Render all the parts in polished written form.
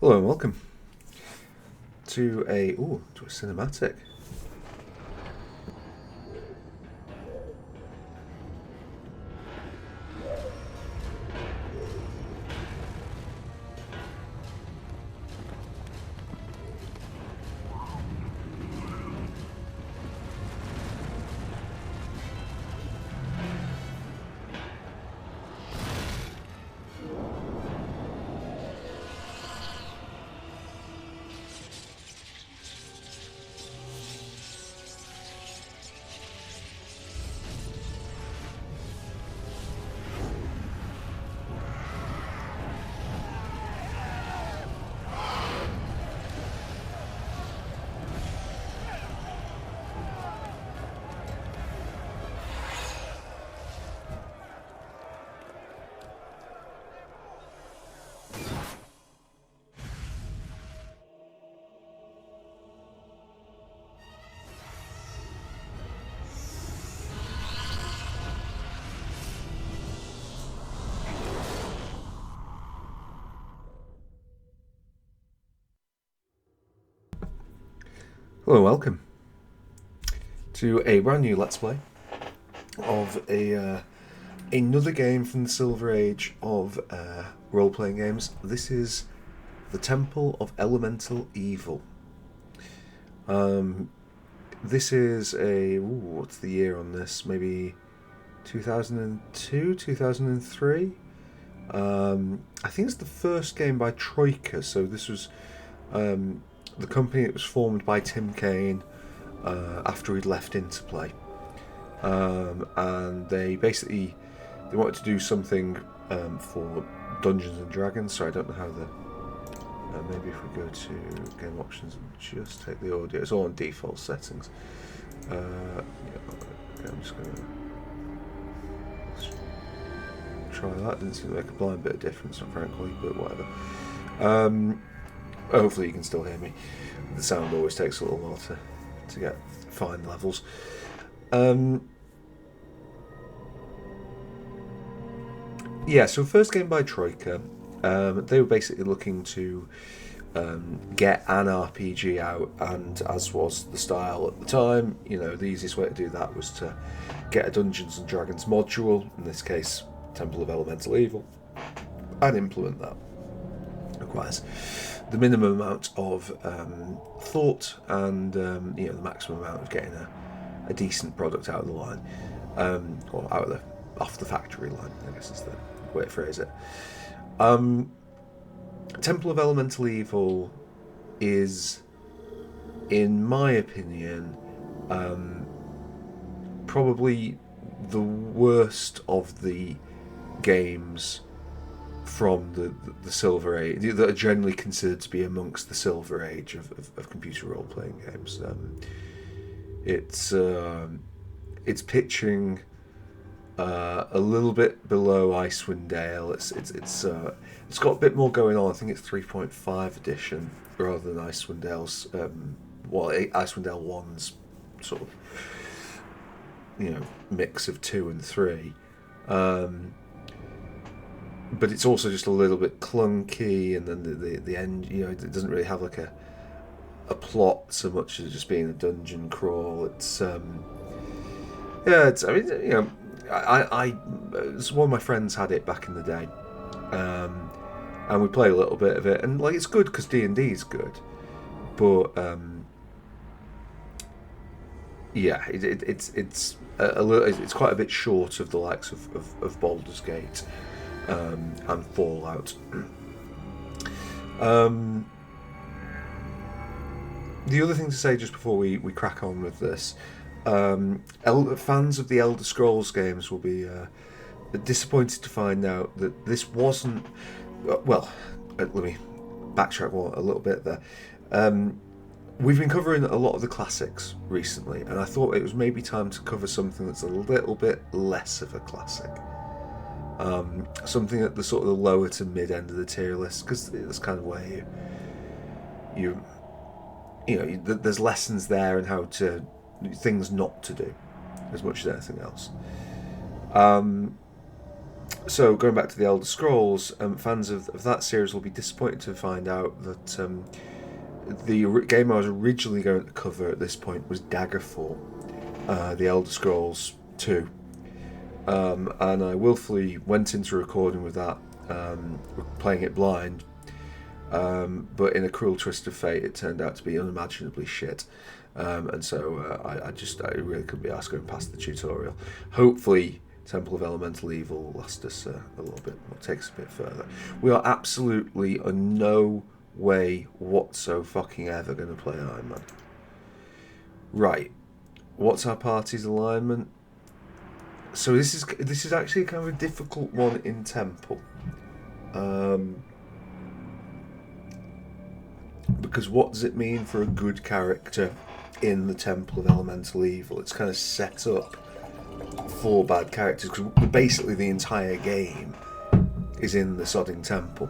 Hello and welcome to a cinematic. Hello and welcome to a brand new Let's Play of another game from the Silver Age of role-playing games. This is the Temple of Elemental Evil. This is what's the year on this? Maybe 2002, 2003. I think it's the first game by Troika. So this was the company that was formed by Tim Kaine after he'd left Interplay, and they wanted to do something for Dungeons and Dragons. So I don't know how maybe if we go to game options and just take the audio, it's all on default settings. Okay, I'm just gonna try that. Didn't seem to make a blind bit of difference, frankly, but whatever. Hopefully you can still hear me. The sound always takes a little while to get fine levels. So first game by Troika. They were basically looking to get an RPG out, and as was the style at the time, the easiest way to do that was to get a Dungeons and Dragons module, in this case Temple of Elemental Evil, and implement that. Requires the minimum amount of thought and the maximum amount of getting a decent product out of the line, or off the factory line, I guess is the way to phrase it. Temple of Elemental Evil is, in my opinion, probably the worst of the games from the Silver Age that are generally considered to be amongst the Silver Age of computer role playing games. It's pitching a little bit below Icewind Dale. It's got a bit more going on. I think it's 3.5 edition rather than Icewind Dale's. Icewind Dale 1's sort of mix of 2 and 3. But it's also just a little bit clunky, and then the end, it doesn't really have like a plot so much as just being a dungeon crawl. One of my friends had it back in the day, and we played a little bit of it, and it's good because D&D is good, but it's a little, it's quite a bit short of the likes of Baldur's Gate. And Fallout. The other thing to say just before we crack on with this, fans of the Elder Scrolls games will be disappointed to find out that this wasn't. Let me backtrack a little bit there. We've been covering a lot of the classics recently, and I thought it was maybe time to cover something that's a little bit less of a classic. Something at the sort of the lower to mid end of the tier list, because it's kind of where there's lessons there and how to things not to do as much as anything else. So going back to the Elder Scrolls, fans of that series will be disappointed to find out that the game I was originally going to cover at this point was Daggerfall, the Elder Scrolls 2. And I willfully went into recording with that, playing it blind. But in a cruel twist of fate, it turned out to be unimaginably shit. And so I really couldn't be asked going past the tutorial. Hopefully, Temple of Elemental Evil will last us a little bit, will take us a bit further. We are absolutely in no way whatso fucking ever going to play Iron Man. Right, what's our party's alignment? So this is actually kind of a difficult one in Temple, because what does it mean for a good character in the Temple of Elemental Evil? It's kind of set up for bad characters because basically the entire game is in the sodding temple.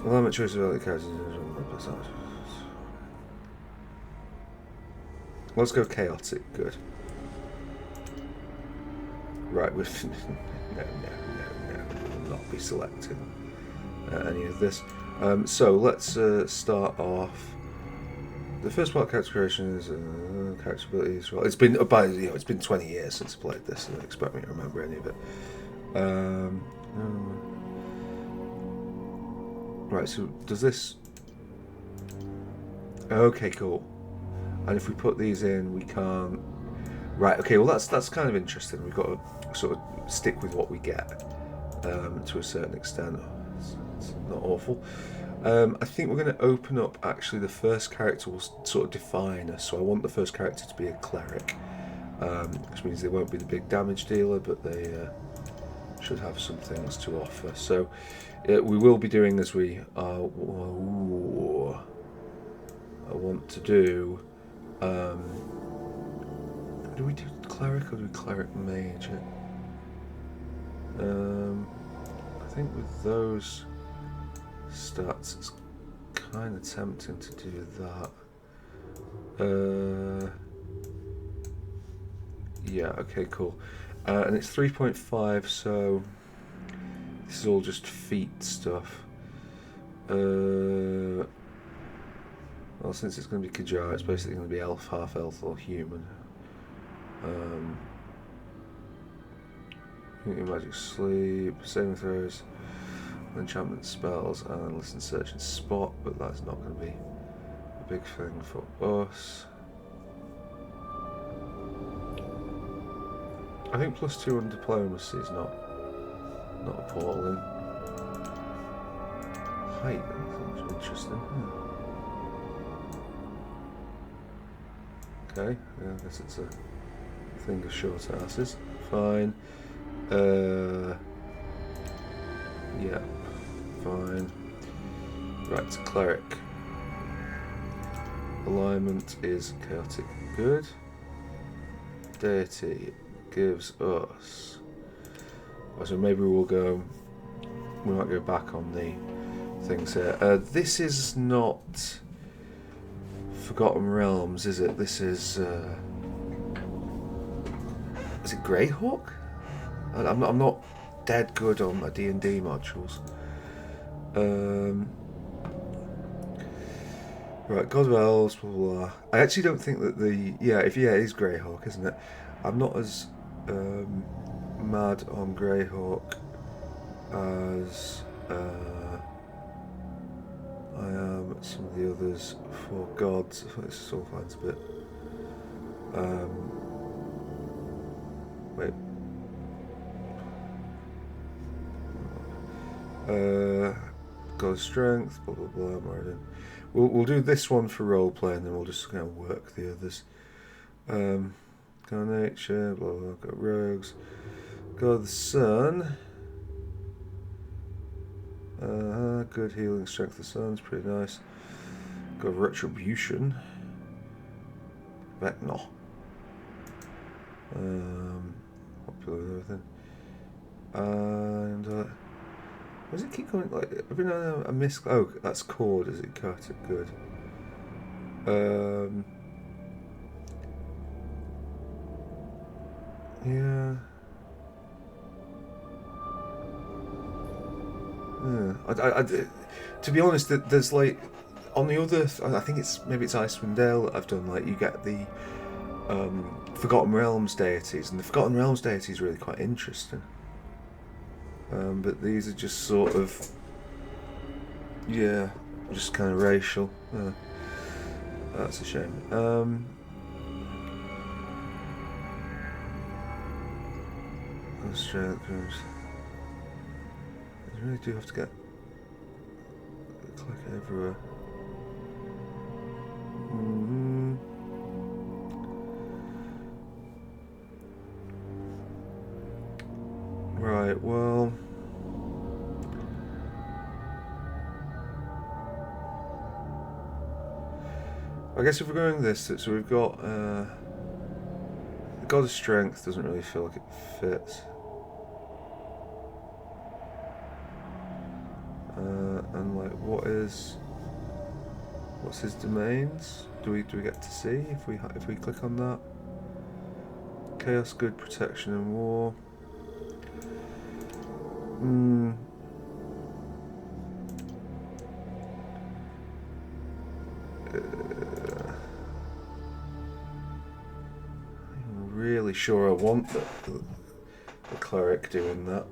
Alignment choice of early characters. Let's go chaotic. Good. Right, we've no. We will not be selecting any of this. So let's start off. The first part of character creation is character abilities. Well, it's been it's been 20 years since I played this, so don't expect me to remember any of it. Right, so does this? Okay, cool. And if we put these in, we can't. Right. Okay. Well, that's kind of interesting. We've got to sort of stick with what we get to a certain extent. It's not awful. I think we're going to open up. Actually, the first character will sort of define us. So I want the first character to be a cleric, which means they won't be the big damage dealer, but they should have some things to offer. So we will be doing as we. I want to do. Do we do cleric or do we cleric mage? I think with those stats, it's kind of tempting to do that. Yeah, okay, cool. And it's 3.5, so this is all just feat stuff. Well, since it's going to be Khajar, it's basically going to be elf, half elf, or human. Magic sleep, saving throws, enchantment spells, and listen, search, and spot. But that's not going to be a big thing for us. I think +2 on diplomacy is not appalling. Height, that's interesting. Okay, yeah, I guess it's a thing of short asses. Fine. Yeah, fine. Right, cleric. Alignment is chaotic good. Deity gives us. So maybe we might go back on the things here. This is not Forgotten Realms, is it? This is it Greyhawk? I'm not dead good on my D&D modules. Right, God of Elves, blah, blah, blah. I actually don't think that it is Greyhawk, isn't it? I'm not as mad on Greyhawk as I am some of the others for gods. I think this still finds a bit. Wait. God of Strength, blah blah blah. Martin. We'll do this one for role play, and then we'll just kind of work the others. God of Nature, blah blah. Got Rogues. God of the Sun. Good healing, strength of the sun's pretty nice. Got Retribution. Vecna. Popular with everything. And why does it keep going like every now and then I miss? Oh, that's Cord. Is it cut it good? Yeah. To be honest, there's like on the other. I think maybe it's Icewind Dale that I've done. Like you get the Forgotten Realms deities, and the Forgotten Realms deity is really quite interesting. But these are just sort of, yeah, just kind of racial. That's a shame. Strength. You really do have to get click everywhere. Right, well, I guess if we're going this, so we've got the God of Strength doesn't really feel like it fits. And like, what's his domains? Do we get to see if we click on that? Chaos, good, protection, and war. I'm really sure I want the cleric doing that.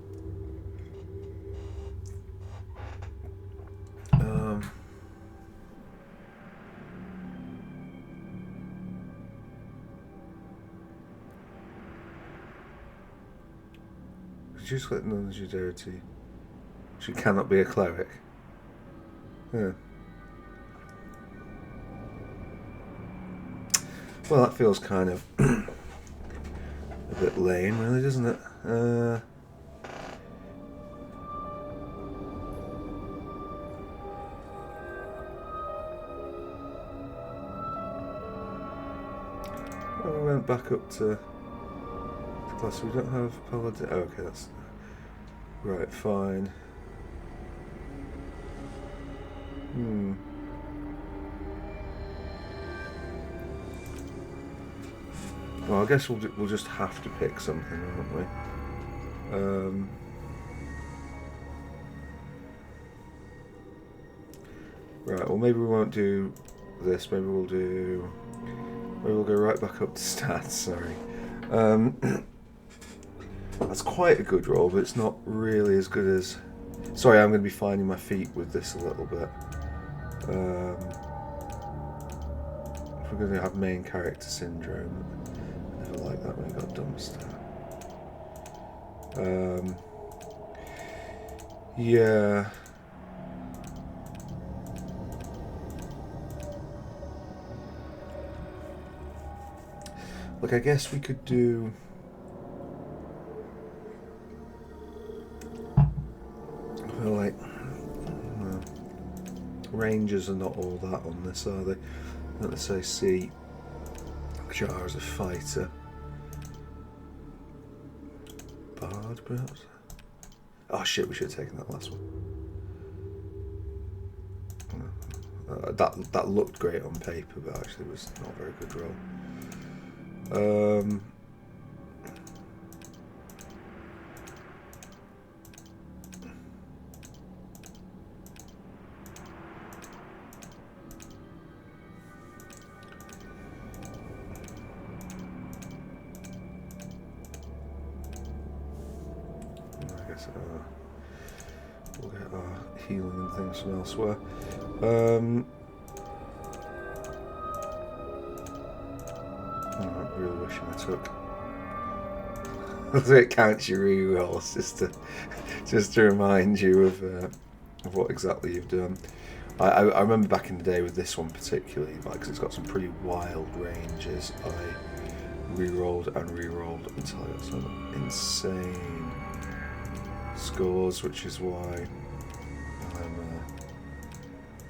Just click non-Judarity. She cannot be a cleric. Yeah. Well, that feels kind of a bit lame, really, doesn't it? Well, we went back up to class. We don't have paladin. Oh, okay, that's right. Fine. Well, I guess we'll just have to pick something, won't we? Right. Well, maybe we won't do this. Maybe we'll go right back up to stats. Sorry. That's quite a good roll, but it's not really as good as. Sorry, I'm going to be finding my feet with this a little bit. If we're going to have main character syndrome, I never like that when you got dumb stat. Yeah. Look, I guess we could do. Well, like, Rangers are not all that on this, are they? Let's say see Jar as a fighter. Bard, perhaps? Oh shit, we should have taken that last one. That looked great on paper, but actually was not a very good roll. We'll get our healing and things from elsewhere. I'm really wishing I took. It counts your rerolls just to remind you of what exactly you've done. I remember back in the day with this one particularly, because it's got some pretty wild ranges. I re-rolled and re-rolled until I got some insane scores, which is why I'm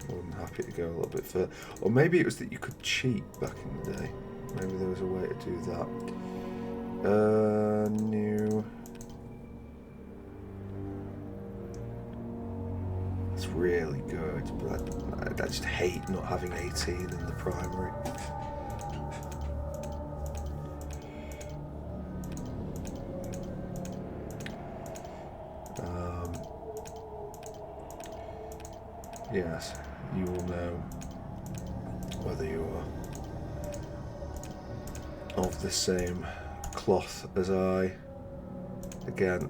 more than happy to go a little bit further. Or maybe it was that you could cheat back in the day. Maybe there was a way to do that. New. It's really good, but I just hate not having 18 in the primary. Yes, you will know whether you are of the same cloth as I. Again,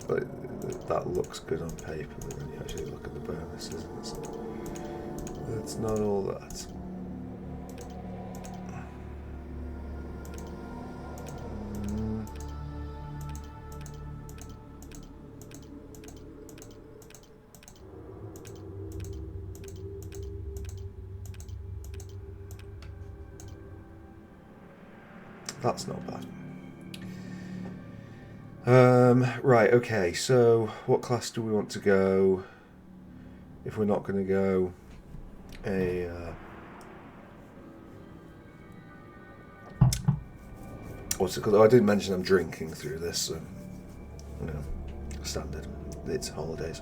that looks good on paper, but when you actually look at the bonuses, it's not all that. That's not bad. Right, okay, so what class do we want to go? If we're not going to go a... what's it called? Oh, I didn't mention I'm drinking through this, so... You know, standard. It's holidays.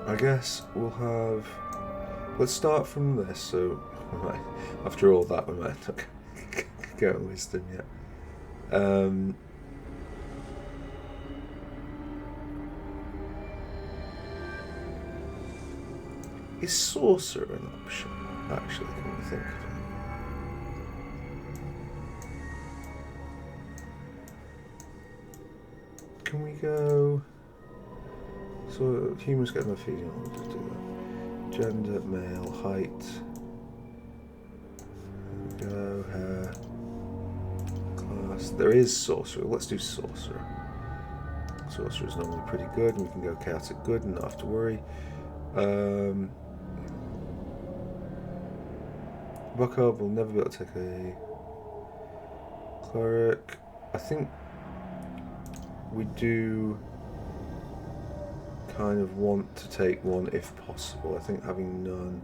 I guess we'll have... Let's start from this, so... After all that, we might not go wisdom yet. Is sorcerer an option? Actually, can we think of it? Can we go... So humans get no feeding on, we'll just do that. Gender, male, height. There we go, hair. Class. There is sorcerer. Let's do sorcerer. Sorcerer is normally pretty good, and we can go chaotic good and not have to worry. Buckob will never be able to take a cleric. I think we do kind of want to take one if possible. I think having none.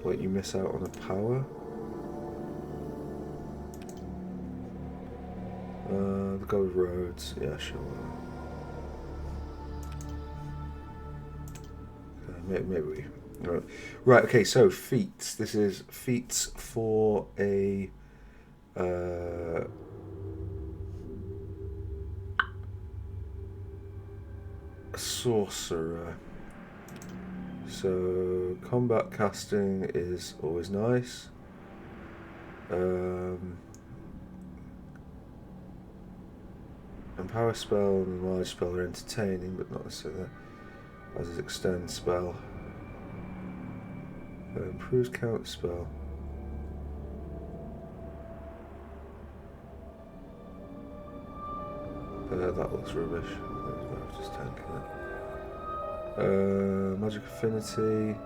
Wait, you miss out on a power? The go with roads. Yeah, sure. Maybe we... Right, okay, so feats. This is feats for a... sorcerer. So combat casting is always nice. And power spell and large spell are entertaining, but not necessarily as is extend spell. Improves count spell. That looks rubbish. I'm just tanking it. Magic affinity. No.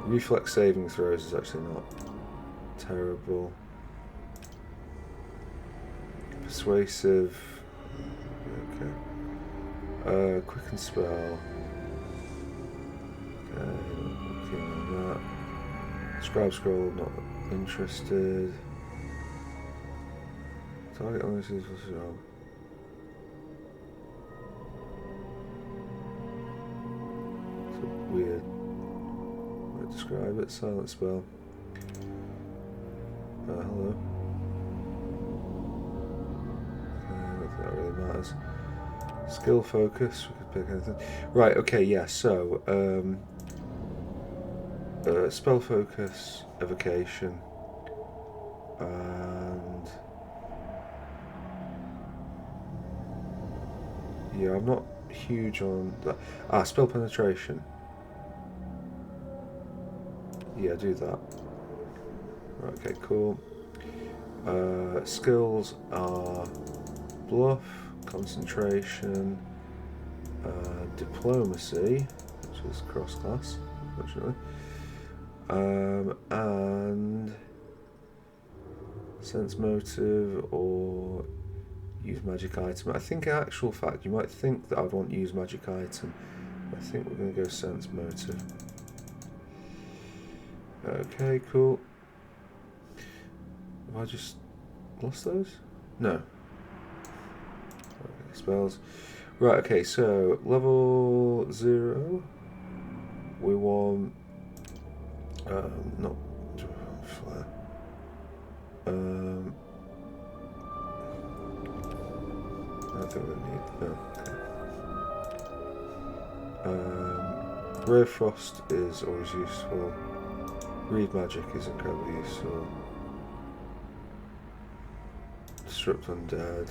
Reflex saving throws is actually not terrible. Persuasive. Okay. Quicken spell. Okay, looking on that. Scribe scroll, not interested. Target only sees what's wrong. It's a weird way to describe it. Silent spell. Hello. I don't think that really matters. Skill focus, we could pick anything. Right, okay, yeah, so spell focus, evocation, and yeah, I'm not huge on that. Spell penetration. Yeah, do that. Right, okay, cool. Skills are bluff, concentration, diplomacy, which is cross-class, unfortunately, and sense motive or use magic item. I think in actual fact you might think that I'd want to use magic item. I think we're going to go sense motive. Okay, cool. Have I just lost those? No. Okay, spells. Right, okay, so level 0. We want Not flare. I don't think we need. No. Okay. Ray of Frost is always useful. Read Magic is incredibly useful. Disrupt Undead.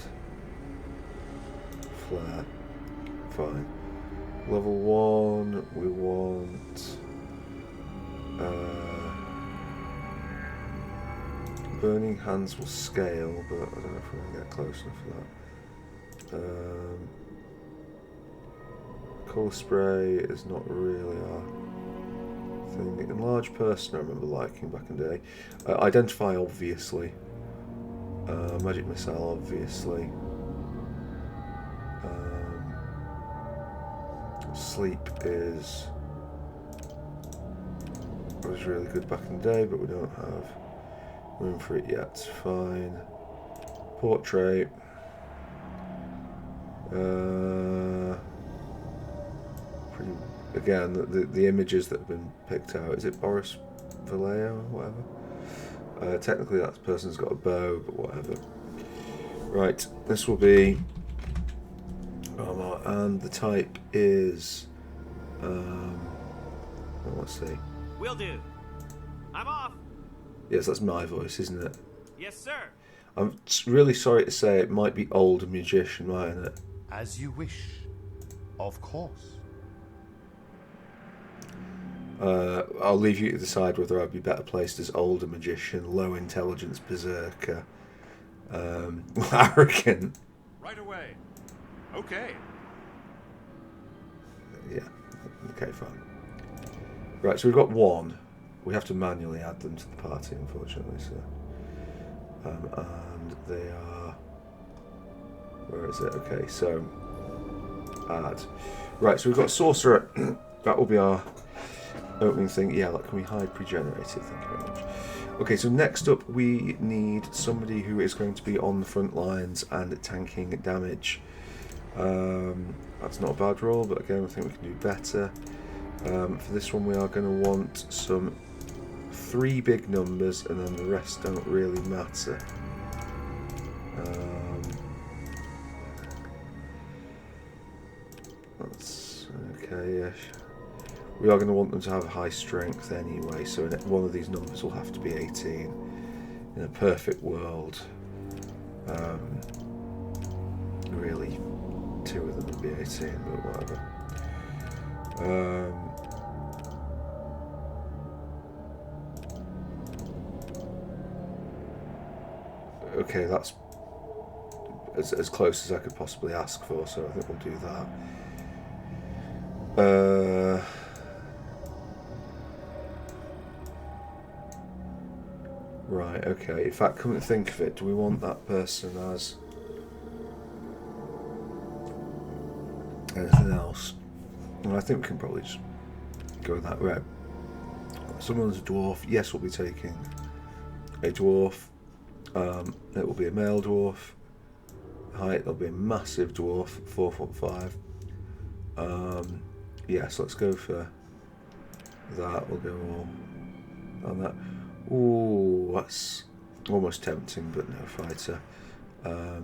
Flare. Fine. Level 1, we want Burning Hands will scale, but I don't know if we're going to get close enough for that. Colour Spray is not really our thing. Enlarged Person I remember liking back in the day. Identify, obviously. Magic Missile, obviously. Sleep was really good back in the day, but we don't have room for it yet. Fine. Portrait. Again, the images that have been picked out. Is it Boris Vallejo or whatever? Technically, that person's got a bow, but whatever. Right, this will be armor, and the type is. Let's see. Will do. I'm off. Yes, that's my voice, isn't it? Yes, sir. I'm really sorry to say it might be old magician, mightn't it? As you wish. Of course. I'll leave you to decide whether I'd be better placed as older magician, low intelligence berserker, arrogant. Right away. Okay. Yeah. Okay, fine. Right, so we've got one. We have to manually add them to the party, unfortunately. So, and they are. Where is it? Okay, so add. Right, so we've got a sorcerer. That will be our opening thing. Yeah, like, can we hide pre-generated? Thank you very much. Okay, so next up we need somebody who is going to be on the front lines and tanking damage. That's not a bad roll, but again I think we can do better. For this one we are going to want some 3 big numbers, and then the rest don't really matter. That's okay-ish. We are going to want them to have high strength anyway, so one of these numbers will have to be 18. In a perfect world, really, 2 of them would be 18, but whatever. Okay, that's as close as I could possibly ask for, so I think we'll do that. Right, okay. In fact, come to think of it, do we want that person as anything else? Well, I think we can probably just go that way. Someone's a dwarf. Yes, we'll be taking a dwarf. It will be a male dwarf. Height, it'll be a massive dwarf, 4'5". Yes, let's go for that. We'll go all on that. Ooh, that's almost tempting, but no fighter. No,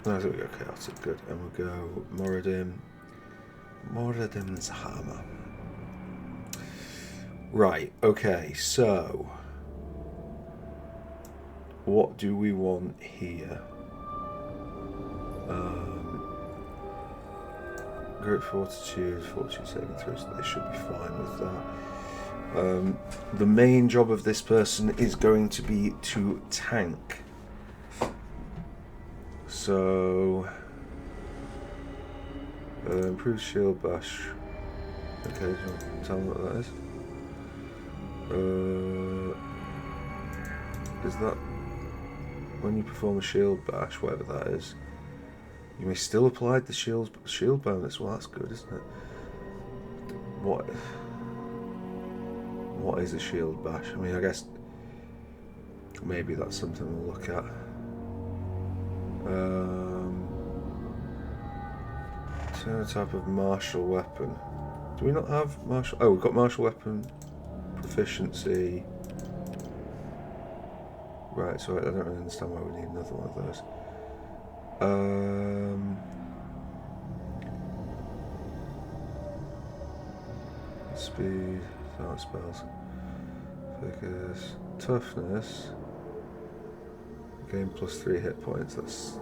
there we go, chaotic, good. And we'll go Moradin. Moradin's hammer. Right, okay, so what do we want here? Great fortitude saving throws, so they should be fine with that. The main job of this person is going to be to tank. So, improved shield bash. Okay, do you want to tell me what that is? Is that when you perform a shield bash, whatever that is? You may still apply the shield bonus. Well, that's good, isn't it? What is a shield bash? I mean, I guess maybe that's something we'll look at. Turn a type of martial weapon. Do we not have martial? Oh, we've got martial weapon proficiency. Right, so I don't really understand why we need another one of those. Speed, dark spells, focus, toughness. Gain +3 hit points. That's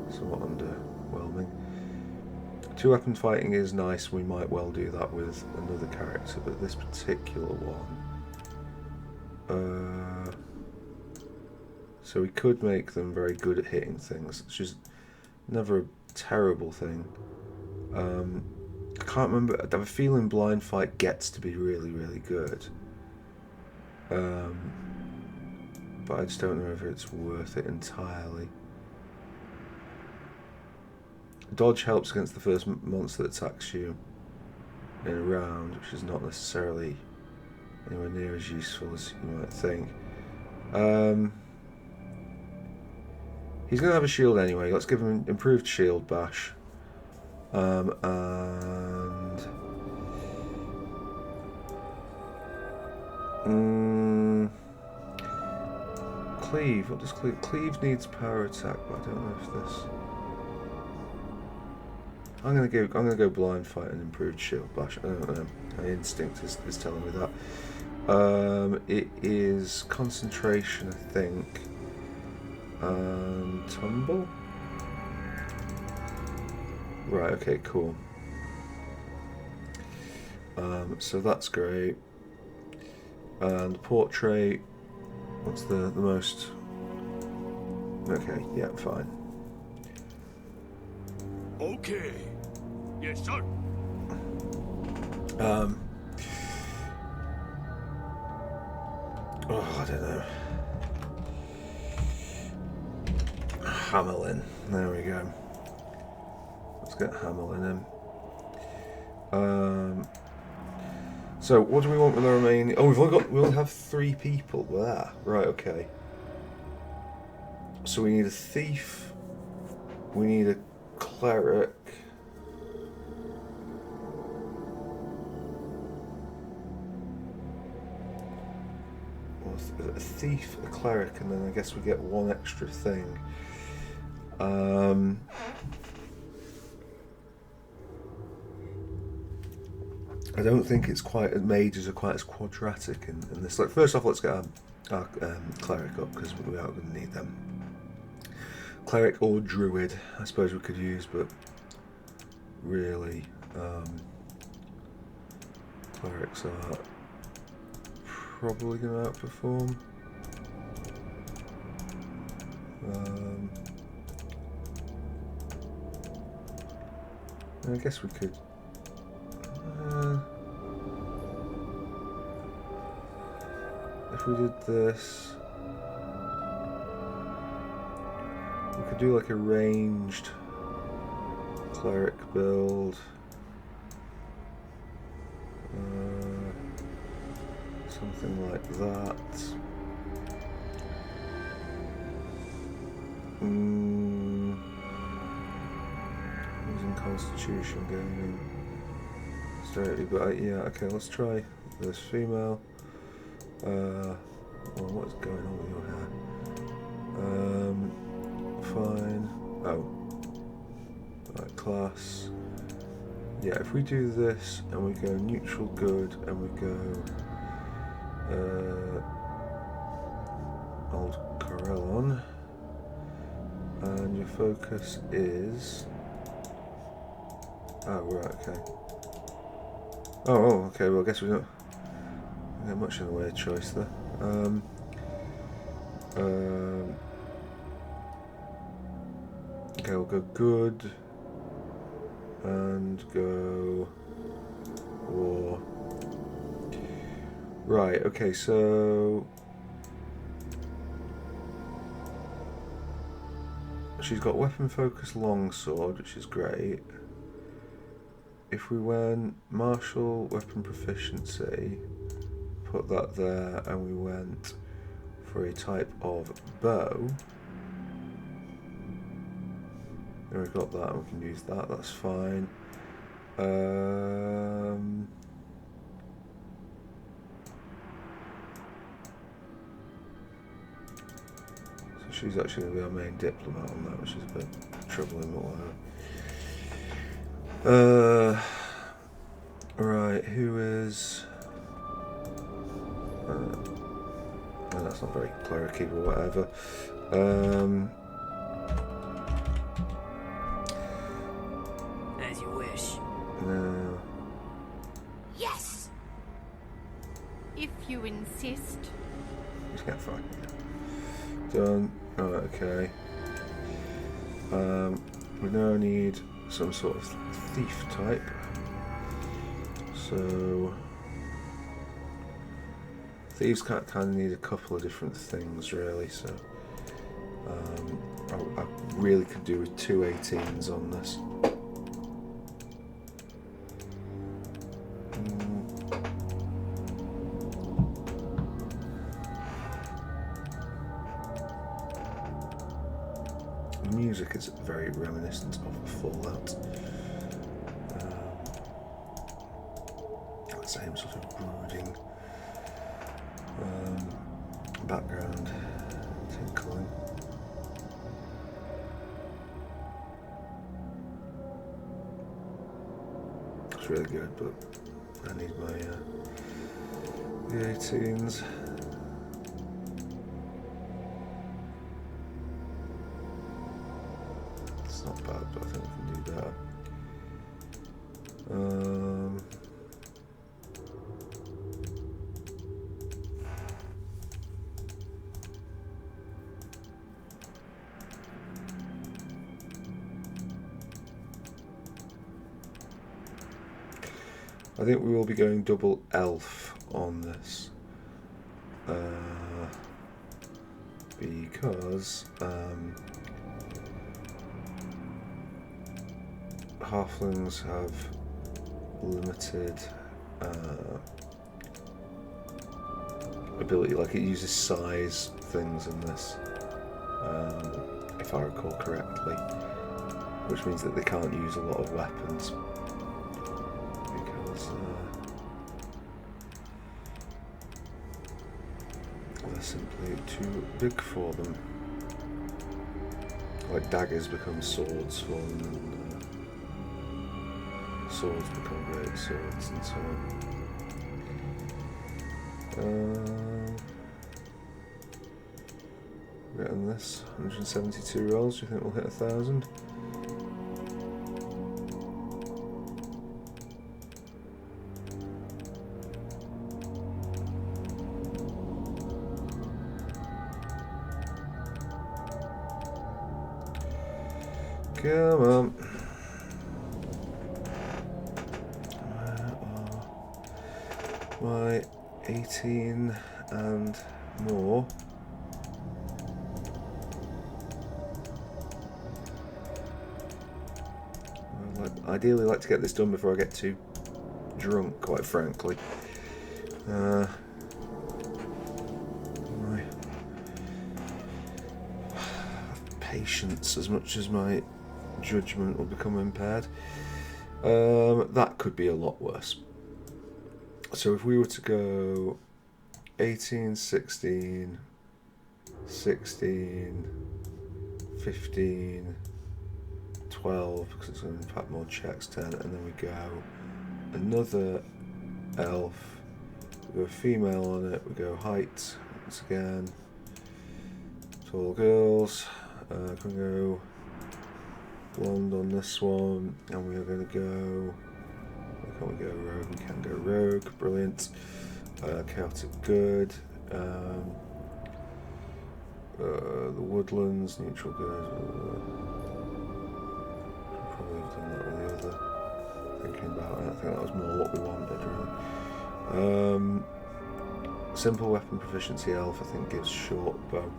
somewhat underwhelming. 2-weapon fighting is nice. We might well do that with another character, but this particular one. So we could make them very good at hitting things, which is never a terrible thing. I can't remember. I have a feeling blind fight gets to be really, really good. But I just don't know if it's worth it entirely. Dodge helps against the first monster that attacks you in a round, which is not necessarily anywhere near as useful as you might think. He's going to have a shield anyway. Let's give him improved shield bash. And cleave. What does cleave? Cleave needs power attack, but I don't know if this. I'm gonna go blind fight and improved shield bash. I don't know. My instinct is telling me that. It is concentration, I think. And tumble. Right. Okay. Cool. So that's great. And portrait. What's the most? Okay. Yeah. Fine. Okay. Yes, sir. Oh, I don't know. Hamelin. There we go. Let's get Hamelin in. So what do we want with the remaining? Oh, we only have 3 people there. Right. Okay. So we need a thief. We need a cleric. A thief, a cleric, and then I guess we get one extra thing. I don't think it's quite as mages are quite as quadratic in this. Like, first off, let's get our cleric up because we are going to need them. Cleric or druid, I suppose we could use, but really, clerics are probably going to outperform. I guess we could. If we did this, we could do like a ranged cleric build. Something like that. Using Constitution gaining dexterity, but yeah, okay, let's try this female. Well, what is going on with your hair? Fine. Oh, right, class. Yeah, if we do this and we go neutral good and we go old Corellon, and your focus is. Oh, right, okay. Oh, okay, well, I guess we don't get much in the way of choice there. Okay, we'll go good and go war. Right, okay, so she's got weapon focus longsword, which is great. If we went martial weapon proficiency, put that there, and we went for a type of bow, And we've got that, and we can use that, that's fine. So she's actually going to be our main diplomat on that, which is a bit troubling, but whatever. Right, who is... well, that's not very clericy or whatever. As you wish. No. Yes! If you insist. Just get fine. Done. Alright, okay. We now need some sort of thief type. So thieves kind of need a couple of different things, really. So I really could do with 2 18s on this. The music is very reminiscent of Fallout. Same sort of brooding background tinkling. It's really good, but I need my the 18s. It's not bad, but I think we can do better. I think we will be going double elf on this because halflings have limited ability, like it uses size things in this, if I recall correctly, which means that they can't use a lot of weapons. They're simply too big for them. Like daggers become swords for them, and swords become great swords, and so on. Getting this 172 rolls. Do you think we'll hit 1,000? Come on. Where are my 18 and more? I'd ideally like to get this done before I get too drunk, quite frankly. My patience as much as my judgment will become impaired. That could be a lot worse. So if we were to go 18, 16, 16, 15, 12, because it's going to impact more checks, 10, and then we go another elf, we go female on it, we go height, once again, tall girls, can we go blonde on this one, and we are going to go, where can we go rogue? We can go rogue, brilliant. Chaotic good, the woodlands, neutral good. Probably have done that with the other, thinking about it, I think that was more what we wanted, really. Simple weapon proficiency elf, I think, gives short bow.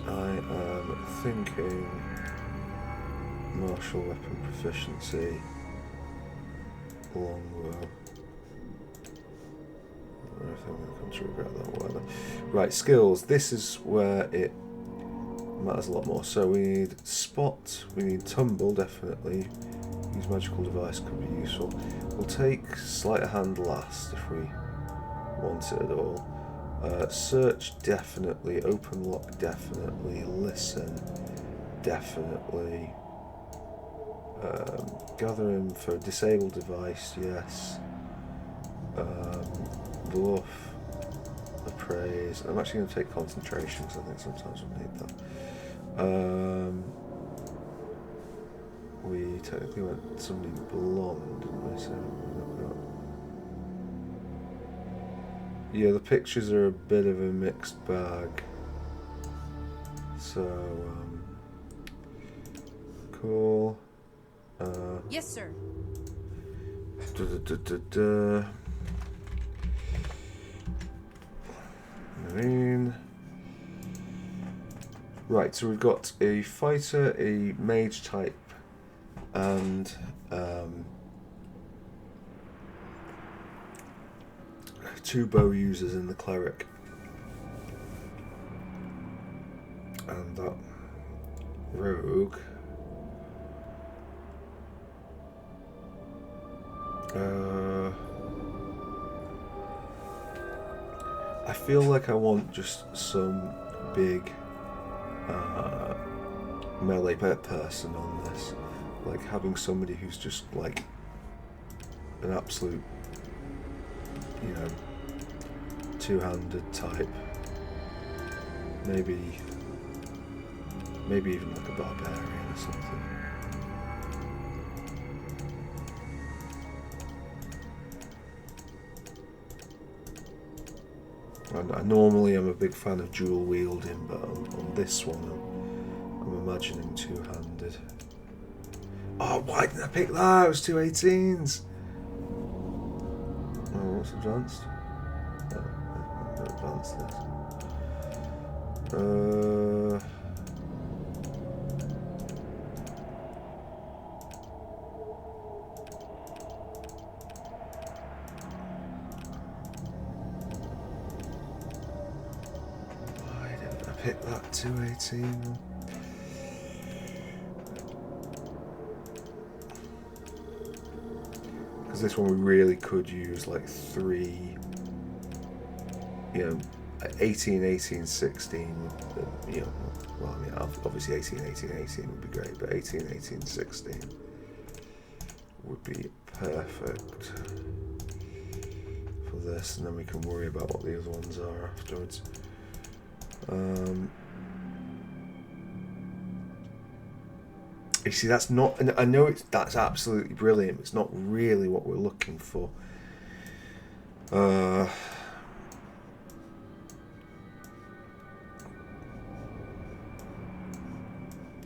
I am thinking martial weapon proficiency longbow. I don't know if I'm going to come to regret that or whatever. Right, skills. This is where it matters a lot more. So we need spot, we need tumble, definitely. Use magical device could be useful. We'll take sleight of hand last if we want it at all. Search, definitely. Open lock, definitely. Listen, definitely. Gather info, disable device, yes. Bluff, appraise. I'm actually going to take concentration because I think sometimes we'll need that. We technically went somebody blonde, didn't we? So yeah, the pictures are a bit of a mixed bag. So cool. Yes, sir. Right, so we've got a fighter, a mage type, and 2 bow users in the cleric. And that rogue. I feel like I want just some big melee person on this, like having somebody who's just like an absolute, you know, two-handed type. Maybe even like a barbarian or something. And I normally am a big fan of dual wielding, but on this one I'm imagining two-handed. Oh, why didn't I pick that? It was 2 18s. Oh, what's advanced? Oh, I'm going to advance this. Why didn't I pick that 218? Because this one we really could use like 3, you know, 18, 18, 16, you know, well, I mean, obviously 18, 18, 18 would be great, but 18, 18, 16 would be perfect for this, and then we can worry about what the other ones are afterwards. You see, that's not, and I know that's absolutely brilliant, but it's not really what we're looking for.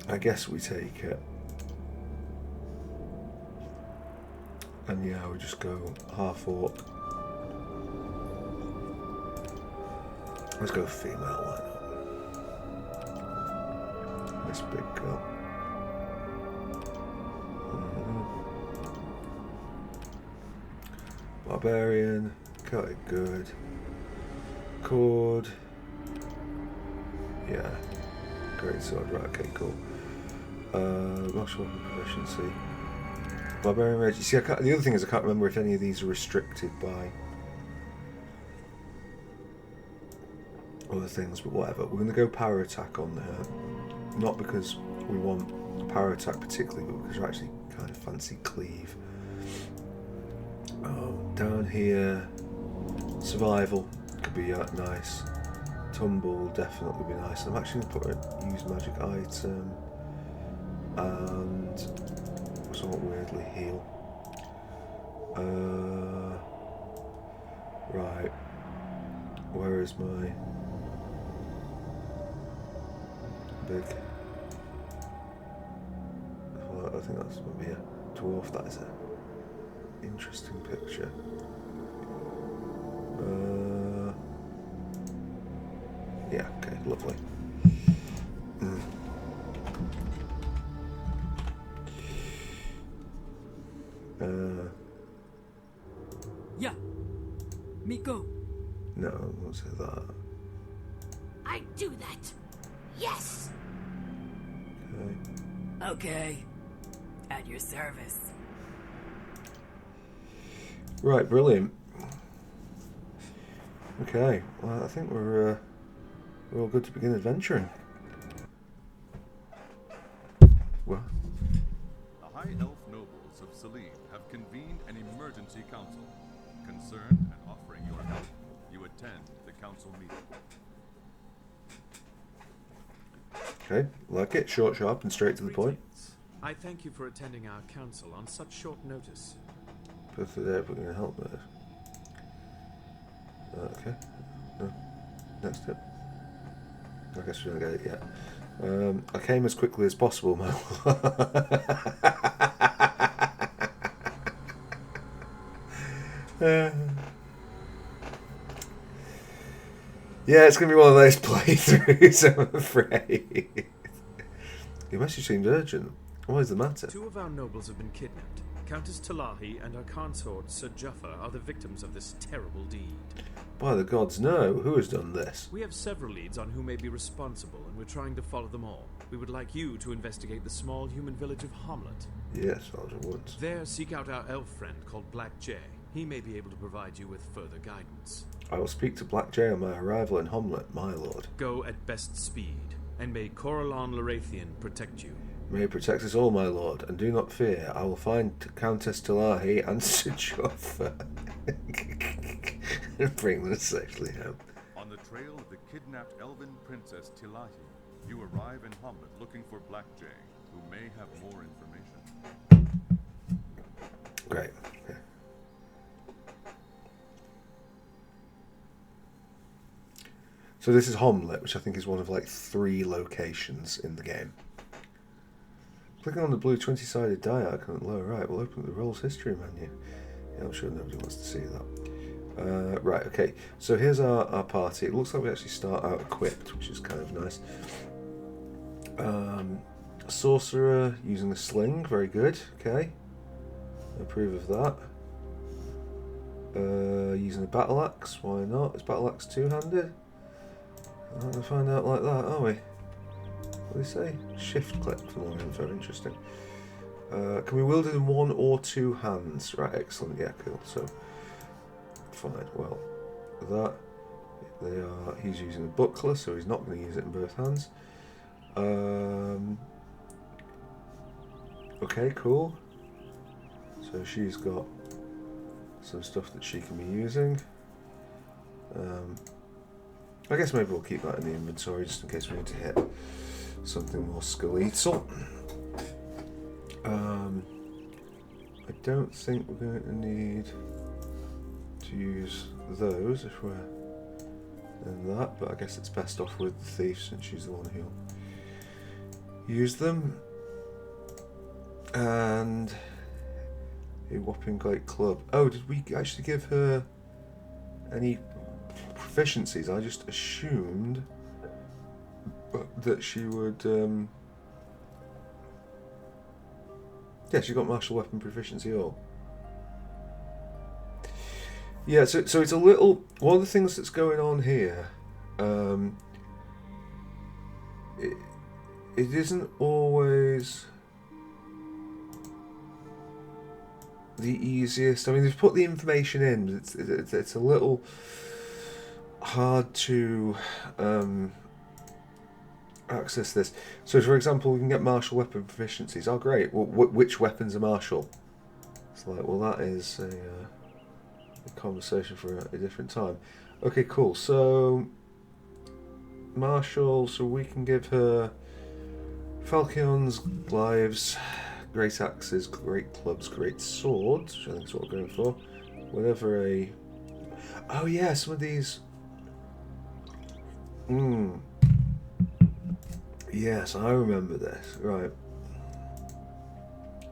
I guess we take it. And yeah, we just go half orc. Let's go female, why not? This big girl. Barbarian, cut it good. Cord. Yeah. Great sword, right, okay, cool. Martial weapon proficiency. Barbarian rage. You see, the other thing is I can't remember if any of these are restricted by other things, but whatever. We're going to go power attack on her. Not because we want power attack particularly, but because we actually kind of fancy cleave. Down here, survival could be nice. Tumble definitely be nice. I'm actually going to put use magic item and somewhat weirdly heal. Right, where is my big? Well, I think that's maybe a dwarf. That is a interesting picture. Yeah, okay, lovely. Miko. No, I won't say that. I do that. Yes. Okay. Okay. At your service. Right, brilliant. Okay, well, I think we're all good to begin adventuring. What? The High Elf nobles of Selene have convened an emergency council. Concerned and offering your help, you attend the council meeting. Okay, like it. Short, sharp, and straight to the point. Greetings. I thank you for attending our council on such short notice. Perfect there, we're going to help with it. Okay. No. Next step. I guess we don't get it yet. I came as quickly as possible, Mo. Yeah, it's going to be one of those playthroughs, I'm afraid. Your message seemed urgent. What is the matter? 2 of our nobles have been kidnapped. Countess Talahi and her consort, Sir Juffa, are the victims of this terrible deed. By the gods, no. Who has done this? We have several leads on who may be responsible, and we're trying to follow them all. We would like you to investigate the small human village of Homlet. Yes, I would. There, seek out our elf friend called Black Jay. He may be able to provide you with further guidance. I will speak to Black Jay on my arrival in Homlet, my lord. Go at best speed, and may Coralon Larathian protect you. May it protect us all, my lord, and do not fear. I will find Countess Talahi and Sir Joffa and bring them safely home. On the trail of the kidnapped elven princess Tilahi, you arrive in Homlet looking for Black Jay, who may have more information. Great. Yeah. So this is Homlet, which I think is one of like 3 locations in the game. Clicking on the blue 20-sided die icon at the lower right will open up the role's history menu. Yeah, I'm sure nobody wants to see that. Right, okay. So here's our party. It looks like we actually start out equipped, which is kind of nice. Sorcerer using a sling, very good. Okay. I approve of that. Using a battle axe, why not? Is battle axe two-handed? We're not going to find out like that, are we? What do they say? Shift click for more info, interesting. Can we wield it in 1 or 2 hands? Right, excellent, yeah, cool. So, fine, well, that, he's using a buckler, so he's not going to use it in both hands. Okay, cool. So she's got some stuff that she can be using. I guess maybe we'll keep that in the inventory just in case we need to hit something more skeletal. I don't think we're going to need to use those if we're in that, but I guess it's best off with the thief since she's the one who'll use them. And a whopping great club. Oh, did we actually give her any proficiencies? I just assumed that she would yeah, she got martial weapon proficiency all. Yeah, so it's a little, one of the things that's going on here, it isn't always the easiest. I mean, they've put the information in, but it's a little hard to access this. So, for example, we can get martial weapon proficiencies. Oh, great. Well, which weapons are martial? It's like, well, that is a conversation for a different time. Okay, cool. So, martial. So we can give her falchions, glaives, great axes, great clubs, great swords, which I think is what we're going for. Whenever a... Oh, yeah, some of these... Yes, I remember this. Right.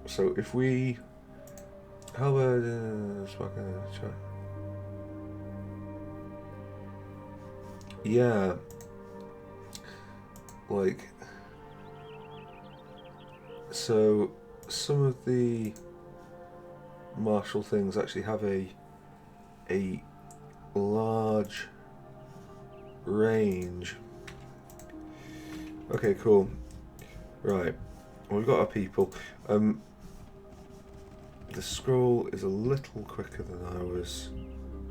So if we... How about... Yeah. Like... So some of the martial things actually have a large range. Okay, cool. Right, well, we've got our people. The scroll is a little quicker than I was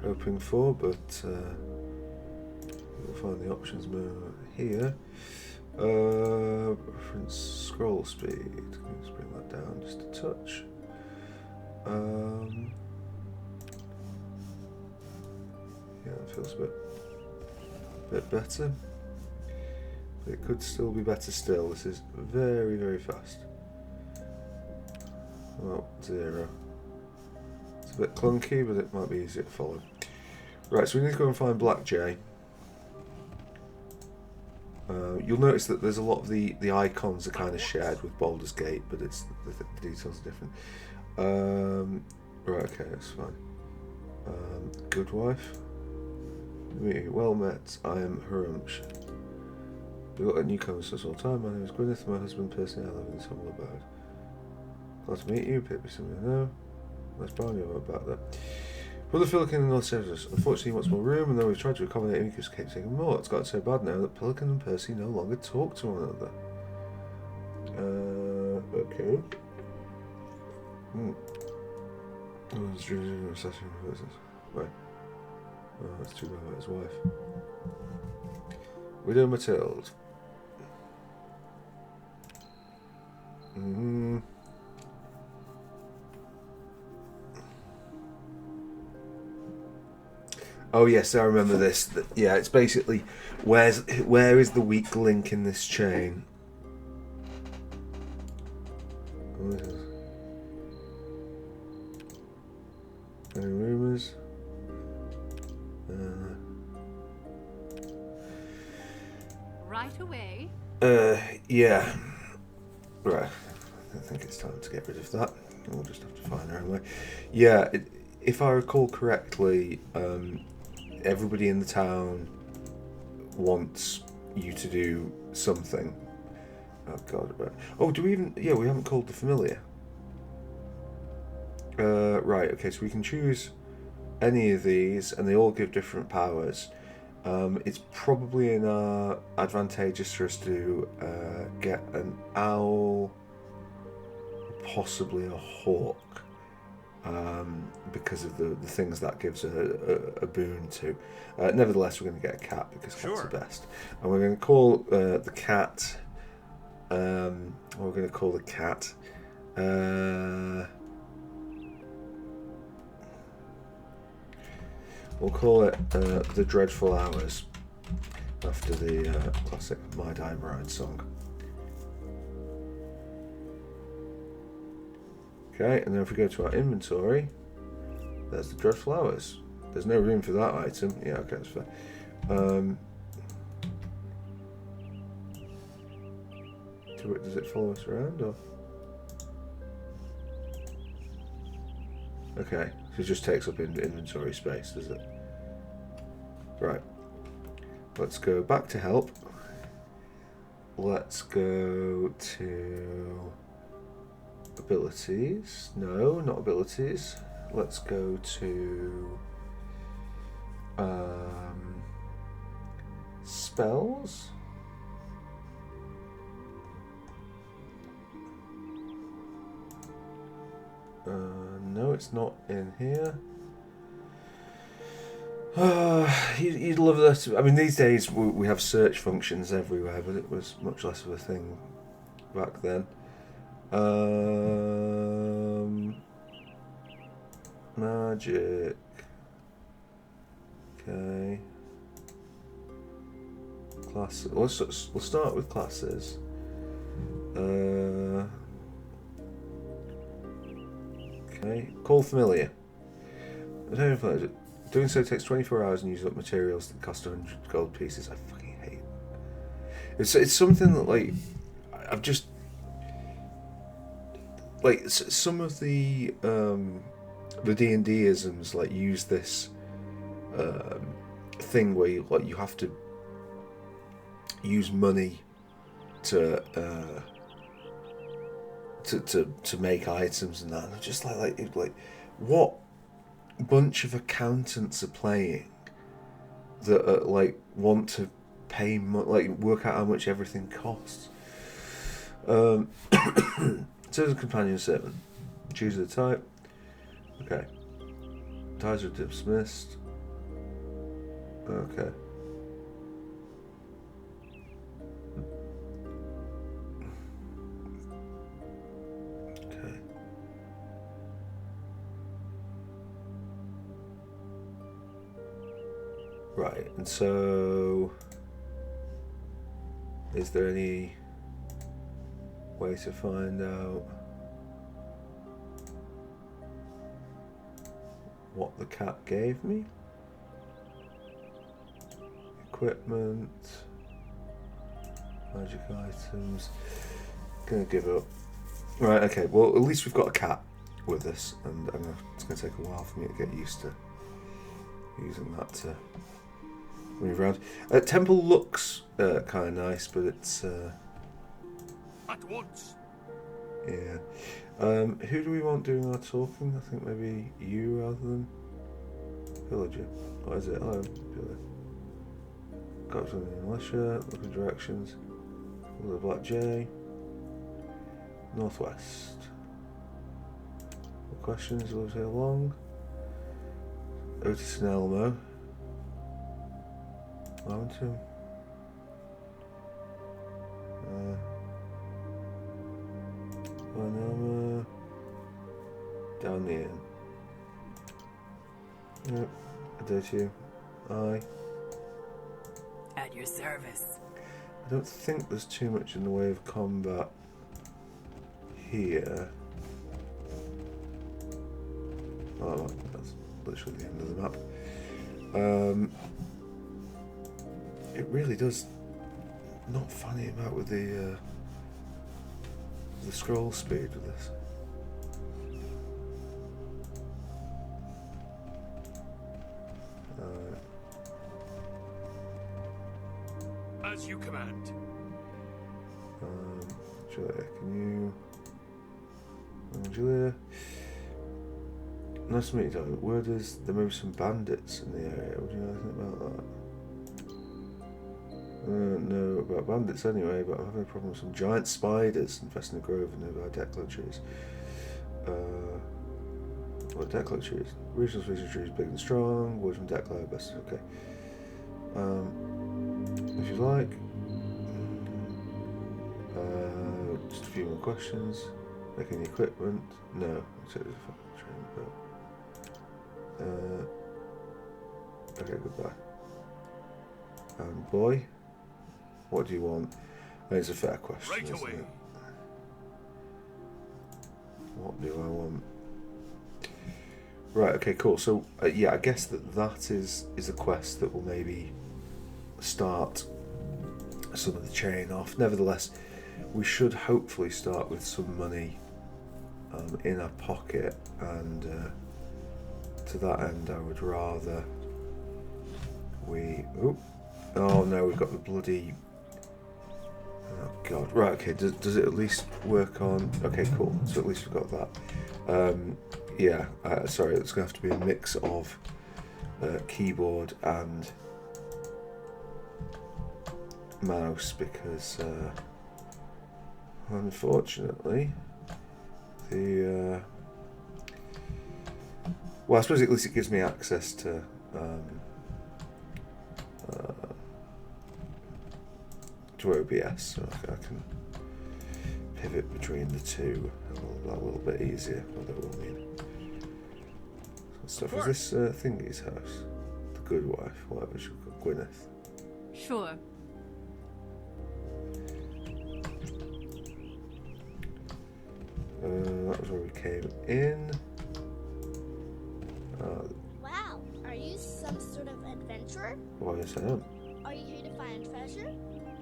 hoping for, but we'll find the options menu here. Reference scroll speed. Let's bring that down just a touch. Yeah, it feels a bit better. But it could still be better still. This is very, very fast. Well, 0. It's a bit clunky, but it might be easier to follow. Right, so we need to go and find Black Jay. You'll notice that there's a lot of the icons are kind of shared with Baldur's Gate, but it's the details are different. Right, okay, that's fine. Good wife. Well met. I am Harumsh. We've got newcomers all the time. My name is Gwyneth. My husband personally I live in this humble abode. Glad to meet you. Pip is something I know. Let's bargain about that. Brother Pelican and North Cerberus. Unfortunately, he wants more room, and though we've tried to accommodate him, he keeps taking more. It's gotten so bad now that Pelican and Percy no longer talk to one another. Okay. Right. Oh, that's too bad about his wife. Widow Mathilde. Oh yes, I remember this. Yeah, it's basically where is the weak link in this chain? Any rumours? Right away. Yeah. Right. I think it's time to get rid of that. We'll just have to find our own way. Yeah, if I recall correctly, everybody in the town wants you to do something. Oh god. Oh, do we even... Yeah, we haven't called the familiar. Right, okay, so we can choose any of these, and they all give different powers. It's probably in our advantageous for us to get an owl, possibly a hawk, because of the things that gives a boon to. Nevertheless, we're going to get a cat because cats are best. And we're going to call the cat... we're going to call the cat... we'll call it The Dreadful Hours, after the classic My Die Bride song. Okay, and then if we go to our inventory, there's the Dreadful Hours. There's no room for that item. Yeah, okay, that's fair. Does it follow us around, or? Okay, so it just takes up inventory space, does it? Right. Let's go back to help. Let's go to abilities. No, not abilities. Let's go to spells. No, it's not in here. You'd love that. I mean, these days we have search functions everywhere, but it was much less of a thing back then. Magic. Okay. Class. We'll start with classes. Okay. Call familiar. I don't know if doing so takes 24 hours and uses up materials that cost 100 gold pieces. I fucking hate it. It's something that, like, I've just... Like, some of the D&D-isms, like, use this thing where you have to use money to make items and that. And I'm just like what bunch of accountants are playing that like want to pay like work out how much everything costs. Choose a companion servant. Choose the type. Okay. Ties are dismissed. Okay. Okay. Right, and so is there any way to find out what the cat gave me? Equipment, magic items. Gonna give up. Right, okay, well at least we've got a cat with us, and it's gonna take a while for me to get used to using that to move around. Temple looks kind of nice, but it's At once. yeah. Who do we want doing our talking? I think maybe you rather than villager. What is it? Hello, villager. Got something in militia. Looking directions. The Black J. Northwest. What questions? Lives here long. Otis and Elmo. Mountain. Elmo. Down the inn. Yep. I did you. Aye. At your service. I don't think there's too much in the way of combat here. Oh, that's literally the end of the map. It really does not funny about with the scroll speed with this. As you command. Julia, can you? Julia. Nice to meet you, darling. Word is there may be some bandits in the area. Would you know anything about that? I don't know about bandits anyway, but I'm having a problem with some giant spiders infesting the grove and nearby Declan trees. What Declan trees? Regional species trees big and strong. Words from Declan, best. Okay. If you like. Just a few more questions. Making the equipment. No. Okay, goodbye. And boy, what do you want? It's a fair question. Right isn't away. it? What do I want? Right. Okay. Cool. So yeah, I guess that is a quest that will maybe start some of the chain off. Nevertheless, we should hopefully start with some money in our pocket, and to that end, I would rather we. Oh no, we've got the bloody. Oh god. Right. Okay. Does it at least work on? Okay. Cool. So at least we've got that. Yeah. Sorry, it's gonna have to be a mix of keyboard and mouse because unfortunately the well, I suppose at least it gives me access to OBS, so I can pivot between the two a little bit easier, although it will mean some stuff. Is this Thingy's house? The good wife, whatever she's called, Gwyneth. Sure. That was where we came in. Wow, are you some sort of adventurer? Well, yes, I am. Are you here to find treasure?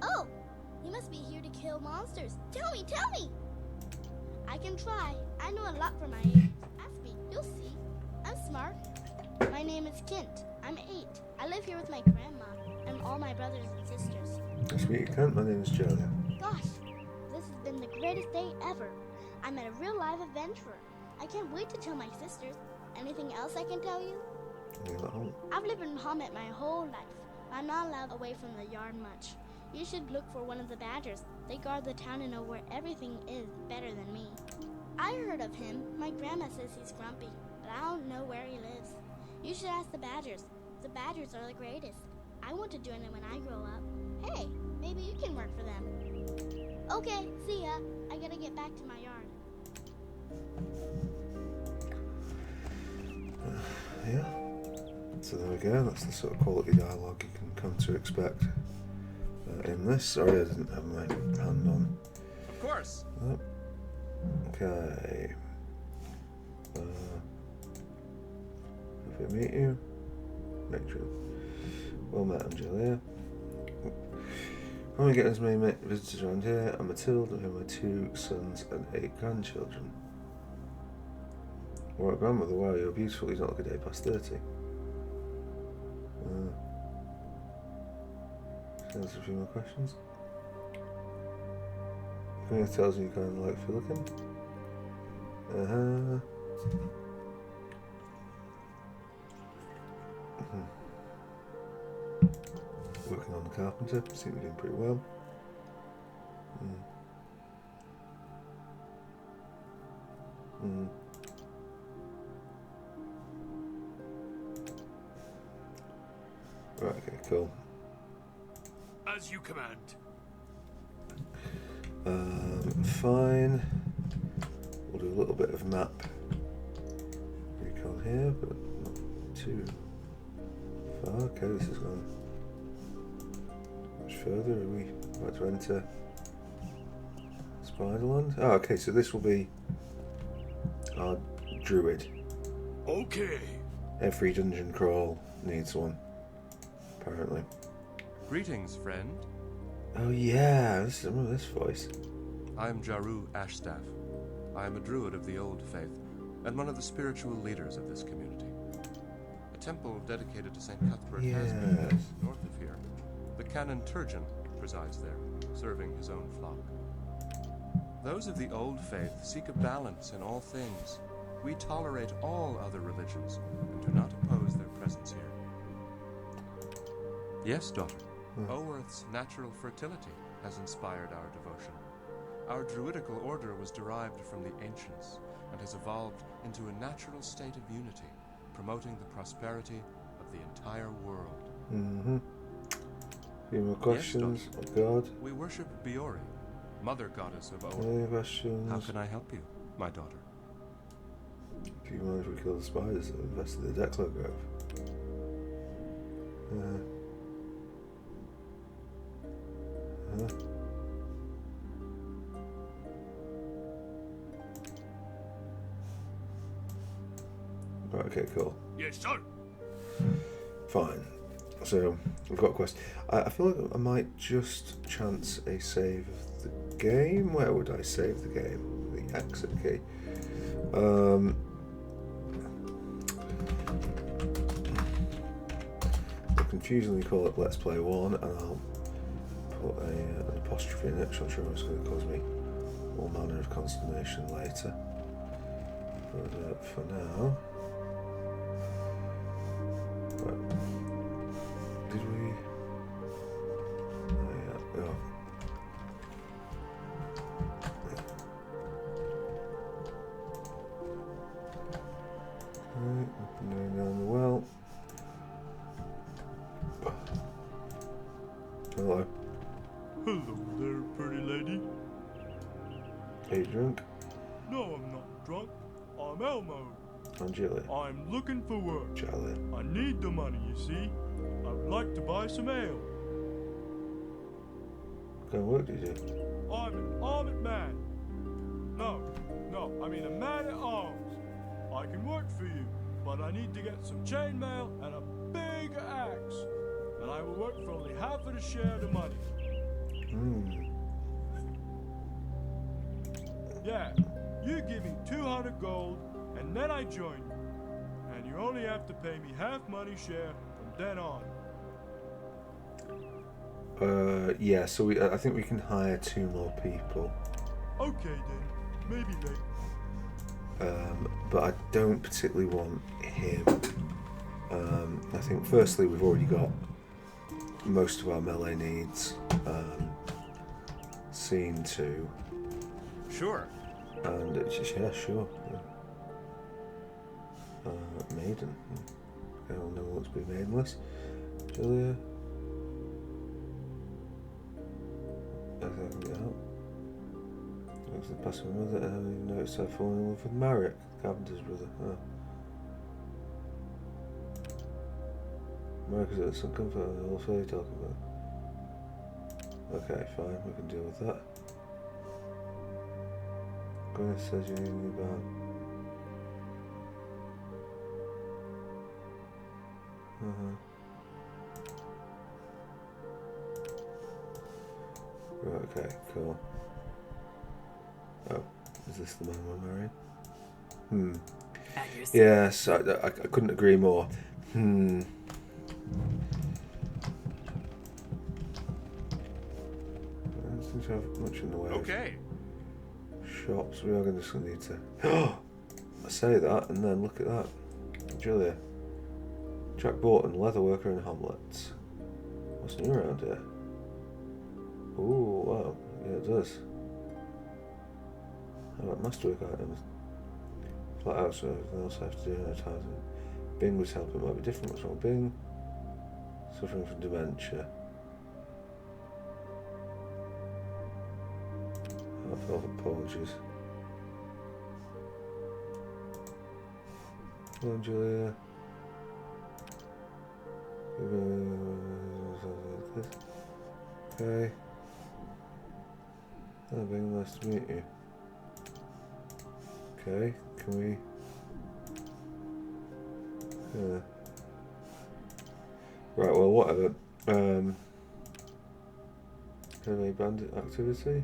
Oh, you must be here to kill monsters. Tell me, tell me! I can try. I know a lot for my age. Ask me, you'll see. I'm smart. My name is Kent. I'm 8. I live here with my grandma and all my brothers and sisters. Nice to meet you, Kent. My name is Julia. Gosh, this has been the greatest day ever. I met a real live adventurer. I can't wait to tell my sisters. Anything else I can tell you? You're at home. I've lived in Homet my whole life. I'm not allowed away from the yard much. You should look for one of the badgers. They guard the town and know where everything is better than me. I heard of him. My grandma says he's grumpy, but I don't know where he lives. You should ask the badgers. The badgers are the greatest. I want to join them when I grow up. Hey, maybe you can work for them. Okay, see ya. I gotta get back to my yard. Yeah. So there we go. That's the sort of quality dialogue you can come to expect in this. Sorry, I didn't have my hand on. Of course. Oh. Okay. If I meet you, Rachel. Well met, Angelia. When we get as many visitors around here, I'm Matilda, who are my 2 sons and 8 grandchildren. Alright, grandmother, wow, you're beautiful. You don't look a day past 30. Can I answer a few more questions? Finger tells me you kind of like for looking. Working on the carpenter, seem to be doing pretty well. Right, okay, cool. As you command. Fine. We'll do a little bit of map recon here, but not too far. Okay, this has gone much further. Are we about to enter Spiderland? Oh, okay, so this will be our druid. Okay. Every dungeon crawl needs one, apparently. Greetings, friend. Oh yeah, I remember this voice. I am Jaru Ashstaff. I am a druid of the Old Faith, and one of the spiritual leaders of this community. A temple dedicated to St. Cuthbert has been built north of here. The Canon Turgeon presides there, serving his own flock. Those of the Old Faith seek a balance in all things. We tolerate all other religions, and do not oppose their presence here. Yes, daughter. Oworth's natural fertility has inspired our devotion. Our druidical order was derived from the ancients and has evolved into a natural state of unity, promoting the prosperity of the entire world. Few more questions. Yes, oh God. We worship Biori, mother goddess of Any Oworth. questions? How can I help you, my daughter? Do you mind if we kill the spiders that infested the Declan Grove? Right, okay, cool. Yes, sir. Fine. So, we've got a quest. I feel like I might just chance a save of the game. Where would I save the game? The exit key. We'll confusingly call it Let's Play 1, and I'll put an apostrophe in it, which I'm sure is going to cause me all manner of consternation later. But for now... Right. Did we... Oh, yeah. Oh. Right, up and down the well. Hello. Hello there, pretty lady. Are you drunk? No, I'm not drunk. I'm Elmo. I'm Jilly. I'm looking for work. Jolly. I need the money, you see. I would like to buy some ale. What kind of work do you do? I'm an armored man. No, I mean a man at arms. I can work for you, but I need to get some chainmail and a big axe. And I will work for only half of the share of the money. Yeah, you give me 200 gold, and then I join you. And you only have to pay me half money share from then on. Yeah, so I think we can hire 2 more people. Okay then, maybe later. But I don't particularly want him. I think firstly we've already got most of our melee needs seen to. Sure. And it's just, yeah, sure. Yeah. Maiden. Okay, well, no one wants to be maidenless. Julia. I think I can get out. Looks like the past one with it. I haven't even noticed I've fallen in love with Marek, Carpenter's brother. Oh. Marek is at some comfort and all fairy talking about. Okay, fine, we can deal with that. Gwyneth says you need a new bag. Right, okay, cool. Oh, is this the man we're marrying? Yes, I couldn't agree more. Doesn't seem to have much in the way. Okay. Shops, we are just going to need to. I say that, and then look at that. Julia. Jack Borton, leatherworker in Hamlet. What's new around here? Ooh, wow. Yeah, it does. How about masterwork items? Flat out, so everything else I have to do in advertising. Bing was helping, might be different. What's wrong with Bing? Suffering from dementia. Heartfelt apologies. Hello, Julia. Okay. Hello, Bing, nice to meet you. Okay, can we... Right, well, whatever. Any bandit activity?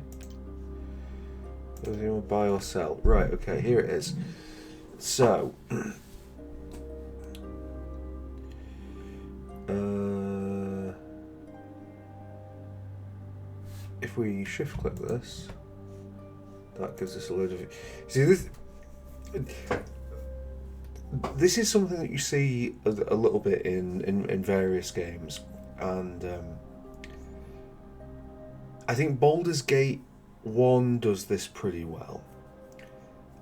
Does anyone buy or sell? Right, okay, here it is. So... if we shift click this, that gives us a load of... See, this is something that you see a little bit in various games, and I think Baldur's Gate 1 does this pretty well.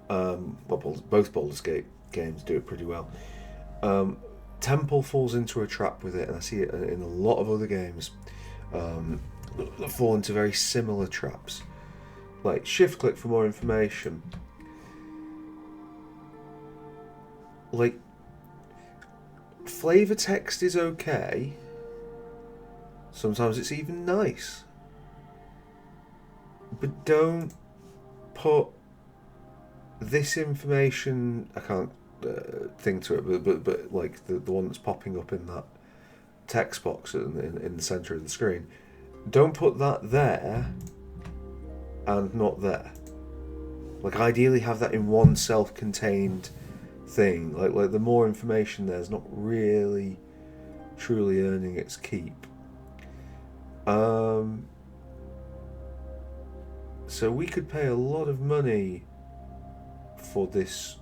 Well, both Baldur's Gate games do it pretty well. Temple falls into a trap with it, and I see it in a lot of other games that fall into very similar traps. Like shift click for more information. Like, flavor text is okay. Sometimes it's even nice. But don't put this information, I can't think to it, but like the one that's popping up in that text box in the centre of the screen, don't put that there and not there. Like, ideally have that in one self-contained thing. Like the more information there's not really truly earning its keep. So we could pay a lot of money for this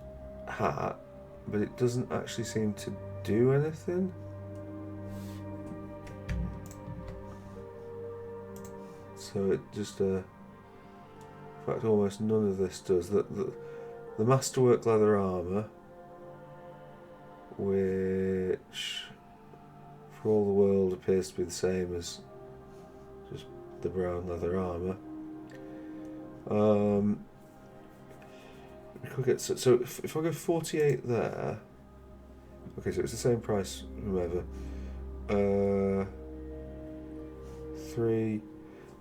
hat, but it doesn't actually seem to do anything. So it just, in fact, almost none of this does. The masterwork leather armour, which for all the world appears to be the same as just the brown leather armour. We could get, so if I go 48 there, okay, so it's the same price from ever. 3,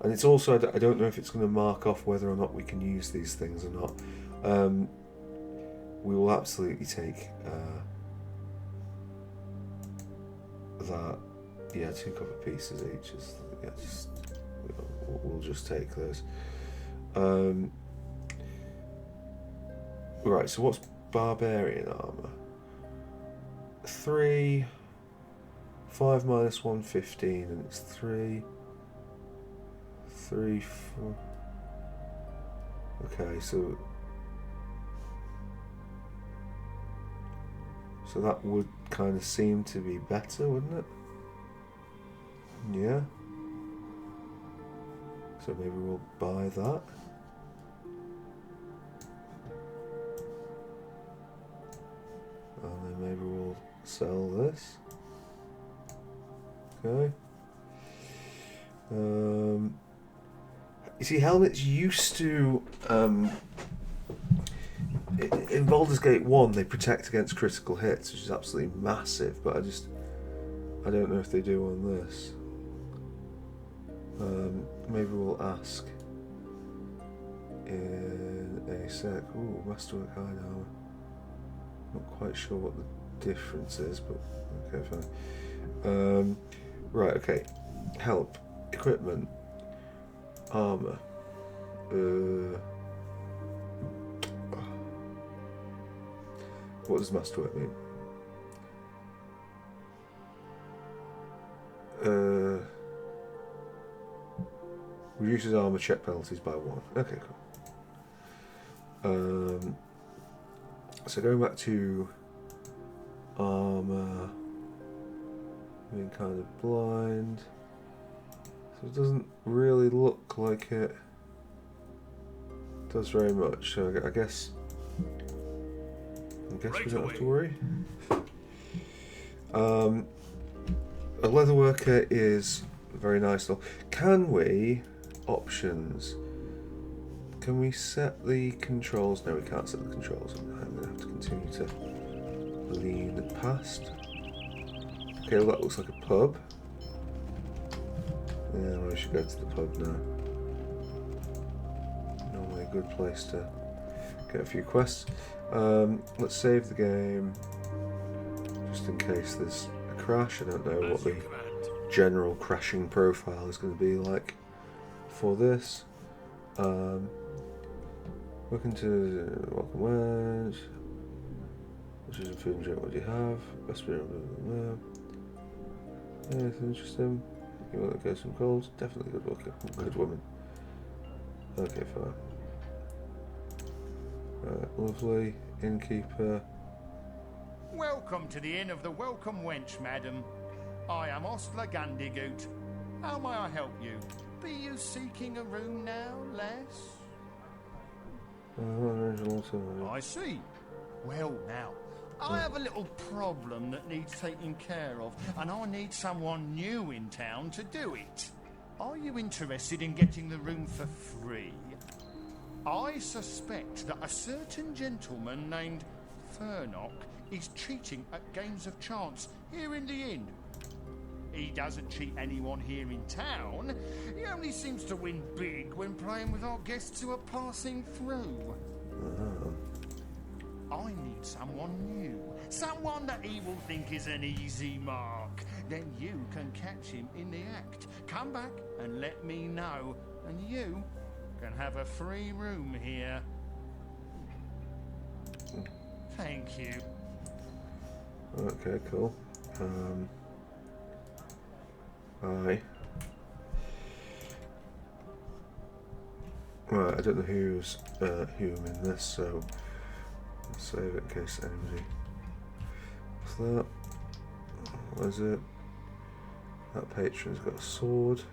and it's also, I don't know if it's going to mark off whether or not we can use these things or not. We will absolutely take that. Yeah, 2 copper pieces each. We'll just take those. Right, so what's barbarian armor? 3, 5 minus 1, 15, and it's 3, 4. Okay, so that would kind of seem to be better, wouldn't it? Yeah. So maybe we'll buy that. And then maybe we'll sell this. Okay. You see, helmets used to in Baldur's Gate 1 they protect against critical hits, which is absolutely massive, but I don't know if they do on this. Maybe we'll ask in a sec. Ooh, Masterwork Hide Armor. Not quite sure what the difference is, but okay, fine. Right, okay. Help. Equipment. Armor. What does Masterwork mean? Reduces armor check penalties by 1. Okay, cool. So going back to armor, being kind of blind. So it doesn't really look like it does very much. So I guess we don't have to worry. A leatherworker is very nice though. Can we options? Can we set the controls? No, we can't set the controls. I'm going to have to continue to lean past. Okay, well that looks like a pub. Yeah, we should go to the pub now. Normally a good place to get a few quests. Let's save the game, just in case there's a crash. I don't know what the general crashing profile is going to be like for this. Welcome Wedge. Which is a food and drink. What do you have? Best beer. Anything interesting? You want to go some calls? Definitely good worker. Good woman. Okay, fine. Lovely. Innkeeper. Welcome to the Inn of the Welcome Wench, madam. I am Ostler Gandigoot. How may I help you? Be you seeking a room now, lass? I see. Well now, I have a little problem that needs taking care of, and I need someone new in town to do it. Are you interested in getting the room for free? I suspect that a certain gentleman named Furnock is cheating at games of chance here in the inn. He doesn't cheat anyone here in town. He only seems to win big when playing with our guests who are passing through. I need someone new. Someone that he will think is an easy mark. Then you can catch him in the act. Come back and let me know. And you can have a free room here. Thank you. Okay, cool. Aye. Right, I don't know who's whom in this, so I'll save it in case anybody. What's that? What is it? That patron's got a sword.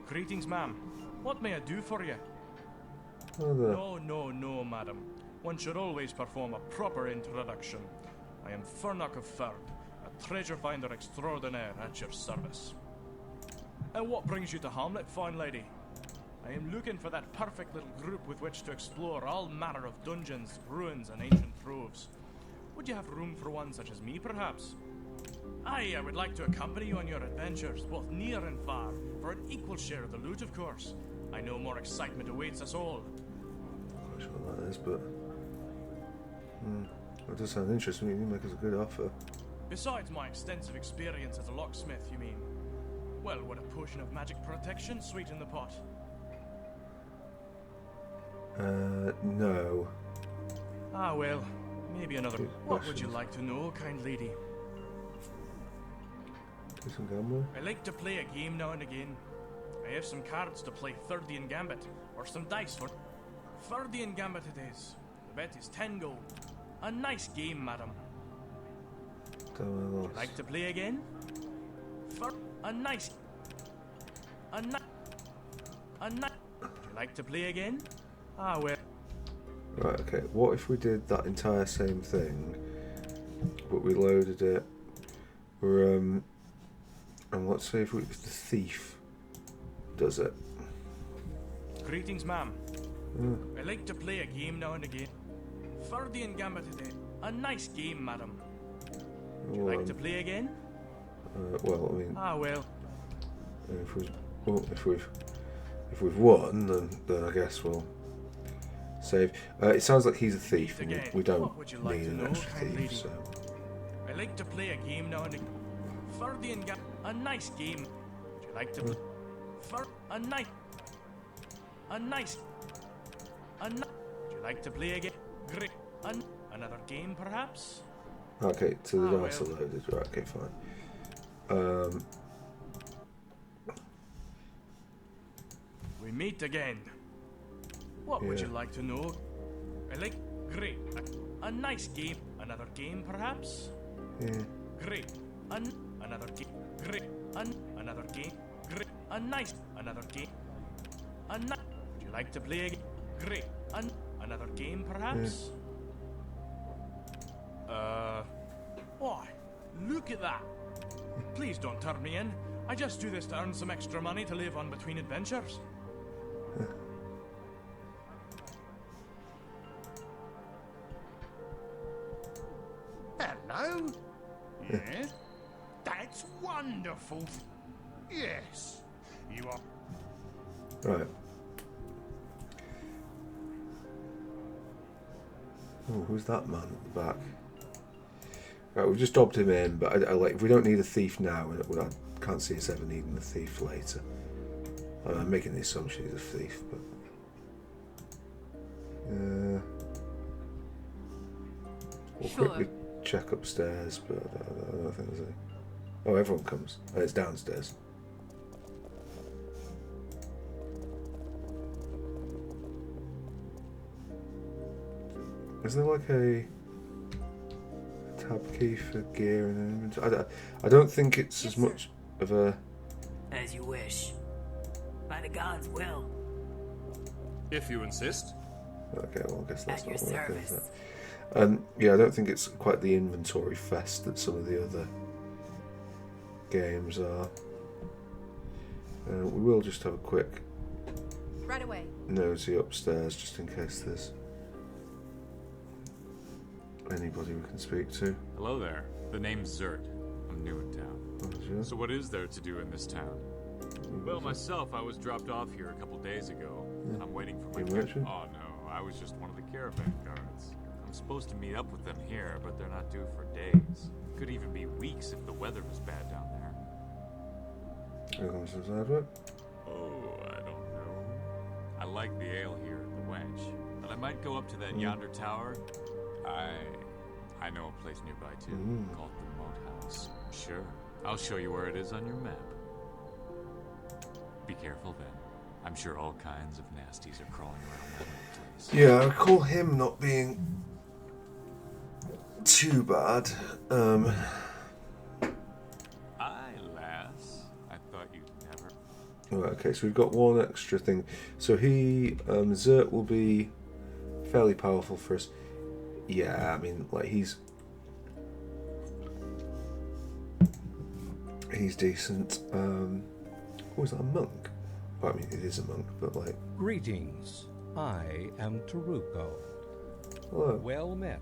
Greetings, ma'am. What may I do for you? Oh, No, madam. One should always perform a proper introduction. I am Furnock of Fern, a treasure finder extraordinaire at your service. And what brings you to Hamlet, fine lady? I am looking for that perfect little group with which to explore all manner of dungeons, ruins, and ancient troves. Would you have room for one such as me, perhaps? Aye, I would like to accompany you on your adventures, both near and far, for an equal share of the loot, of course. I know more excitement awaits us all. I'm not sure what that is, but that does sound interesting. You make us a good offer. Besides my extensive experience as a locksmith, you mean? Well, would a potion of magic protection sweeten the pot? No. Ah, well, maybe another. Good What would you questions. like to know, kind lady? Do some gambling. I like to play a game now and again. I have some cards to play Thirdian Gambit, or some dice for Thirdian Gambit it is. The bet is 10 gold. A nice game, madam. Don't know. Like to play again? For a nice. Would you like to play again? Ah, well. Right, okay. What if we did that entire same thing, but we loaded it? And let's say if the thief does it. Greetings, ma'am. I like to play a game now and again. Ferdy and Gambit today. A nice game, madam. Would you like to play again? Well, I mean, Ah, well. if we've won, then I guess we'll save. It sounds like he's a thief, and we don't need an extra thief, so. I like to play a game now and again. Ferdy and Gambit. A nice game. Would you like to play? Would you like to play again? Great. Another game, perhaps? Okay, so the dice are loaded. Right, okay, fine. We meet again. What would you like to know? I like. Great. A nice game. Another game, perhaps? Yeah. Great. Another game. Great. Another game. Great. Another game. Would you like to play again? Great. Another game, perhaps? Why? Look at that. Please don't turn me in. I just do this to earn some extra money to live on between adventures. Hello? Yes? That's wonderful. Yes. You are. Right. Oh, who's that man at the back? Right, we've just dobbed him in, but I like. If we don't need a thief now, I can't see us ever needing a thief later. I'm making the assumption he's a thief, but we'll quickly check upstairs, but I don't think there's any. Oh, everyone comes. Oh, it's downstairs. Is there like a tab key for gear and inventory? I don't think it's as much of a. As you wish. By the gods' will. If you insist. Okay, well, I guess that's At your not working, is service. it? Yeah, I don't think it's quite the inventory fest that some of the other games are. We will just have a quick Right away. nosy upstairs just in case there's anybody we can speak to. Hello there. The name's Zert. I'm new in town. So what is there to do in this town? Well, myself, I was dropped off here a couple days ago. I'm waiting for my merchant? Oh no, I was just one of the caravan guards. I'm supposed to meet up with them here, but they're not due for days. Could even be weeks if the weather was bad down there. Here comes the side way. Oh, I don't know. I like the ale here at the Wench, but I might go up to that yonder tower. I know a place nearby too, called the Moat House. Sure, I'll show you where it is on your map. Be careful then. I'm sure all kinds of nasties are crawling around that old place. Yeah, I recall him not being too bad. Aye, lass. I thought you'd never. Right, okay, so we've got one extra thing. So Zert will be fairly powerful for us. Yeah, I mean, like he's decent. Oh, is that a monk? Well, I mean, it is a monk, but like. Greetings. I am Taruko. Hello. Well met.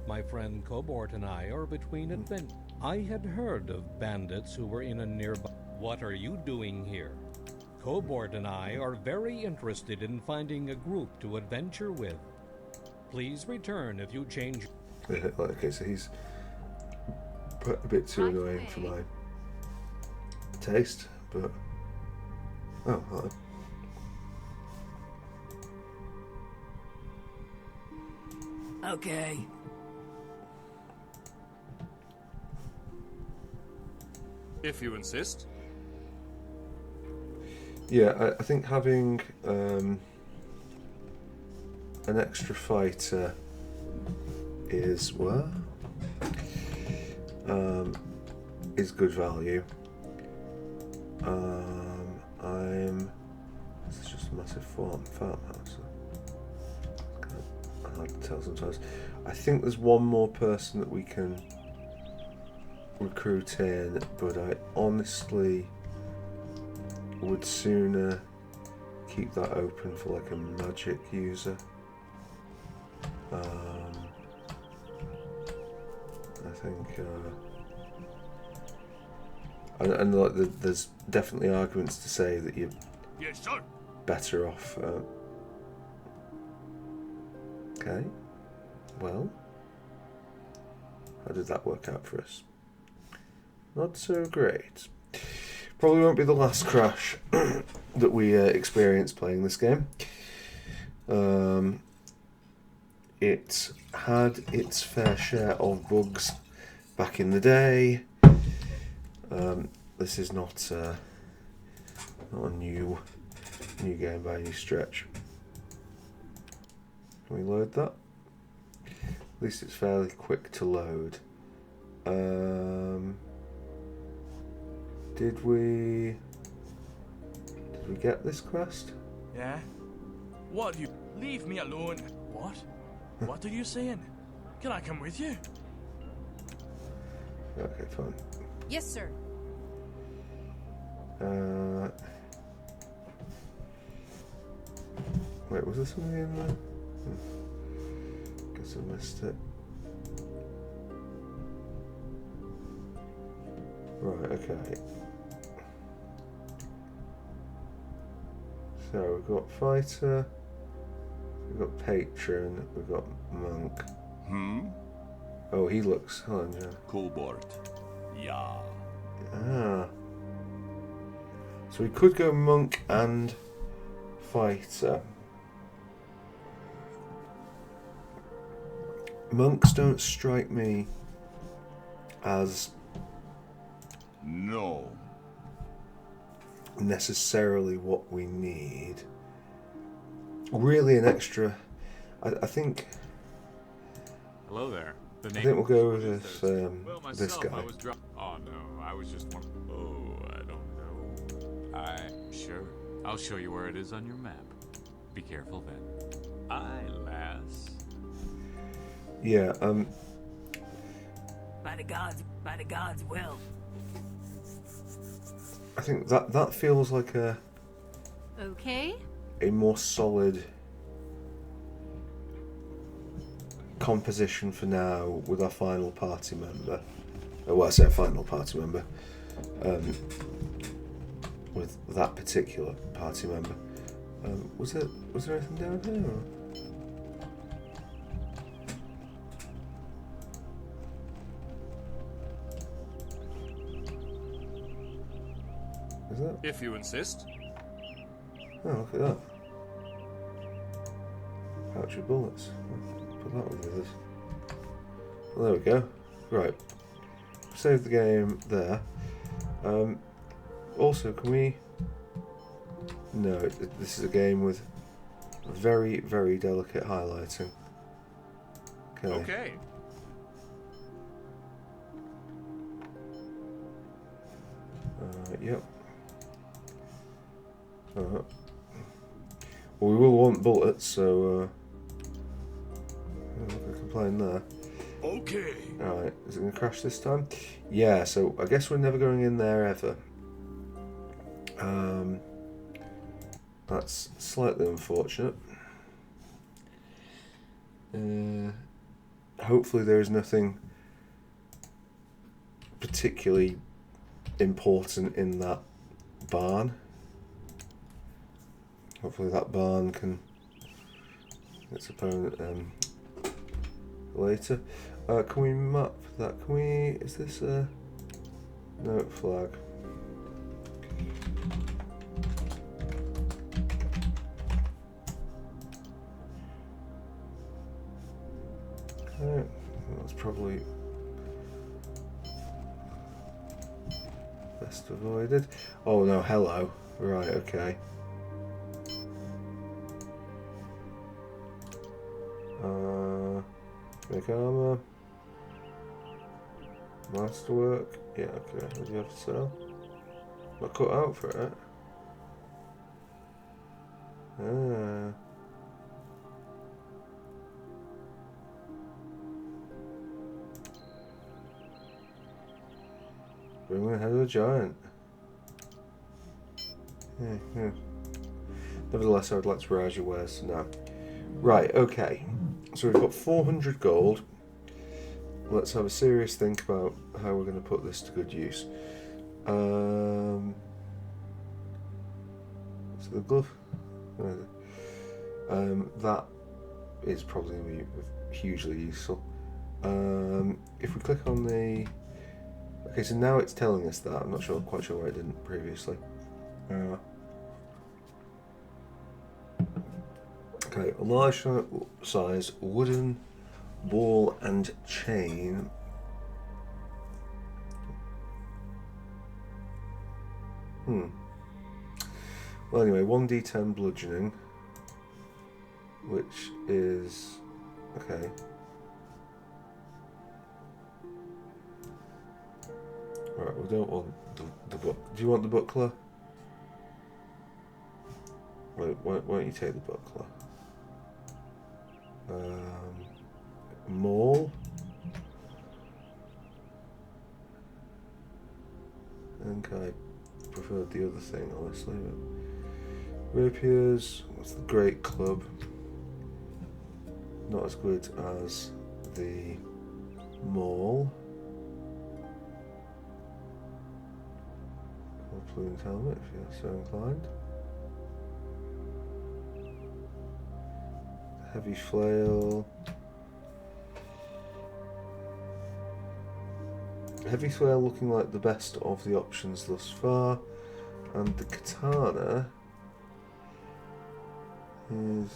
My friend Cobort and I are between adventures. I had heard of bandits who were in a nearby. What are you doing here? Cobort and I are very interested in finding a group to adventure with. Please return if you change. Okay, so he's a bit too annoying for my taste, but oh, hello. Okay. If you insist. Yeah, I think having an extra fighter is good value. This is just a massive farmhouse. It's hard to tell sometimes. I think there's one more person that we can recruit in, but I honestly would sooner keep that open for like a magic user. I think, and like there's definitely arguments to say that you're better off. Okay, well, how did that work out for us? Not so great. Probably won't be the last crash that we experience playing this game. It had its fair share of bugs back in the day. This is not a new game by any stretch. Can we load that? At least it's fairly quick to load. Did we get this quest? Yeah? What you... Leave me alone. What? What are you saying? Can I come with you? Okay, fine. Yes, sir. Wait, was there something in there? Guess I missed it. Right, okay. So we've got fighter, we've got patron, we've got monk. Oh, he looks. Hold on, Joe. Cobalt. Yeah. Ah. So we could go monk and fighter. Monks don't strike me as no necessarily what we need. Really, an extra. I think. Hello there. I think we'll go with this. This guy. Oh no, I was just one. Oh, I don't know. Sure. I'll show you where it is on your map. Be careful then. Aye, lass. Yeah. By the gods' will. I think that feels like a more solid composition for now with our final party member. Well, I say final party member. With that particular party member. Was there anything down here? Or? Is that? If you insist. Oh, look at that. Pouch of bullets. Put that with us. Well, there we go. Right. Save the game there. Also, can we... No, this is a game with very, very delicate highlighting. Okay. Yep. Well, we will want bullets, so no complain there. Okay. Alright, is it going to crash this time? Yeah, so I guess we're never going in there ever. That's slightly unfortunate. Hopefully there is nothing particularly important in that barn. Hopefully that barn can get its opponent later. Can we map that? Can we... Is this a... No, flag. Okay, that's probably best avoided. Oh no, hello. Right, okay. Make armor. Masterwork. Yeah, okay. What do you have to sell? Not cut out for it. Ah. Bring the head of a giant. Yeah. Nevertheless, I would like to browse your wares now. Right, okay. So we've got 400 gold. Let's have a serious think about how we're going to put this to good use. So the glove. That is probably going to be hugely useful. If we click on the... Okay, so now it's telling us that. I'm not quite sure why it didn't previously. Okay, a large size wooden ball and chain. Well, anyway, 1d10 bludgeoning, which is okay. Right, we don't want the book. Do you want the buckler? Wait, why don't you take the buckler? Maul. I think I preferred the other thing, honestly. But rapiers. What's the great club? Not as good as the maul. Plumed helmet, if you're so inclined. Heavy flail. Heavy flail looking like the best of the options thus far, and the katana is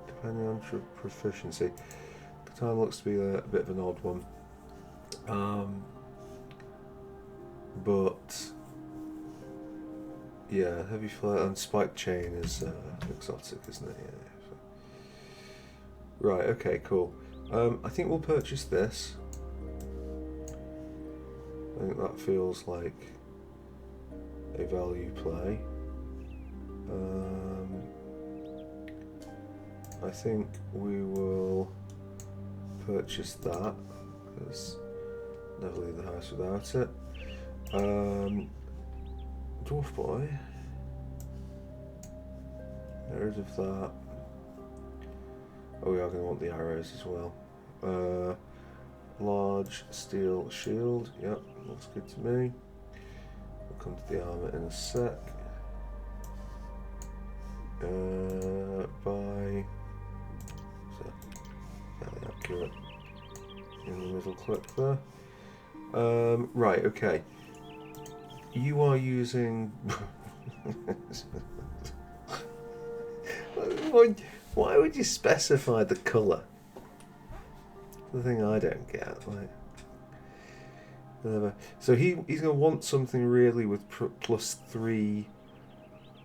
depending on proficiency. Katana looks to be a bit of an odd one. But yeah, heavy flail and spiked chain is exotic, isn't it? Yeah. So. Right. Okay. Cool. I think we'll purchase this. I think that feels like a value play. I think we will purchase that because never leave the house without it. Dwarf boy. Get rid of that. Oh, we are going to want the arrows as well. Large steel shield. Yep, looks good to me. We'll come to the armour in a sec. By so fairly accurate in the middle clip there. Right, okay. You are using. Why would you specify the colour? The thing I don't get. Like, whatever. So he's going to want something really with +3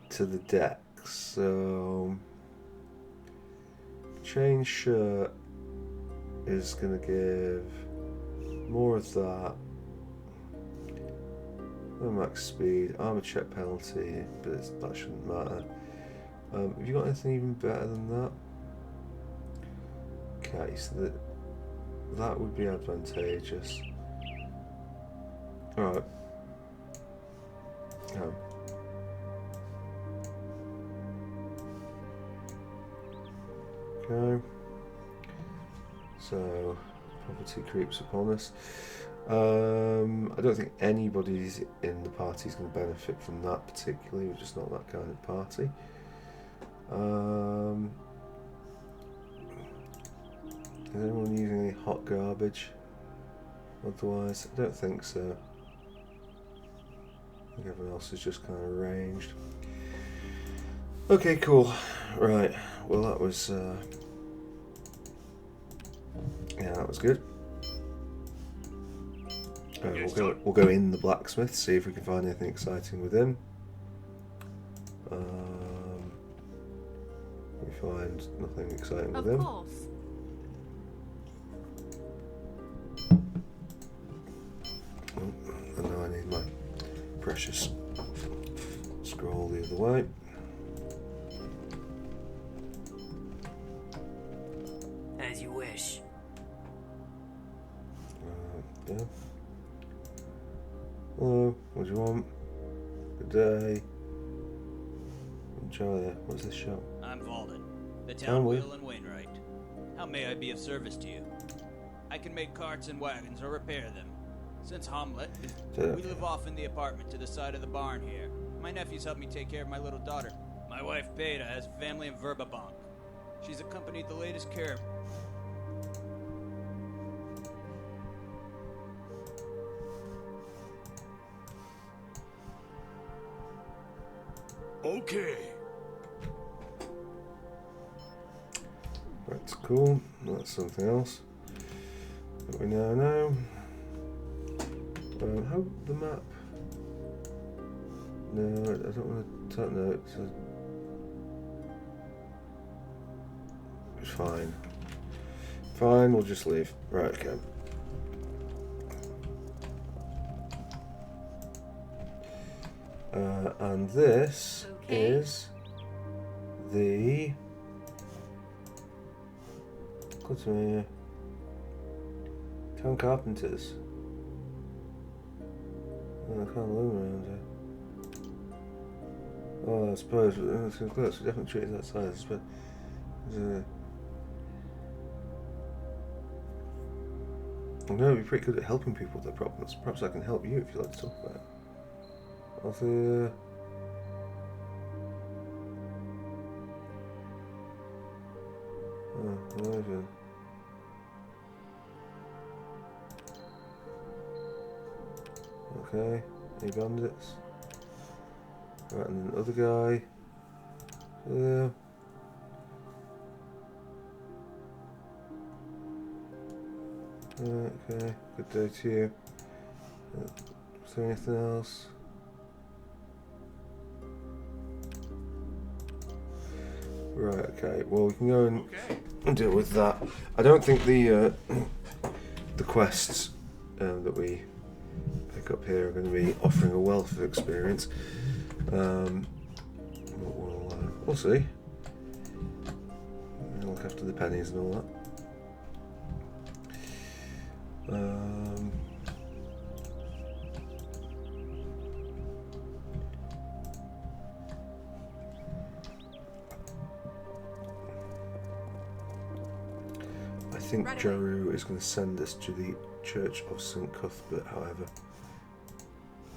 to the dex. So chain shirt is going to give more of that. No max speed, armor check penalty, but that shouldn't matter. Have you got anything even better than that? Okay, so that would be advantageous. Alright. Okay. So, poverty creeps upon us. I don't think anybody in the party is going to benefit from that particularly. We're just not that kind of party. Is anyone using any hot garbage? Otherwise, I don't think so. I think everyone else is just kind of ranged. Okay, cool. Right. Well, that was yeah, that was good. We'll go in the blacksmith, see if we can find anything exciting with him. We find nothing exciting with him. Of course. Let's just scroll the other way. As you wish. Yeah. Hello, what do you want? Good day. Enjoy it. What's this shop? I'm Valden, the Town town wheel. wheel in Wainwright. How may I be of service to you? I can make carts and wagons or repair them. Since Hamlet, we live off in the apartment to the side of the barn here. My nephews help me take care of my little daughter. My wife, Beta, has a family in Verbabank. She's accompanied the latest care. Okay. That's cool. That's something else that we now know. How the map? No, I don't want to type notes. It's fine. Fine, we'll just leave. Right, okay. And this is the. Go to me. Town Carpenters. Oh, I can't loom around here. Oh, I suppose it's close. We definitely treated that size, but I know you're pretty good at helping people with their problems. Perhaps I can help you if you like to talk about it. Also, oh, okay, any bandits? Right, and then the other guy. Yeah. Okay, good day to you. Is there anything else? Right, okay, well we can go and deal with that. I don't think the quests that we pick up here are going to be offering a wealth of experience. But we'll see. We'll look after the pennies and all that. I think Jaru is going to send us to the Church of St. Cuthbert, however.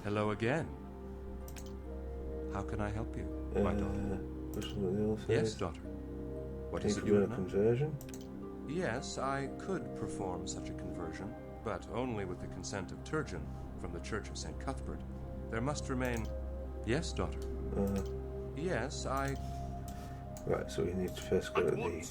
Hello again. How can I help you, my daughter? Yes, daughter. What is it you want would a know? conversion? Yes, I could perform such a conversion, but only with the consent of Turgeon from the Church of St. Cuthbert. There must remain... Yes, daughter. Yes, I... Right, so we need to first go to the...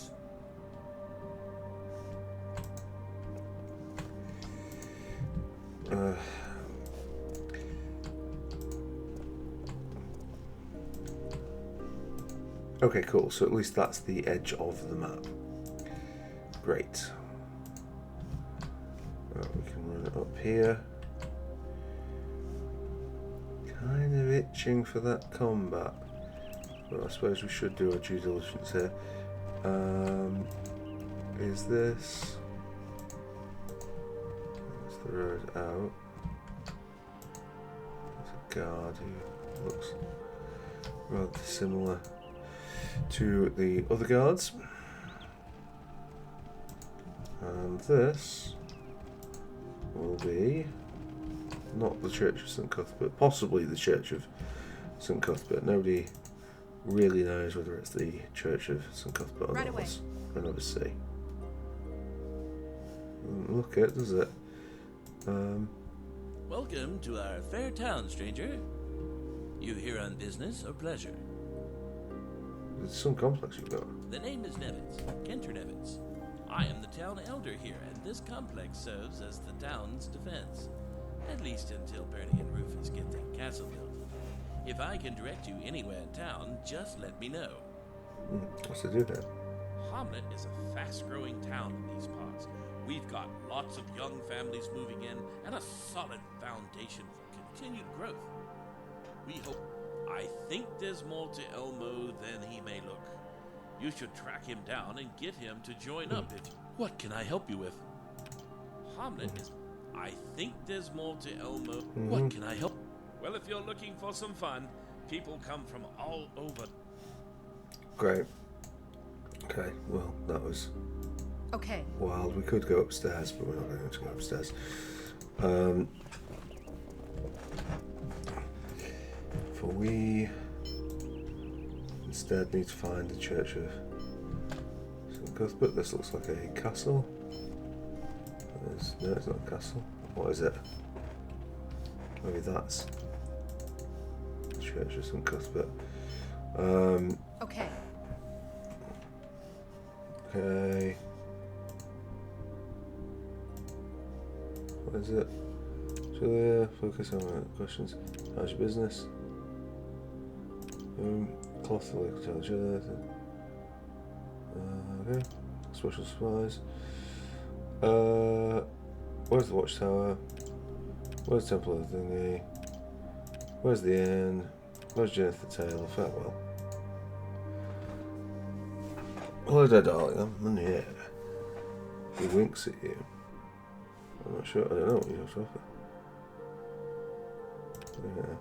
Okay, cool. So at least that's the edge of the map. Great. Right, we can run it up here. Kind of itching for that combat. But I suppose we should do our due diligence here. Is this... That's the road out. There's a guard who looks rather similar to the other guards. And this will be not the Church of St. Cuthbert, possibly the Church of St. Cuthbert. Nobody really knows whether it's the Church of St. Cuthbert or not. We'll never see. Doesn't look it, does it? Welcome to our fair town, stranger. You here on business or pleasure? There's some complex you've got. The name is Nevitz, Kenter Nevitz. I am the town elder here, and this complex serves as the town's defense. At least until Bernie and Rufus get that castle built. If I can direct you anywhere in town, just let me know. What's to do then? Hamlet is a fast-growing town in these parts. We've got lots of young families moving in and a solid foundation for continued growth. We hope. I think there's more to Elmo than he may look. You should track him down and get him to join up. What can I help you with? Hamlet is. I think there's more to Elmo. What can I help? Well, if you're looking for some fun, people come from all over. Great. Okay, well, that was Okay. wild. We could go upstairs, but we're not going to go upstairs. For we instead need to find the Church of St. Cuthbert. This looks like a castle. No, it's not a castle. What is it? Maybe that's the Church of St. Cuthbert. Okay. Okay. What is it? Julia, focus on questions. How's your business? Cloth, like tell each other. Okay. Special supplies. Where's the watchtower? Where's the Temple of the Thingy? Where's the inn? Where's Jennifer Taylor? Farewell. Hello there, darling. I'm in here. He winks at you. I'm not sure. I don't know what you have to offer. Yeah.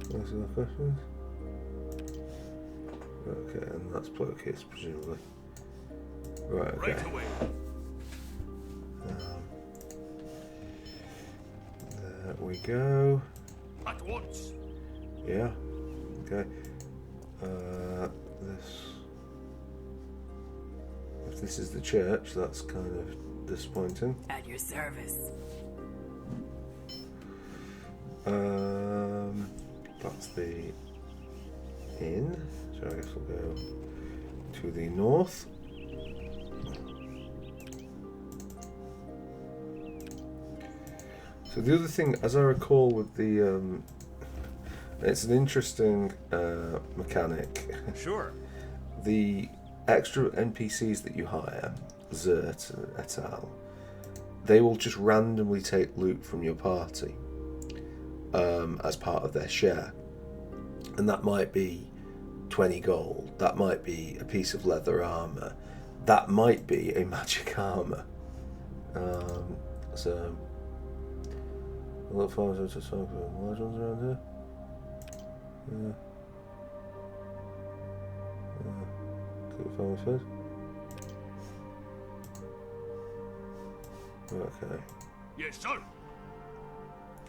Any other questions? Okay, and that's Plokius, presumably. Right, okay. Right away. There we go. At once. Yeah. Okay. This. If this is the church, that's kind of disappointing. At your service. That's the inn. So I guess we'll go to the north. So the other thing, as I recall with the, it's an interesting mechanic. Sure. The extra NPCs that you hire, Zert et al., they will just randomly take loot from your party as part of their share. And that might be 20 gold, that might be a piece of leather armour, that might be a magic armour. So, a lot of farmers are just large ones around here. Keep farmers fed. Okay. Yes, sir.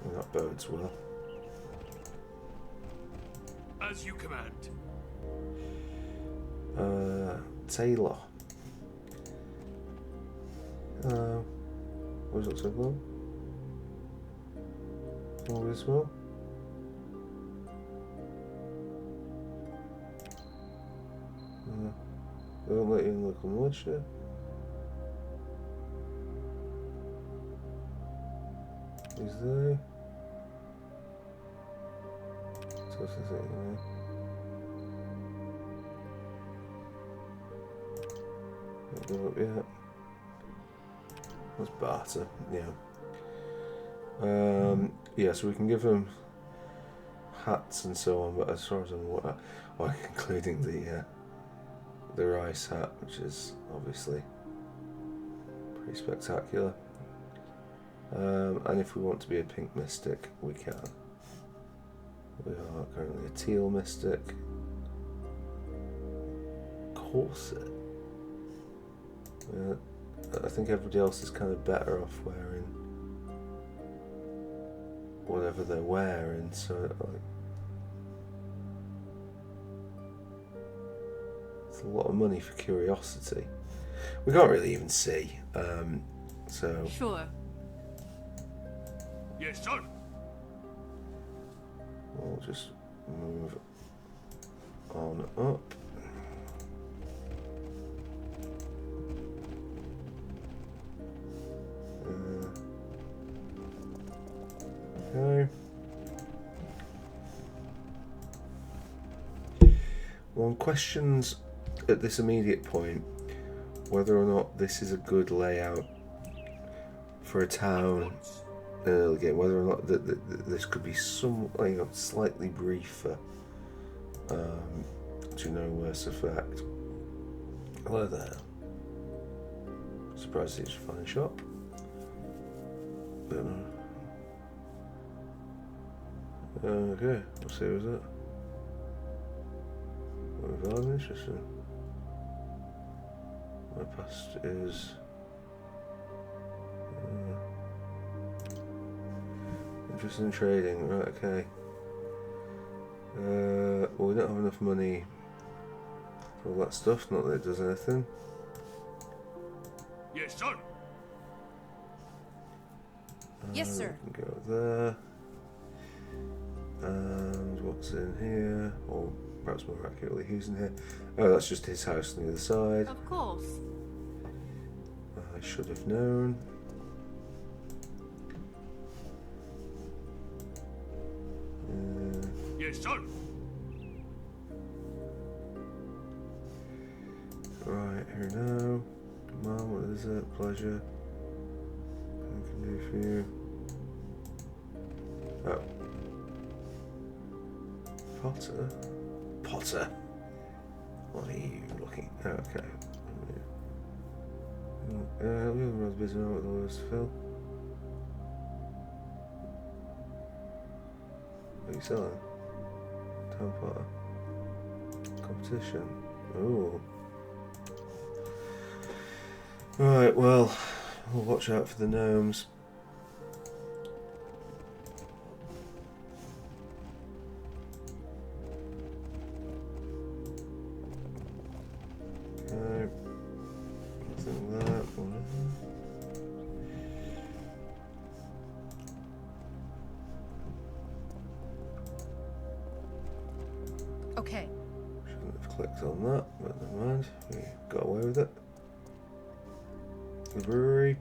And that bodes well. As you command. Taylor. What does it look like? All this well? They won't let you in local militia. Is there? So this is it, yeah. Don't go up yet. Let's barter, yeah. Yeah, so we can give them hats and so on, but as far as I'm aware, well, including the rice hat, which is obviously pretty spectacular. And if we want to be a pink mystic, we can. We are currently a teal mystic. Corset. I think everybody else is kind of better off wearing whatever they're wearing, so like, it's a lot of money for curiosity. We can't really even see, so... Sure. Yes, sir. We'll just move on up. One questions at this immediate point whether or not this is a good layout for a town in an early game, whether or not this could be some, slightly briefer to no worse effect. Hello there. Surprised it's a fine shop. Don't know. Okay, we'll see what's that. Well, interesting. My past is interested in trading. Right, okay. Well, we don't have enough money for all that stuff. Not that it does anything. Yes, sir. Yes, sir. We can go there. And what's in here? Or perhaps more accurately, who's in here? Oh, that's just his house on the other side. Of course. I should have known. Yes, sir. Right, here now. Mom, what is it? Pleasure. What can I do for you? Oh. Potter? Potter? What are you looking at? Oh, okay. We haven't run busy now with all this, Phil. What are you selling? Town Potter. Competition. Ooh. Right, well, we'll watch out for the gnomes. Okay. Nothing there. Okay. Shouldn't have clicked on that, but never mind. We got away with it. The brewery.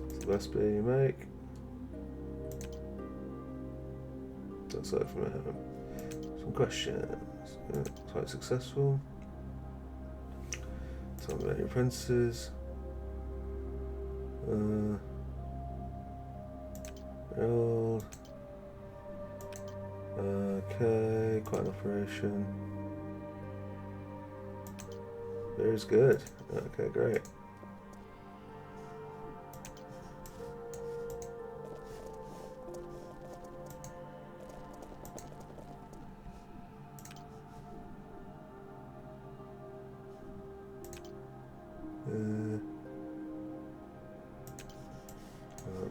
It's the best beer you make. That's it from home. Some questions. Quite successful. Tell me about your apprentices. Old. Okay, quite an operation. Beer's good. Okay, great.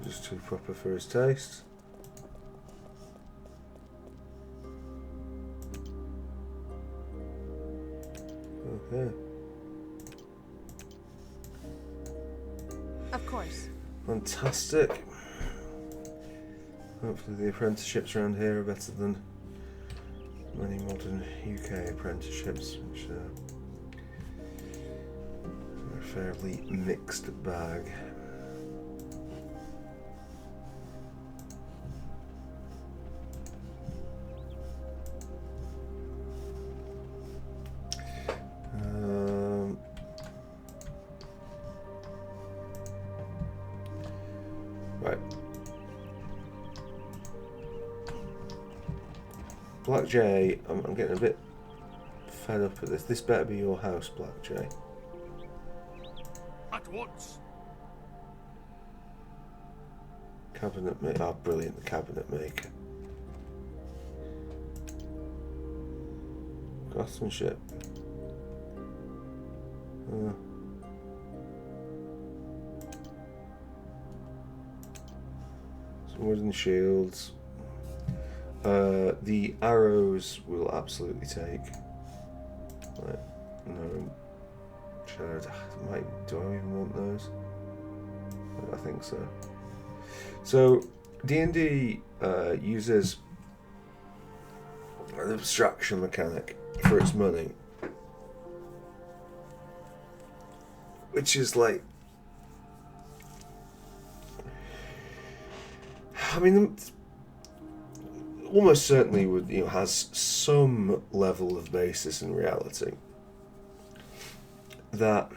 Just too proper for his taste. Okay. Of course. Fantastic. Hopefully the apprenticeships around here are better than many modern UK apprenticeships, which are a fairly mixed bag. Right. Black J, I'm getting a bit fed up at this. This better be your house, Black J. At once. Cabinet maker. Oh, brilliant, the cabinet maker. Craftsmanship. Some wooden shields. The arrows will absolutely take. Right. No. Do I even want those? I think so. So D&D uses an abstraction mechanic for its money, which is like, I mean, almost certainly would, has some level of basis in reality. That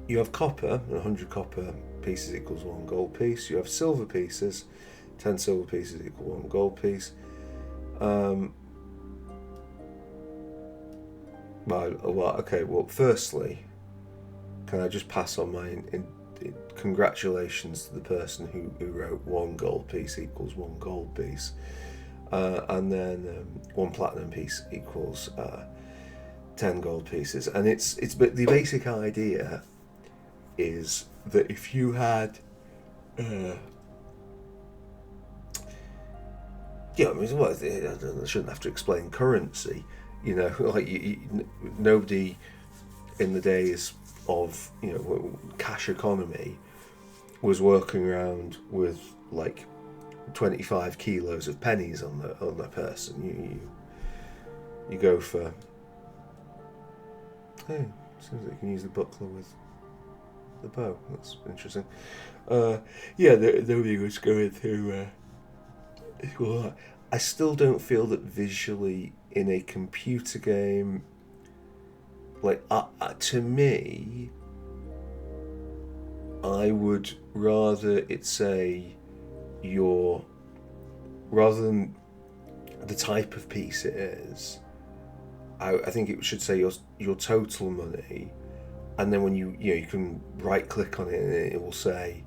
you have copper, 100 copper pieces equals 1 gold piece. You have silver pieces, 10 silver pieces equal 1 gold piece. Well, firstly, can I just pass on my congratulations to the person who wrote 1 gold piece equals 1 gold piece, and then 1 platinum piece equals 10 gold pieces. And but the basic idea is that if you had I shouldn't have to explain currency, like nobody in the days of cash economy was working around with like 25 kilos of pennies on their person. You go for, hey, seems like you can use the buckler with the bow. That's interesting. Nobody was going through. I still don't feel that visually in a computer game, like to me, I would rather it say rather than the type of piece it is. I think it should say your total money, and then when you can right click on it and it will say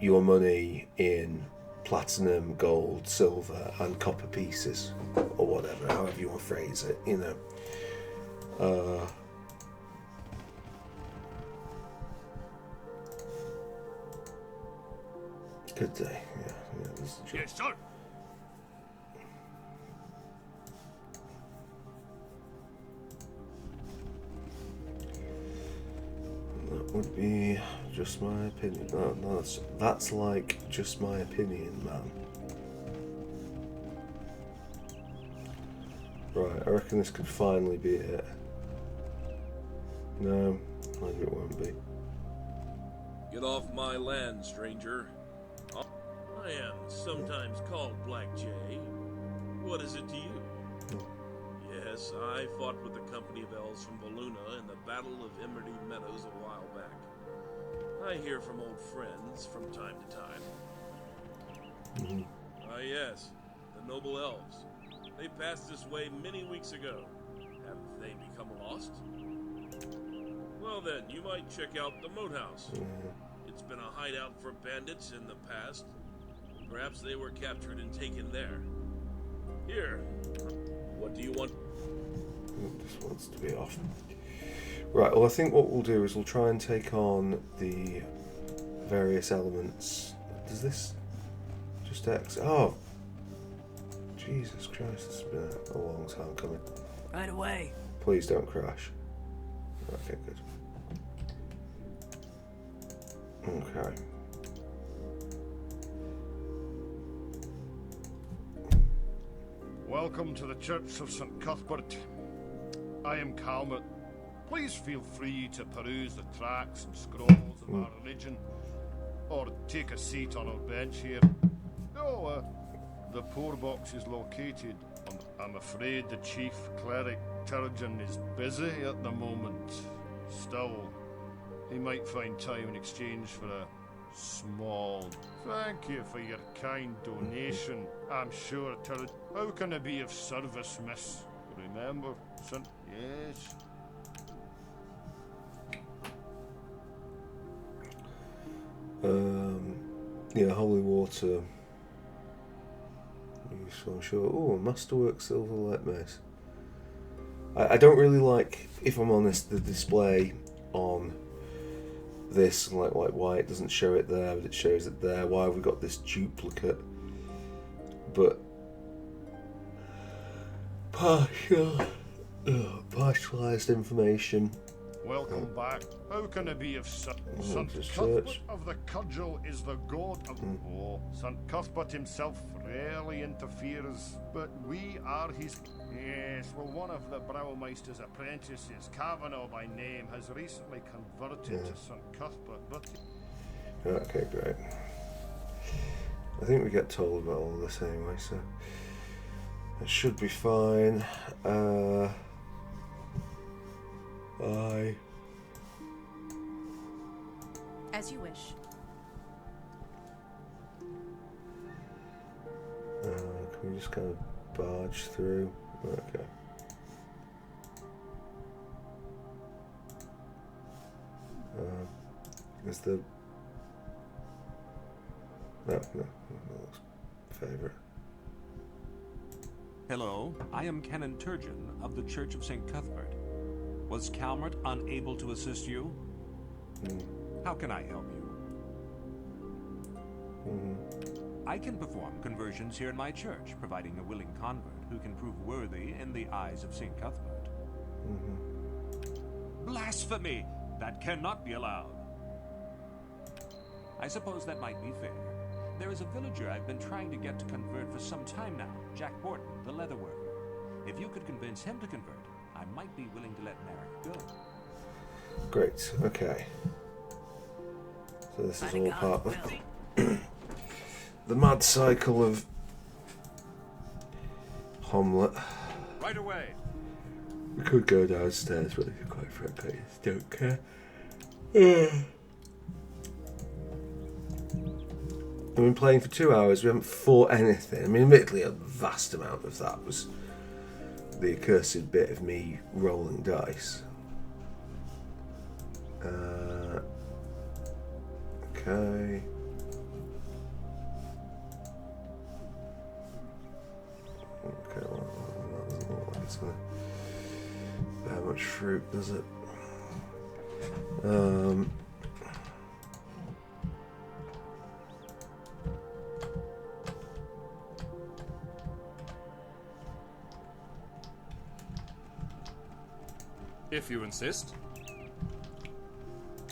your money in platinum, gold, silver, and copper pieces, or whatever, however you want to phrase it, Good day. Yeah, this is the job. Yes, sir. That would be just my opinion. That's like just my opinion, man. Right, I reckon this could finally be it. No, maybe it won't be. Get off my land, stranger. I am sometimes called Black Jay. What is it to you? Yes, I fought with the company of elves from Voluna in the Battle of Emerald Meadows a while back. I hear from old friends from time to time. Ah, yes, the noble elves. They passed this way many weeks ago. Have they become lost? Well then, you might check out the Moat House. It's been a hideout for bandits in the past. Perhaps they were captured and taken there. Here, what do you want? This wants to be off. Right, well I think what we'll do is we'll try and take on the various elements. Does this just X? Oh! Jesus Christ, this has been a long time coming. Right away. Please don't crash. Okay, good. Okay. Welcome to the Church of St. Cuthbert. I am Calmet. Please feel free to peruse the tracts and scrolls of our religion, or take a seat on our bench here. The poor box is located. I'm afraid the chief cleric, Turgeon, is busy at the moment. Still, he might find time in exchange for a small... Thank you for your kind donation. I'm sure Turgeon... How can I be of service, miss? Remember, St... Yes. Holy water. So I'm sure. Oh, Masterwork Silver Light Mace. I don't really like, if I'm honest, the display on this, like why it doesn't show it there, but it shows it there. Why have we got this duplicate? But partialized information. Welcome back. How can I be of St. Cuthbert of the Cudgel is the god of... St. Cuthbert himself rarely interferes, but we are his... Yes, well, one of the Browmeister's apprentices, Kavanaugh by name, has recently converted to St. Cuthbert, but... Okay, great. I think we get told about all this anyway, so it should be fine. As you wish. Can we just kind of barge through? Okay. Is the... No, favorite. Hello, I am Canon Turgeon of the Church of St. Cuthbert. Was Calmert unable to assist you? How can I help you? I can perform conversions here in my church, providing a willing convert who can prove worthy in the eyes of St. Cuthbert. Blasphemy! That cannot be allowed. I suppose that might be fair. There is a villager I've been trying to get to convert for some time now, Jack Borton, the leather worker. If you could convince him to convert, I might be willing to let Merrick go. Great, okay. So this is all part of the mad cycle of Hommlet. Right away. We could go downstairs, but quite frankly, I just don't care. We've been playing for 2 hours, we haven't fought anything. I mean, admittedly, a vast amount of that was the accursed bit of me rolling dice. Okay. Okay, well, that doesn't look like it's going to bear much fruit, does it? If you insist.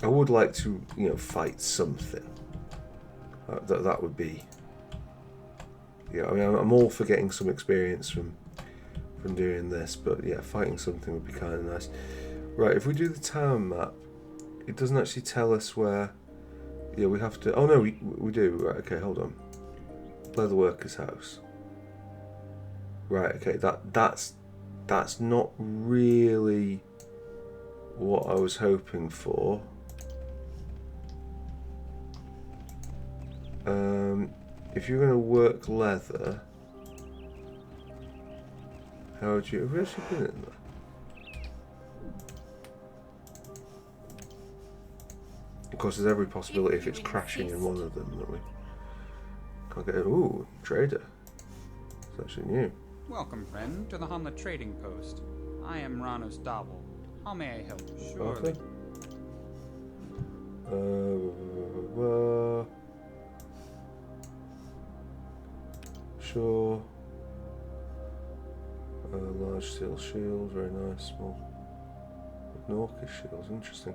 I would like to, fight something. That would be. Yeah, I mean, I'm all for getting some experience from doing this, but yeah, fighting something would be kind of nice. Right, if we do the town map, it doesn't actually tell us where. Yeah, we have to. Oh no, we do. Right, okay, hold on. Leatherworker's house. Right, okay, that's not really what I was hoping for. If you're going to work leather, how would you have actually been in there? Of course, there's every possibility if it's crashing in one of them that we can't get it. Ooh, trader. It's actually new. Welcome, friend, to the Hommlet Trading Post. I am Ranos Dobble. How may I help? Surely. Sure. Large steel shield, very nice. Small Norkish shields, interesting.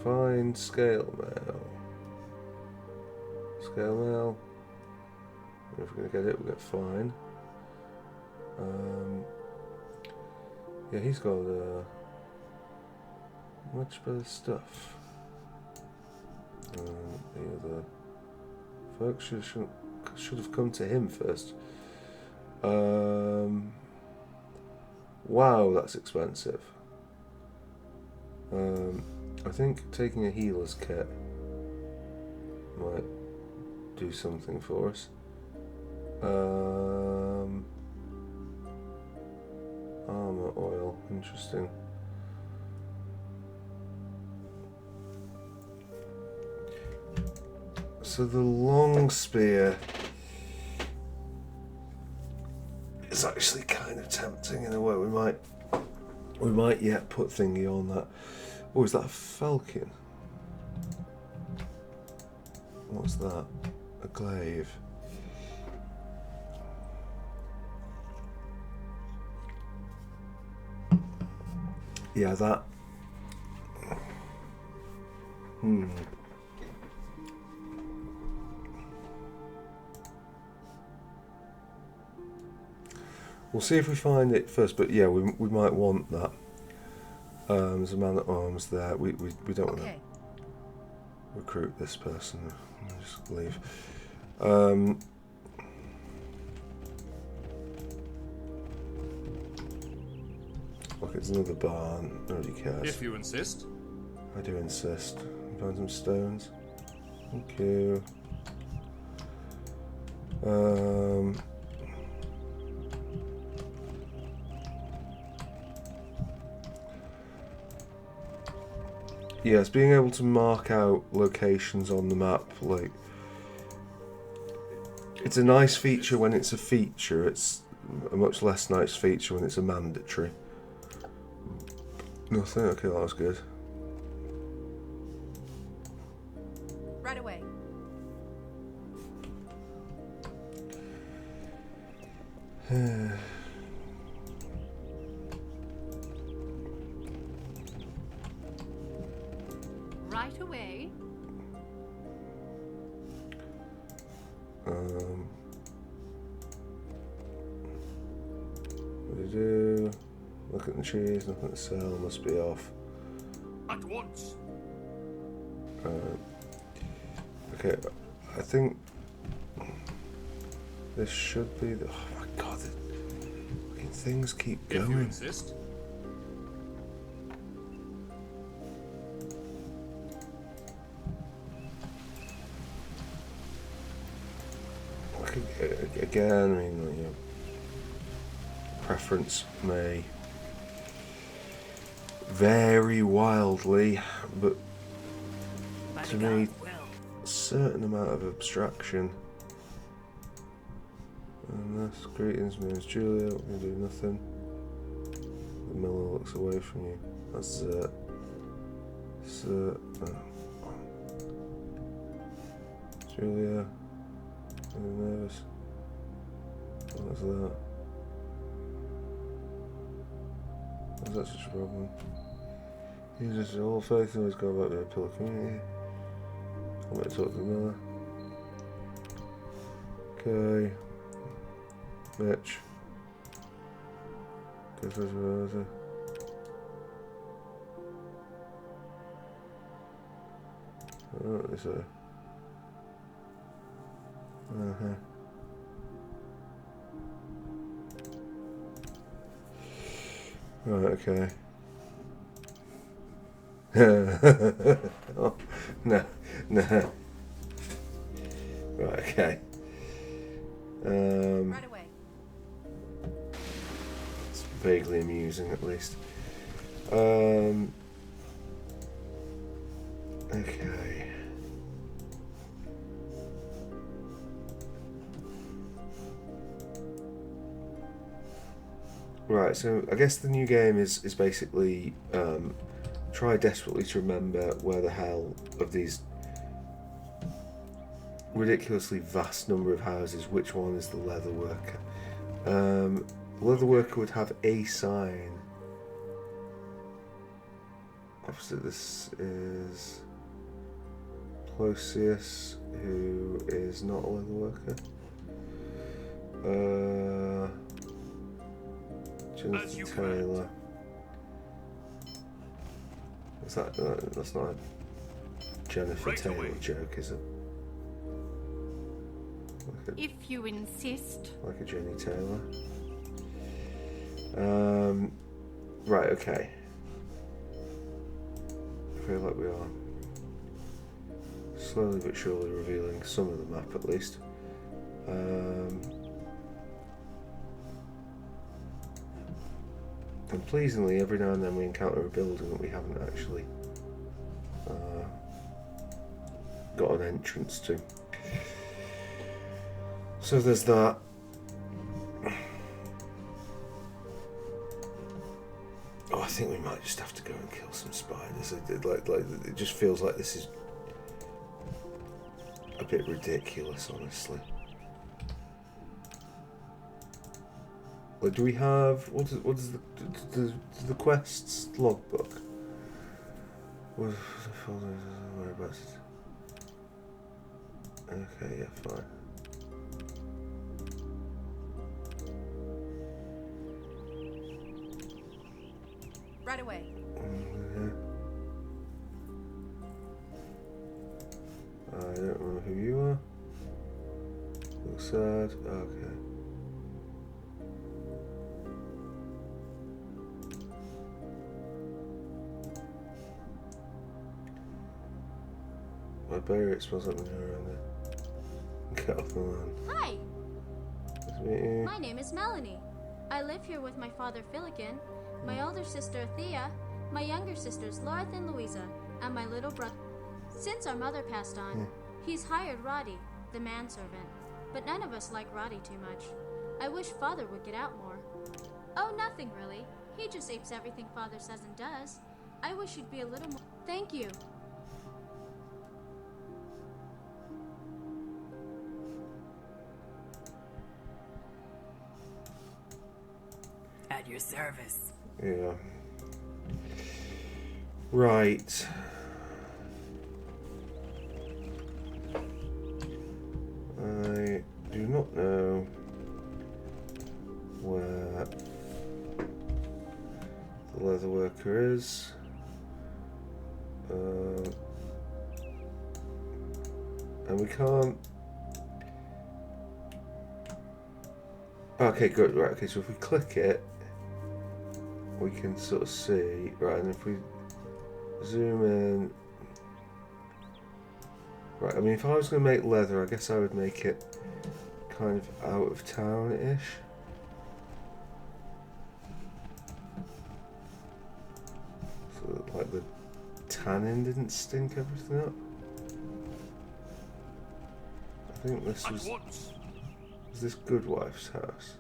Fine scale mail. Scale mail. If we're going to get it, we'll get fine. Yeah, he's got much better stuff. The other folks should have come to him first. Wow, that's expensive. I think taking a healer's kit might do something for us. Armor oil, interesting. So the long spear is actually kind of tempting in a way. We might yet put thingy on that. Oh, is that a falcon? What's that? A glaive. Yeah, that. We'll see if we find it first, but yeah, we might want that. There's a man at arms there. We don't want to recruit this person. I'll just leave. Look, it's another barn. Nobody cares. If you insist. I do insist. Find some stones. Thank you. Yes, being able to mark out locations on the map, like, it's a nice feature when it's a feature. It's a much less nice feature when it's a mandatory. Nothing? Okay, that was good. Right away. Right away. What do you do? Look at the trees, nothing to sell, must be off. At once. Okay, I think this should be the. Oh my god, the fucking things keep going. If you insist. Again, I mean, you know, preference may vary wildly, but to me, a certain amount of abstraction. And this, greetings, my name's Julia, we're going to do nothing. The miller looks away from you. That's Zert. Julia, I'm nervous. What's that? Is that such a problem? He's just all faith and always go back to the pillar community. I'm going to talk to the miller. Okay. Mitch. Guess that's what I was. Oh, it's a. Right, okay. Oh, no. Right, okay. Right away. It's vaguely amusing, at least. Okay. Right, so I guess the new game is basically try desperately to remember where the hell of these ridiculously vast number of houses, which one is the leatherworker. The leatherworker would have a sign. Opposite this is Plosius, who is not a leatherworker. Jonathan Taylor. Is that that's not a Jennifer Taylor joke, is it? Like If you insist. Like a Jenny Taylor. Right, okay. I feel like we are slowly but surely revealing some of the map, at least. And pleasingly, every now and then we encounter a building that we haven't actually got an entrance to. So there's that. Oh, I think we might just have to go and kill some spiders. It just feels like this is a bit ridiculous, honestly. Like, do we have what is the quests logbook? Whereabouts? Okay, yeah, fine. Right away. I don't remember who you are. Looks sad. Okay. My berry, it smells like manure around there. Get off the land. Hi! Nice to meet you. My name is Melanie. I live here with my father Philican, my older sister Thea, my younger sisters Loreth and Louisa, and my little brother. Since our mother passed on, he's hired Roddy, the manservant. But none of us like Roddy too much. I wish Father would get out more. Oh, nothing really. He just apes everything Father says and does. I wish he'd be a little more. Thank you. At your service. Yeah. Right. I do not know where the leather worker is. And we can't. Okay, good. Right. Okay, so if we click it, we can sort of see. Right, and if we zoom in. Right, I mean, if I was going to make leather, I guess I would make it kind of out of town-ish. So that, like, the tannin didn't stink everything up. I think this is this good wife's house.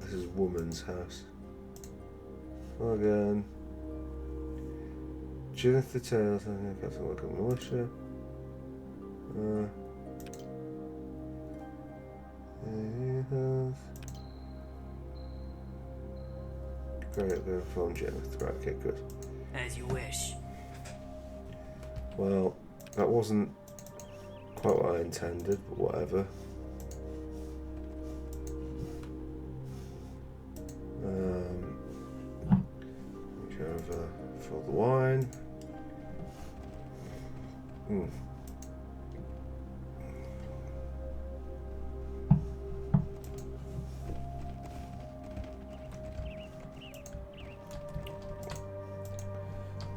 This is woman's house. Well, again. Judith the Tales, I think that's a look at militia. Great, I'm going to phone Judith. Right, okay, good. As you wish. Well, that wasn't quite what I intended, but whatever. Go over for the wine.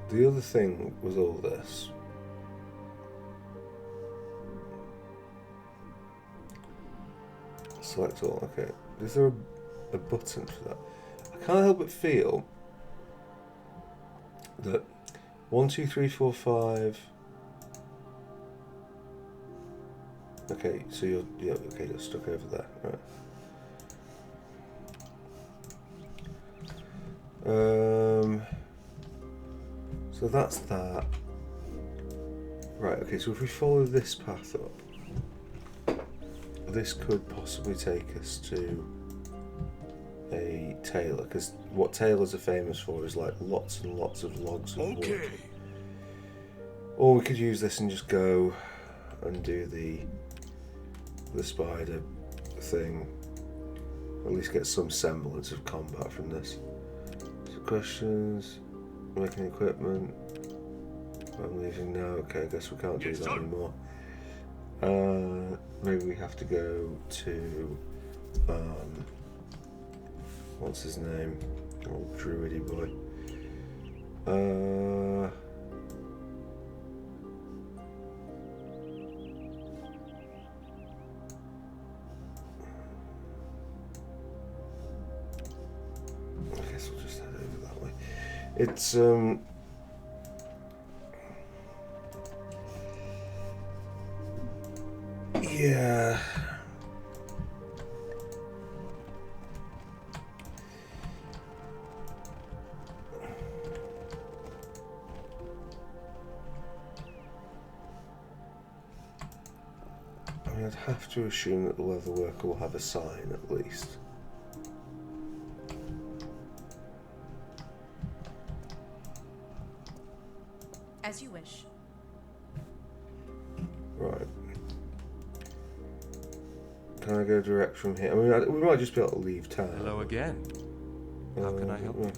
The other thing with all this select all. Okay, is there a button for that? I can't help but feel that 1, 2, 3, 4, 5. Okay, so you're stuck over there, right? So that's that. Right. Okay. So if we follow this path up, this could possibly take us to a tailor, because what tailors are famous for is like lots and lots of logs of wood. Or we could use this and just go and do the spider thing. At least get some semblance of combat from this. So questions, making equipment. I'm leaving now. Okay, I guess we can't do that anymore. Maybe we have to go to what's his name? Old druidy boy. I guess we'll just head over that way. It's yeah. I mean, I'd have to assume that the leather worker will have a sign at least. As you wish. Right. Can I go direct from here? I mean, we might just be able to leave town. Hello again. How can I help you?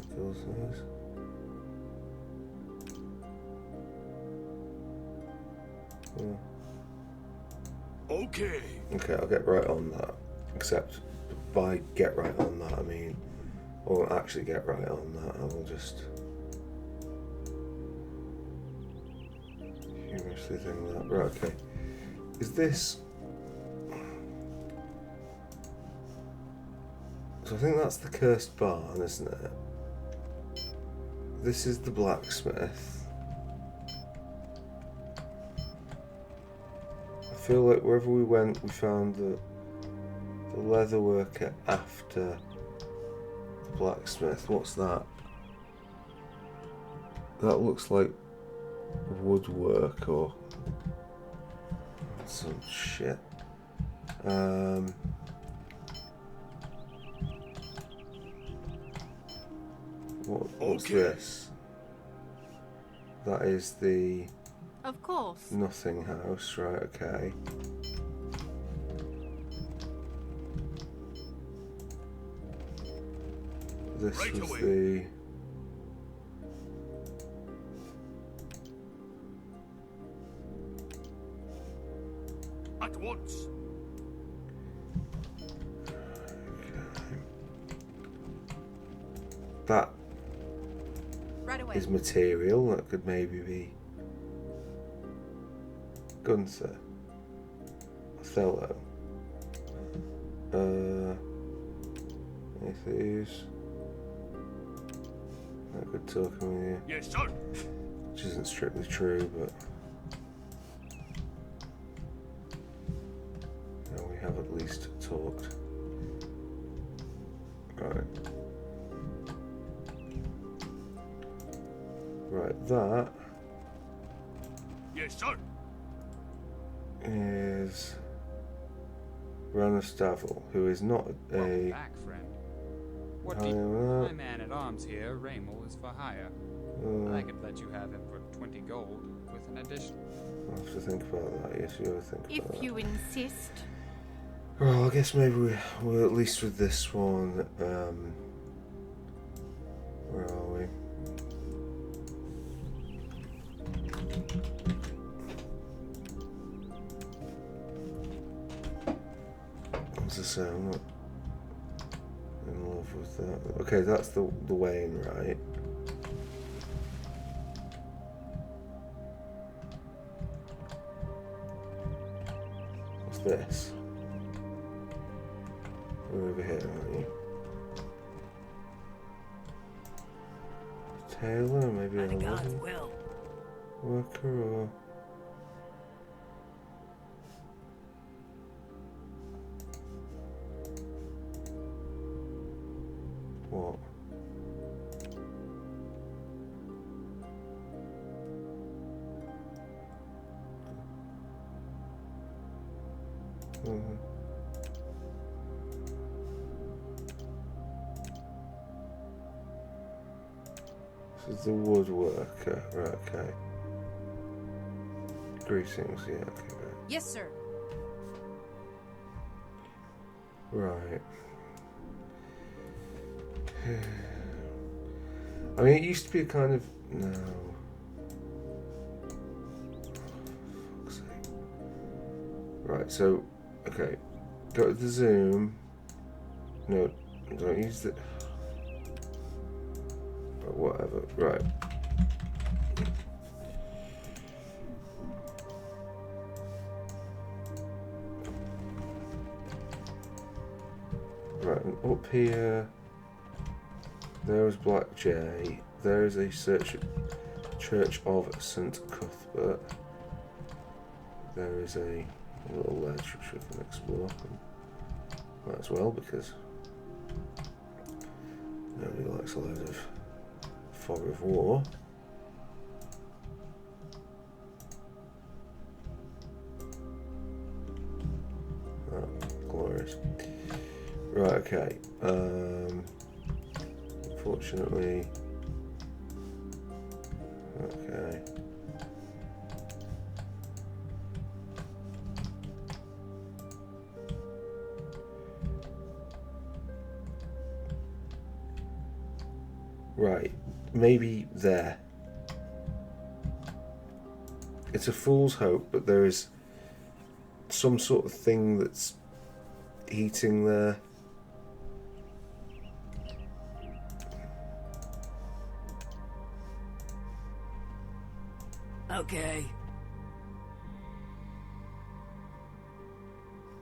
Okay. Okay, I'll get right on that. Except by get right on that, I mean, I won't actually get right on that. I will just humorously think that. Right, okay. Is this... So I think that's the cursed barn, isn't it? This is the blacksmith. I feel like wherever we went, we found the leather worker after the blacksmith. What's that? That looks like woodwork or some shit. What's this? That is the... Of course. Nothing house, right, okay. This Right was away. the... At once. That Right away. is material. That could maybe be Gunther, Othello. Any thieves? Not good talking with you. Yes, sir. Which isn't strictly true, but no, we have at least talked. Right. Right, that Yes, sir. is Ranus Davil, who is not Welcome a... back, friend. What How do do you you... know My that? man-at-arms here, Raymel, is for hire. I could let you have him for 20 gold, with an addition. I'll have to think about that. Yes, you have to think If about you insist. that. Well, I guess maybe we'll at least with this one. Where are we? As I say, I'm not in love with that. Okay, that's the Wayne, right? What's this? You're over here, aren't you? Taylor, maybe a God's will. worker or... What? This is the woodworker, right, okay. Greetings, yeah, okay, Yes, sir. right. I mean, it used to be a kind of... No. Fuck's sake. Right, so... Okay. Go to the zoom. No, don't use the... But whatever. Right. Right, and up here... There is Black Jay. There is a Church of St. Cuthbert. There is a little ledge which we can explore. Might as well, because nobody likes a load of fog of war. Oh, glorious. Right, okay. Unfortunately, okay. Right, maybe there. it's a fool's hope, but there is some sort of thing that's heating there. Okay.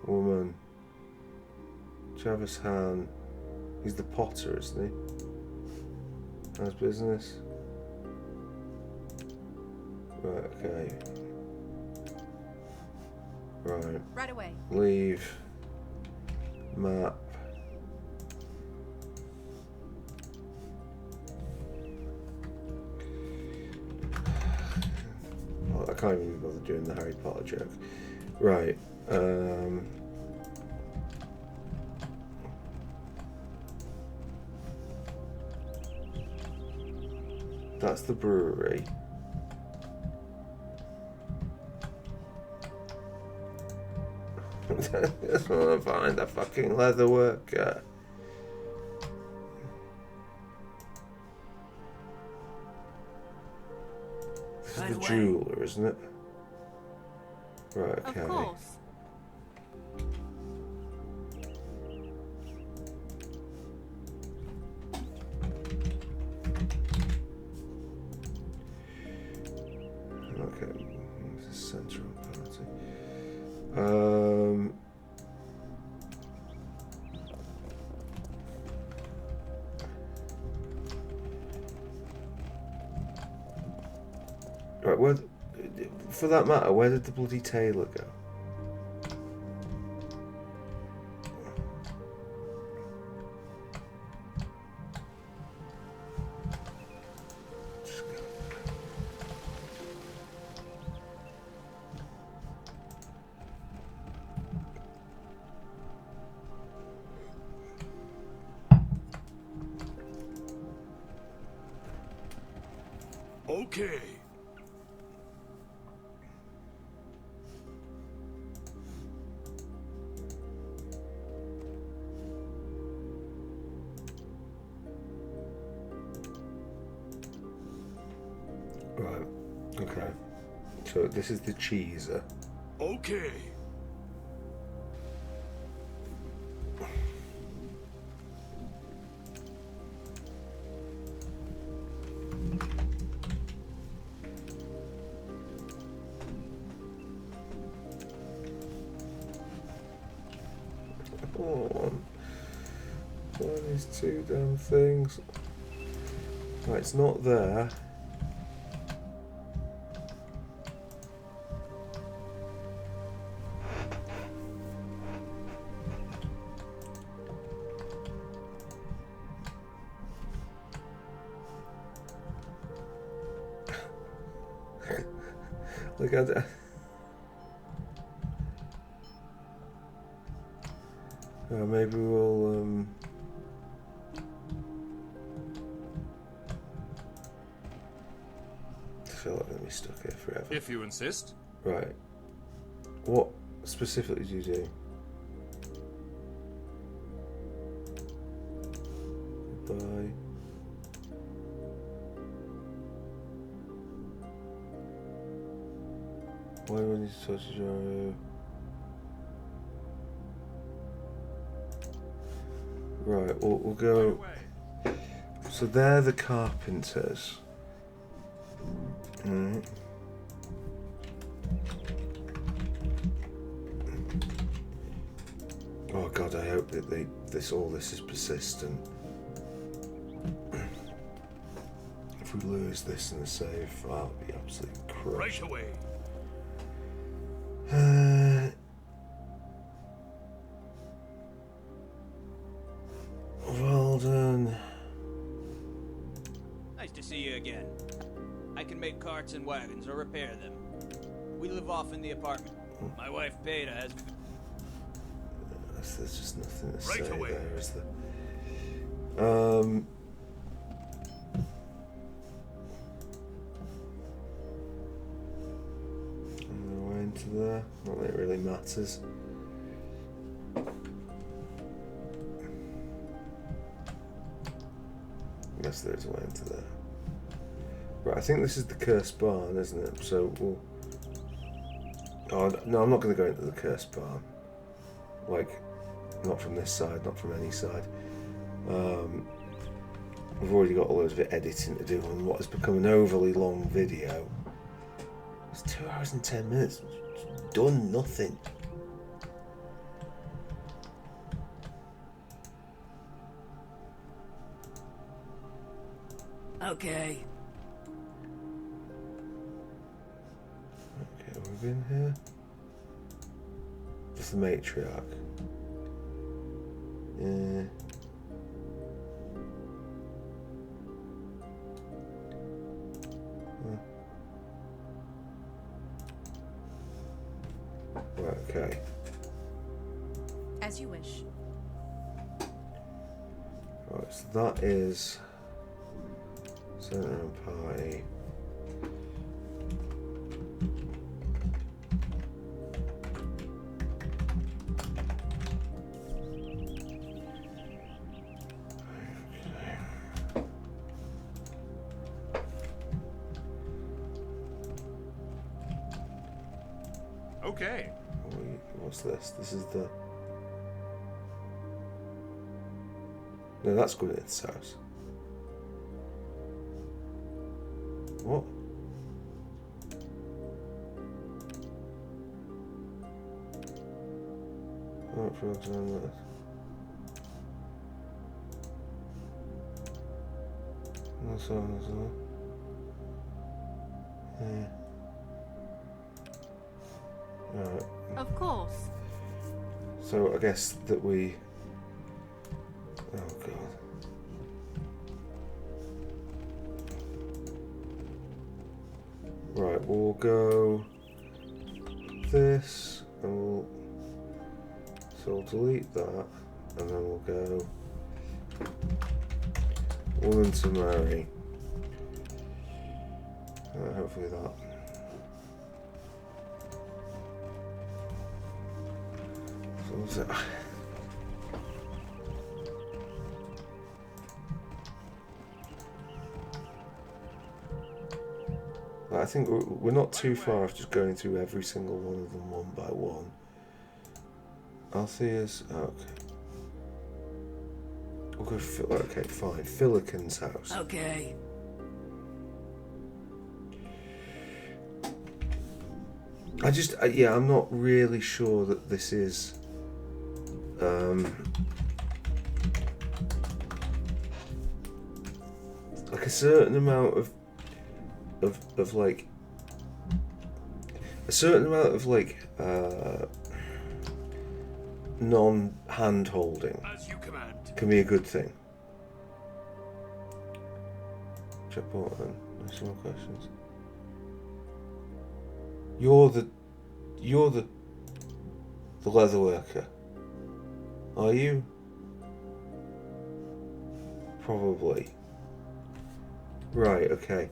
Woman. Travis Hahn. He's the potter, isn't he? How's business? Right, okay. Right. Right away. Leave. Map. Oh, I can't even bother doing the Harry Potter joke. Right. That's the brewery. I just want to find a fucking leather worker. This is the jeweler, isn't it? Right, okay. Of course. Okay, this is central party. Right, where, for that matter, where did the bloody tailor go? Okay. Right, okay. So this is the cheeser. Okay. One is two damn things. Right, it's not there. Look at that. Maybe we'll I feel like I'm gonna be stuck here forever. If you insist. Right. What specifically do you do? Goodbye. Why do I need to touch your... Right, we'll go... So they're the carpenters. Right. Oh god, I hope that all this is persistent. If we lose this in the save, I'll be absolutely crushed. Right away. Well done. Nice to see you again. I can make carts and wagons or repair them. We live off in the apartment. My wife Peter has... There's just nothing to Right say away. there, is there? Way into there. Not that it really matters. I guess there is a way into there. Right, I think this is the cursed barn, isn't it? So we'll Oh, no, I'm not going to go into the cursed barn. Like, not from this side, not from any side. We've already got a load of editing to do on what has become an overly long video. It's 2 hours and 10 minutes. It's done nothing. Okay. Okay, we've been here. Just the matriarch. Yeah. Right, okay. As you wish. Right, so that is center and party. Okay. What's this? This is the... No, that's Gwyneth's house. What? Oh, for example, that's all. Yeah. Right. Of course. So I guess that we... Oh god. Right, we'll go this, and we'll... So we'll delete that, and then we'll go... Woman to marry. Hopefully that... So what's it? I think we're not too far off just going through every single one of them one by one. Althea's... Oh, okay. We'll go for... Okay, fine. Filican's house. Okay. I just... yeah, I'm not really sure that this is... like a certain amount of like a certain amount of like non-hand holding can be a good thing. Check button. There's some more questions. You're the leather worker, are you? Probably. Right. Okay.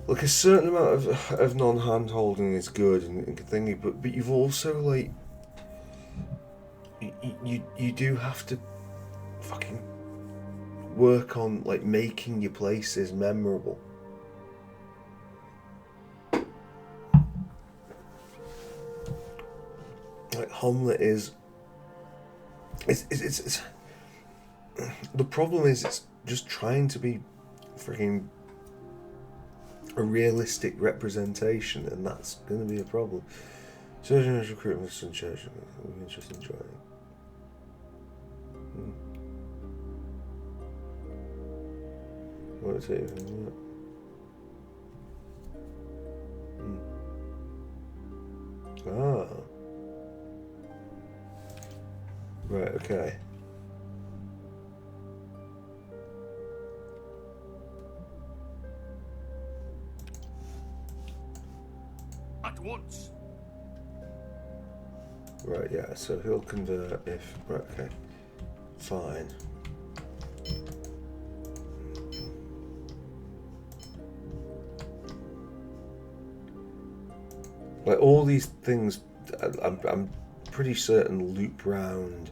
Like a certain amount of non-hand holding is good and thingy, but you've also like you do have to fucking work on like making your places memorable. Like Hamlet is it's the problem is it's just trying to be freaking a realistic representation, and that's going to be a problem. Surgeon is recruitment and church. We're interested in joining. What is it even? Ah. Right, okay. At once. Right, yeah, so he'll convert if... Right, okay. Fine. Like, all these things, I'm pretty certain loop round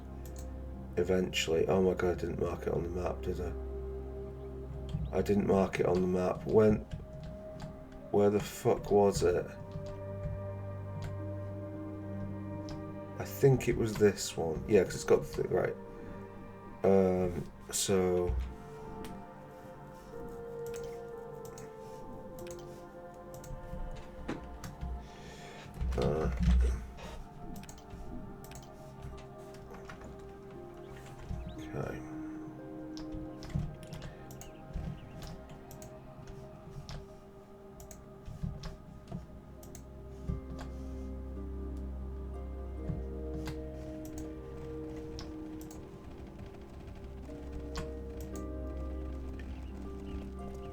eventually. Oh my god, I didn't mark it on the map, did I? I didn't mark it on the map. Where the fuck was it? I think it was this one. Yeah, because it's got the thing, right. So... okay.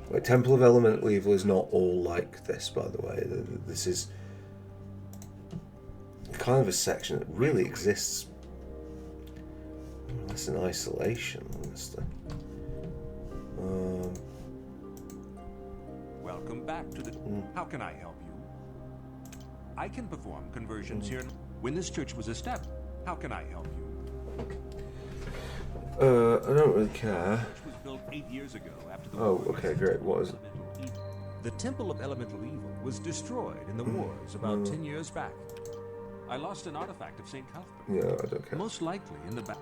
Like, Temple of Elemental Evil is not all like this, by the way. This is kind of a section that really exists more or less in isolation. Welcome back to the... How can I help you? I can perform conversions here. When this church was established, how can I help you? I don't really care. It was built 8 years ago after the Oh, okay, great. What is it? The Temple of Elemental Evil was destroyed in the wars about 10 years back. I lost an artifact of St. Cuthbert. Yeah, I don't care. Most likely in the back.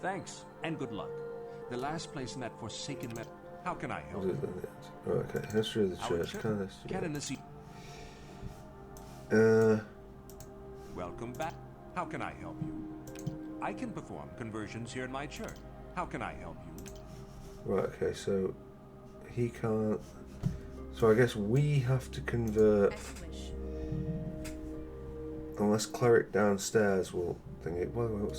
Thanks, and good luck. The last place in that forsaken metal. How can I help you? Oh, okay, history of the church. Canonicy. Welcome back. How can I help you? I can perform conversions here in my church. How can I help you? Right, okay, so he can't. So I guess we have to convert. Unless cleric downstairs will think it. Well,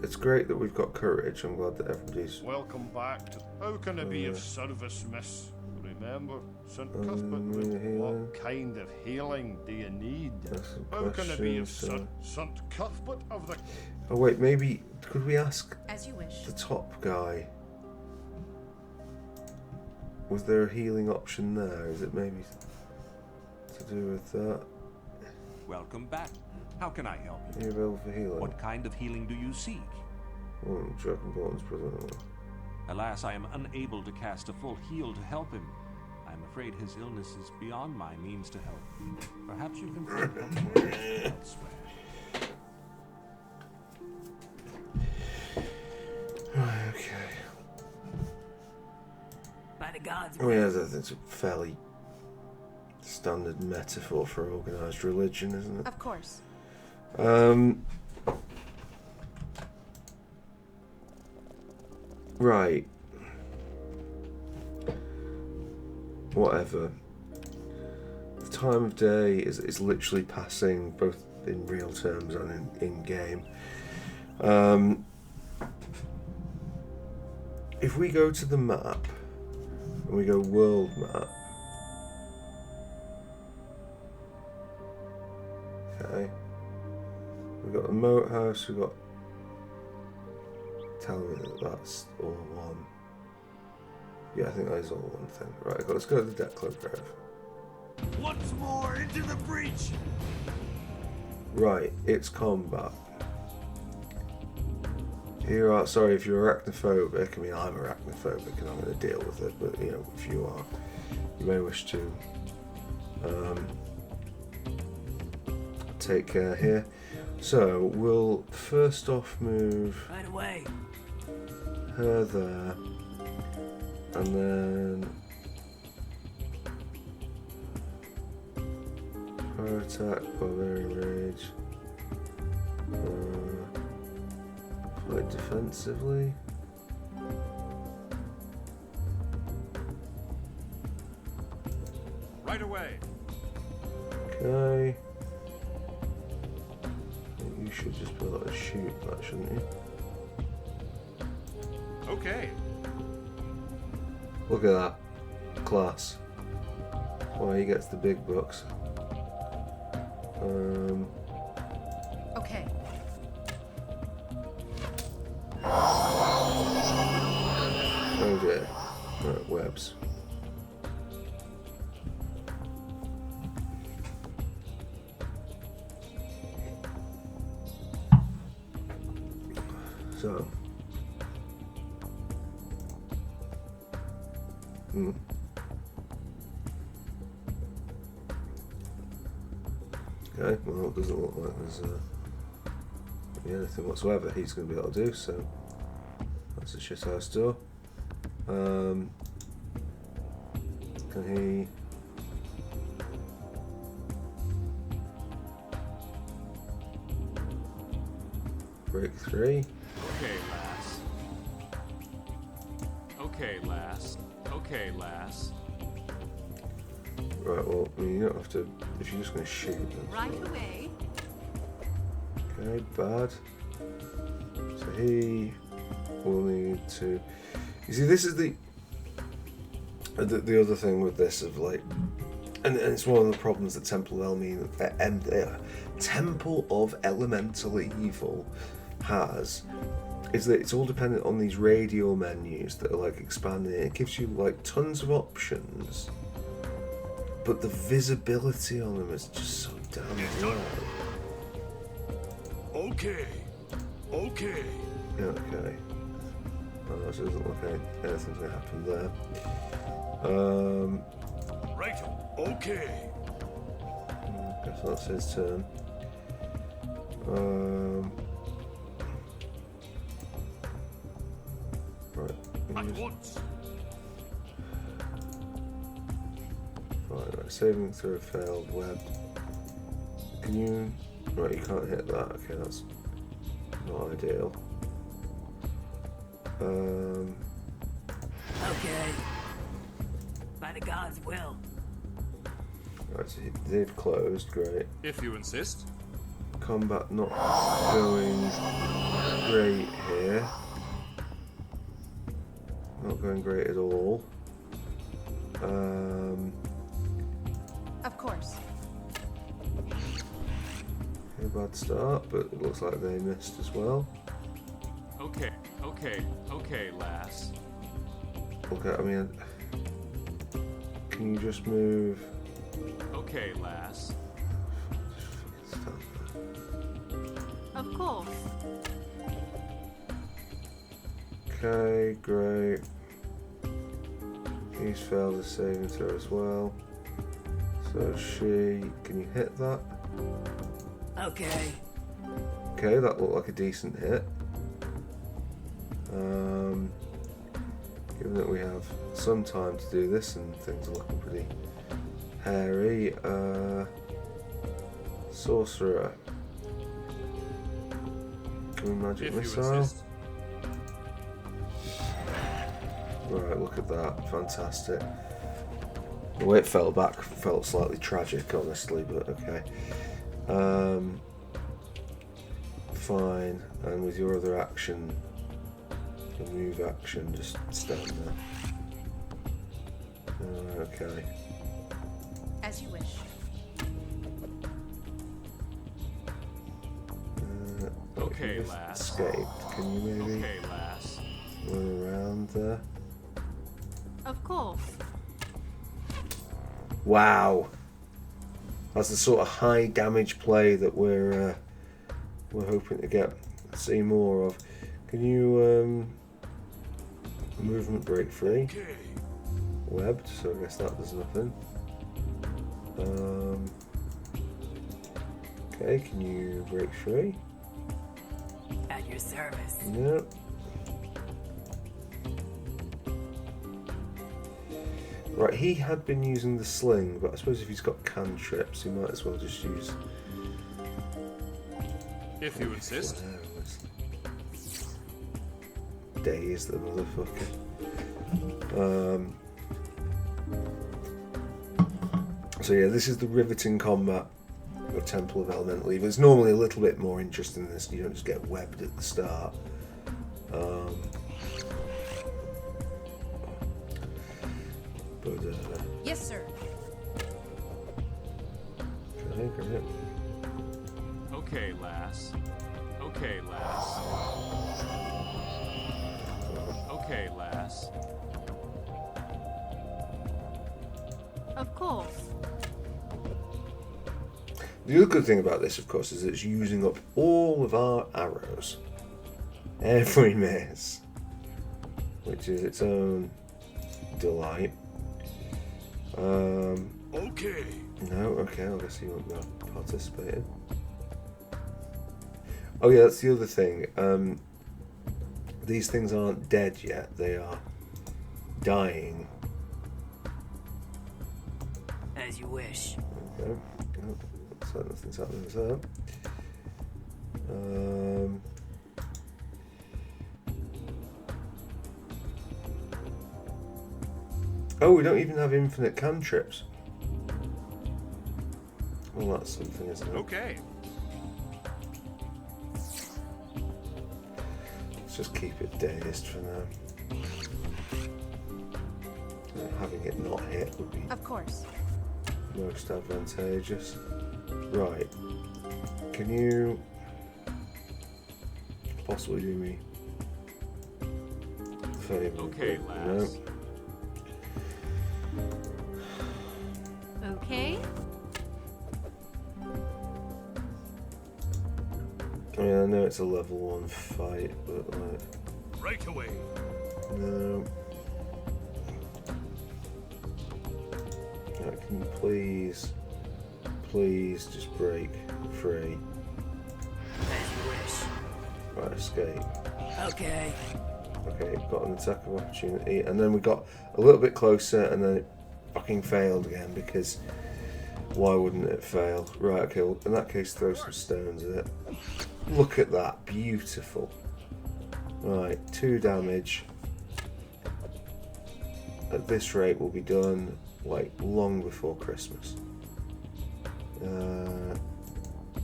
it's great that we've got courage. I'm glad that everybody's. Welcome back to. How can I be of service, miss? Remember, St. Cuthbert. What kind of healing do you need? How can I be of St. Cuthbert of the? Oh wait, maybe could we ask As you wish. the top guy? Was there a healing option there? Is it maybe to do with that? Welcome back. How can I help you? Are you available for healing? What kind of healing do you seek? Oh, Dragonborn's brother. Alas, I am unable to cast a full heal to help him. I am afraid his illness is beyond my means to help. Perhaps you can find help elsewhere. Right, okay. By the gods. Oh yeah, that's a fairly standard metaphor for organised religion, isn't it? Of course. Right. Whatever. The time of day is literally passing, both in real terms and in game. If we go to the map and we go world map. Okay. We've got the moat house, we've got. Tell me that that's all one. Yeah, I think that is all one thing. Right, let's go to the Declan Grove. Once more into the breach! Right, it's combat. Here are, sorry if you're arachnophobic. I mean, I'm arachnophobic and I'm going to deal with it, but you know, if you are, you may wish to take care here. So, we'll first off move Right away. her there, and then her attack, barbarian rage, play defensively. Right away. Okay. You should just be able to shoot that, shouldn't you? Okay. Look at that. Class. Why he gets the big bucks. Okay. Oh dear. Right, webs. So. Okay, well, it doesn't look like there's anything whatsoever he's going to be able to do, so that's a shithouse door. Can he... break 3? Okay, lass. Okay, lass. Okay, lass. Right, well, I mean, you don't have to... if you're just going to shoot... Right away. Okay, bad. So he will need to... You see, this is the other thing with this of like... And it's one of the problems that Temple of Elemental Evil has, is that it's all dependent on these radio menus that are like expanding. It gives you like tons of options, but the visibility on them is just so damn low. Okay. Okay. Okay. Oh, so it doesn't look like anything's going to happen there. Right. Okay. Guess that's his turn. Right. Right, saving through a failed web. Can you... Right, you can't hit that. Okay, that's not ideal. Okay. By the gods' will. Right, so they've closed, great. If you insist. Combat not going great here. Not going great at all. Of course. A bad start, but it looks like they missed as well. Okay, okay, lass. Okay, I mean, can you just move? Okay, lass. Of course. Okay, great. He's failed his saving throw as well. So can you hit that? Okay. Okay, that looked like a decent hit. Given that we have some time to do this and things are looking pretty hairy, Sorcerer. Can we magic missile? Right, look at that, fantastic. The way it fell back felt slightly tragic, honestly, but okay. Fine, and with your other action, your move action, just stand there. Okay. As you wish. Okay, lass. Escaped. Can you maybe okay, lass. run around there? Of course. Wow. That's the sort of high damage play that we're hoping to see more of. Can you movement break free? Okay. Webbed, so I guess that does nothing. Okay, can you break free? At your service. Yep. Right, he had been using the sling, but I suppose if he's got cantrips, he might as well just use... If you insist. Daze the motherfucker. So yeah, this is the riveting combat of Temple of Elemental Evil. It's normally a little bit more interesting than this. You don't just get webbed at the start. Yes, sir. Okay, great. Okay, lass. Okay, lass. Okay, lass. Of course. The other good thing about this, of course, is it's using up all of our arrows. Every miss. Which is its own delight. Okay. No, okay, I guess he won't go participate in. Oh yeah, that's the other thing. These things aren't dead yet, they are dying. As you wish. Okay. Oh, so nothing's happening with that. Oh, we don't even have infinite cantrips. Well, that's something, isn't it? Okay. Let's just keep it dazed for now. Having it not hit would be Of course. most advantageous. Right. Can you possibly do me a favour? Okay, No. lass. Okay. I mean, I know it's a level 1 fight, but like... Right away. No. Right, can you please just break free? As you wish. Right, escape. Okay. Okay, got an attack of opportunity, and then we got a little bit closer, and then it fucking failed again, because why wouldn't it fail? Right, okay, well, in that case, throw some stones at it. Look at that, beautiful. Right, 2 damage. At this rate, we'll be done, like, long before Christmas.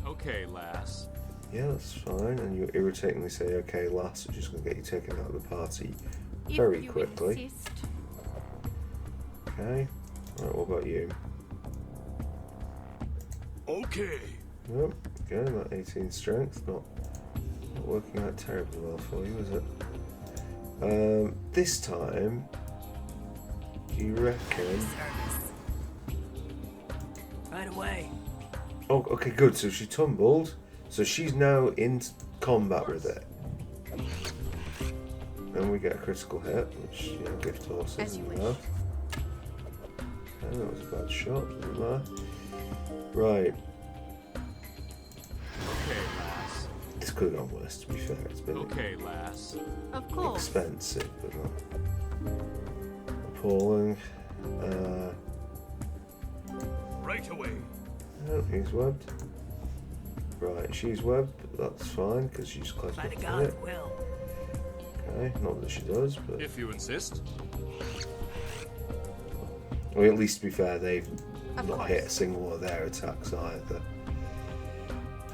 Okay, lass. Yeah, that's fine, and you irritatingly say, okay, lass, which is going to get you taken out of the party If very you quickly. insist. Okay, right, what about you? Okay. Nope, again, that 18 strength, not working out terribly well for you, is it? This time, do you reckon... Right away. Oh, okay, good, so she tumbled, so she's now in combat with it. And we get a critical hit, which, you know, gift horses. As you wish. Okay, that was a bad shot, doesn't matter. Right. Okay, lass. This could have gone worse, to be fair. It's been Okay, lass. Of course. expensive, but not appalling. Right away. Oh, he's webbed. Right, she's webbed, but that's fine, because she's close By enough the to gods, hit. will. Okay, not that she does, but... If you insist. Well, at least to be fair, they've Of not course. hit a single one of their attacks either.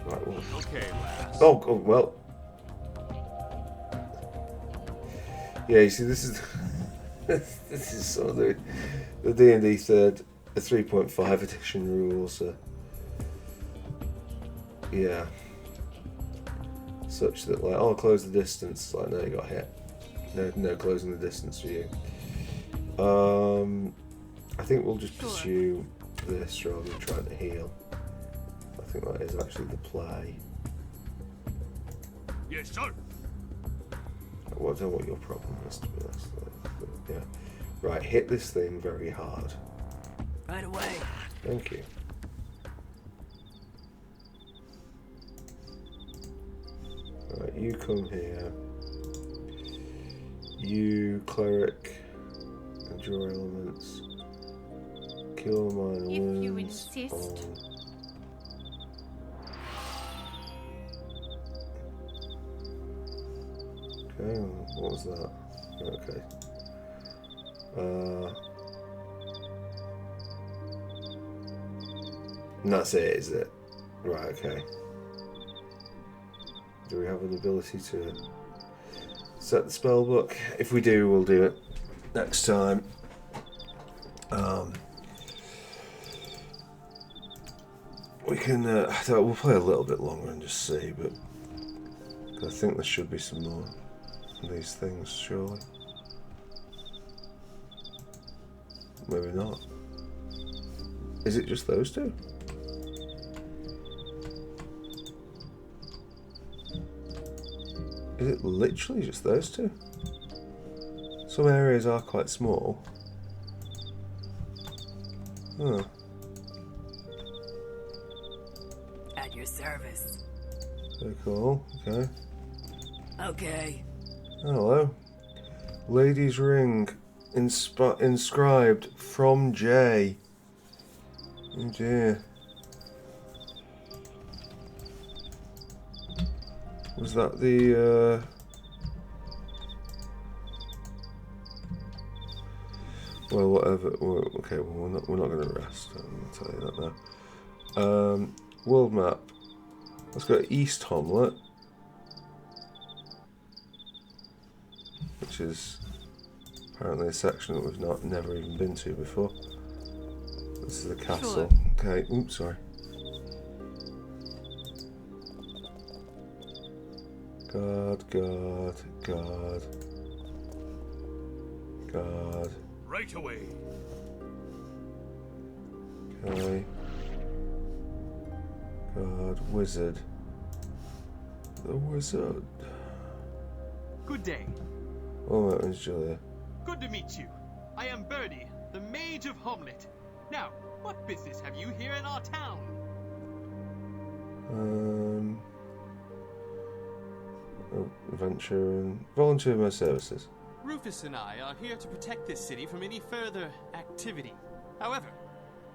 Right, well... Okay, lass. Oh, well... Yeah, you see, this is... this is sort of the D&D third, the 3.5 edition rules. Yeah. Such that, like, oh, close the distance. Like, no, you got hit. No closing the distance for you. I think we'll just pursue this rather than trying to heal. I think that is actually the play. Yes, sir. Well, I don't know what your problem is, to be honest. But, yeah. Right, hit this thing very hard. Right away. Thank you. Right, you come here. You, cleric, and draw elements. Cure minor If you wounds insist. on- Okay, what was that? Okay. And that's it, is it? Right, okay. Do we have an ability to set the spell book? If we do, we'll do it next time. We can, we'll play a little bit longer and just see, but I think there should be some more of these things, surely. Maybe not. Is it just those two? Is it literally just those two? Some areas are quite small. Huh. service. Very cool. Okay. Okay. Hello. Lady's ring. Inscribed from Jay. Oh dear. Was that the well, whatever. Okay, well, we're not going to rest. I'm going to tell you that now. World map. Let's go to East Hamlet, which is apparently a section that we've never even been to before. This is the castle. Sure. Okay. Oops, sorry. God. Right away. Okay. God, wizard. The wizard. Good day. Oh, that was Julia. Good to meet you. I am Birdie, the Mage of Hamlet. Now, what business have you here in our town? Adventure and volunteer my services. Rufus and I are here to protect this city from any further activity. However,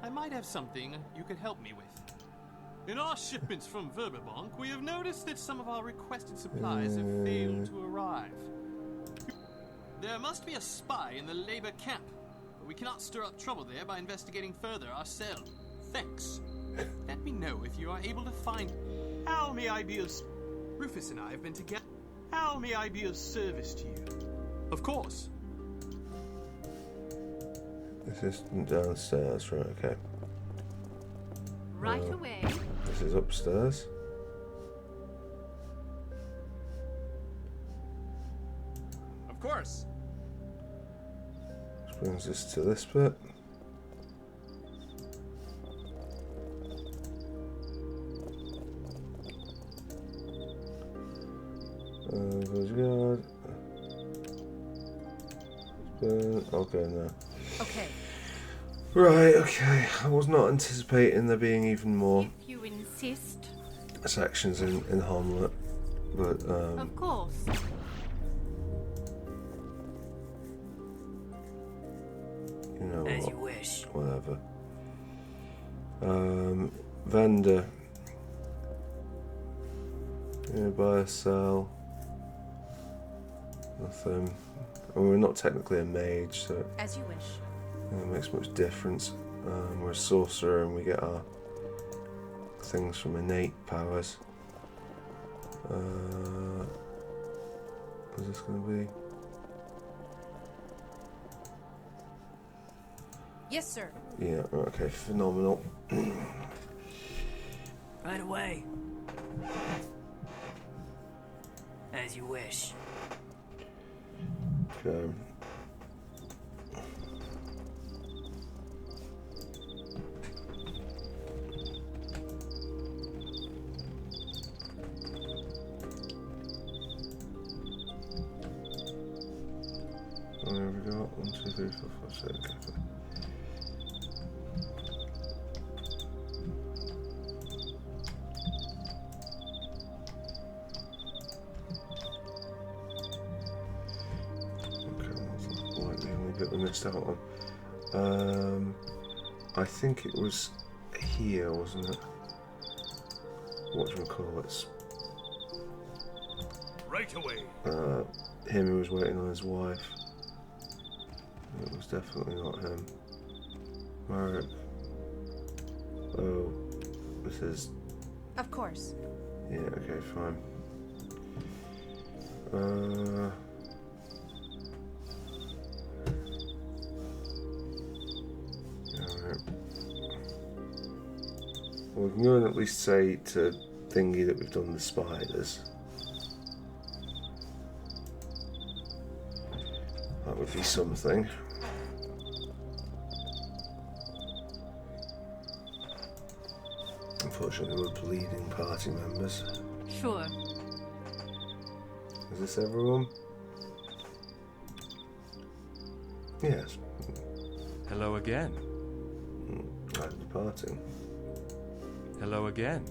I might have something you could help me with. In our shipments from Verberbonk, we have noticed that some of our requested supplies have failed to arrive. There must be a spy in the labor camp, but we cannot stir up trouble there by investigating further ourselves. Thanks. Let me know if you are able to find... How may I be of... Rufus and I have been together. How may I be of service to you? Of course. Assistant downstairs, right, okay. Right away. This is upstairs. Of course. Which brings us to this bit. Guard. I'll go now. Okay. Right, okay. I was not anticipating there being even more If you insist. sections in Hamlet, but Of course. you know As what? you wish. Whatever. Vendor. Yeah, buy or sell. Nothing. And we're not technically a mage, so As you wish. it makes much difference. We're a sorcerer and we get our things from innate powers. Is this going to be? Yes, sir. Yeah, okay, phenomenal. Right away. As you wish. Okay. There we go. 1, 2, 3, 4, 5, 6. Okay. The only bit we missed out on. I think it was here, wasn't it? Whatchamacallit? Right away. Him who was waiting on his wife. It was definitely not him. Marek. Oh, this is. Of course. Yeah. Okay. Fine. Well, we can go and at least say to Thingy that we've done the spiders. That would be something. Unfortunately, we're bleeding party members. Sure. Is this everyone? Yes. Hello again. I'm departing. Hello again.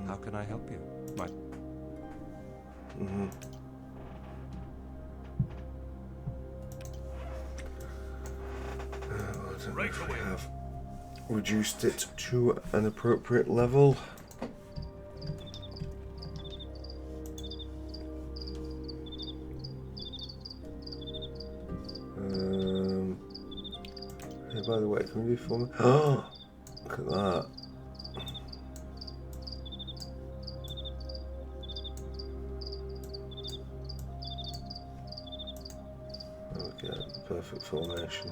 How can I help you? Right away. Have reduced it to an appropriate level. Hey, by the way, can we do for me? Oh, look at that. Okay, perfect formation.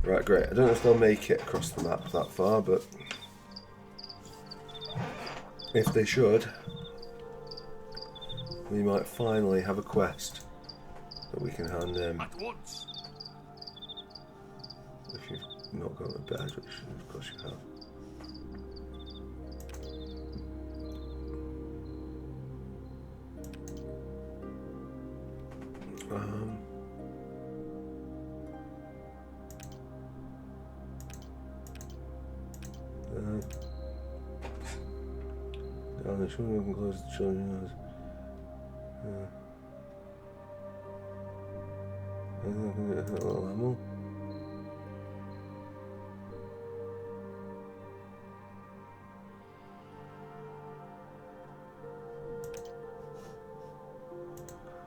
Right, great. I don't know if they'll make it across the map that far, but if they should, we might finally have a quest that we can hand in. At once. If you've not gone to bed, which of course you have. Down the children can close the children's animal.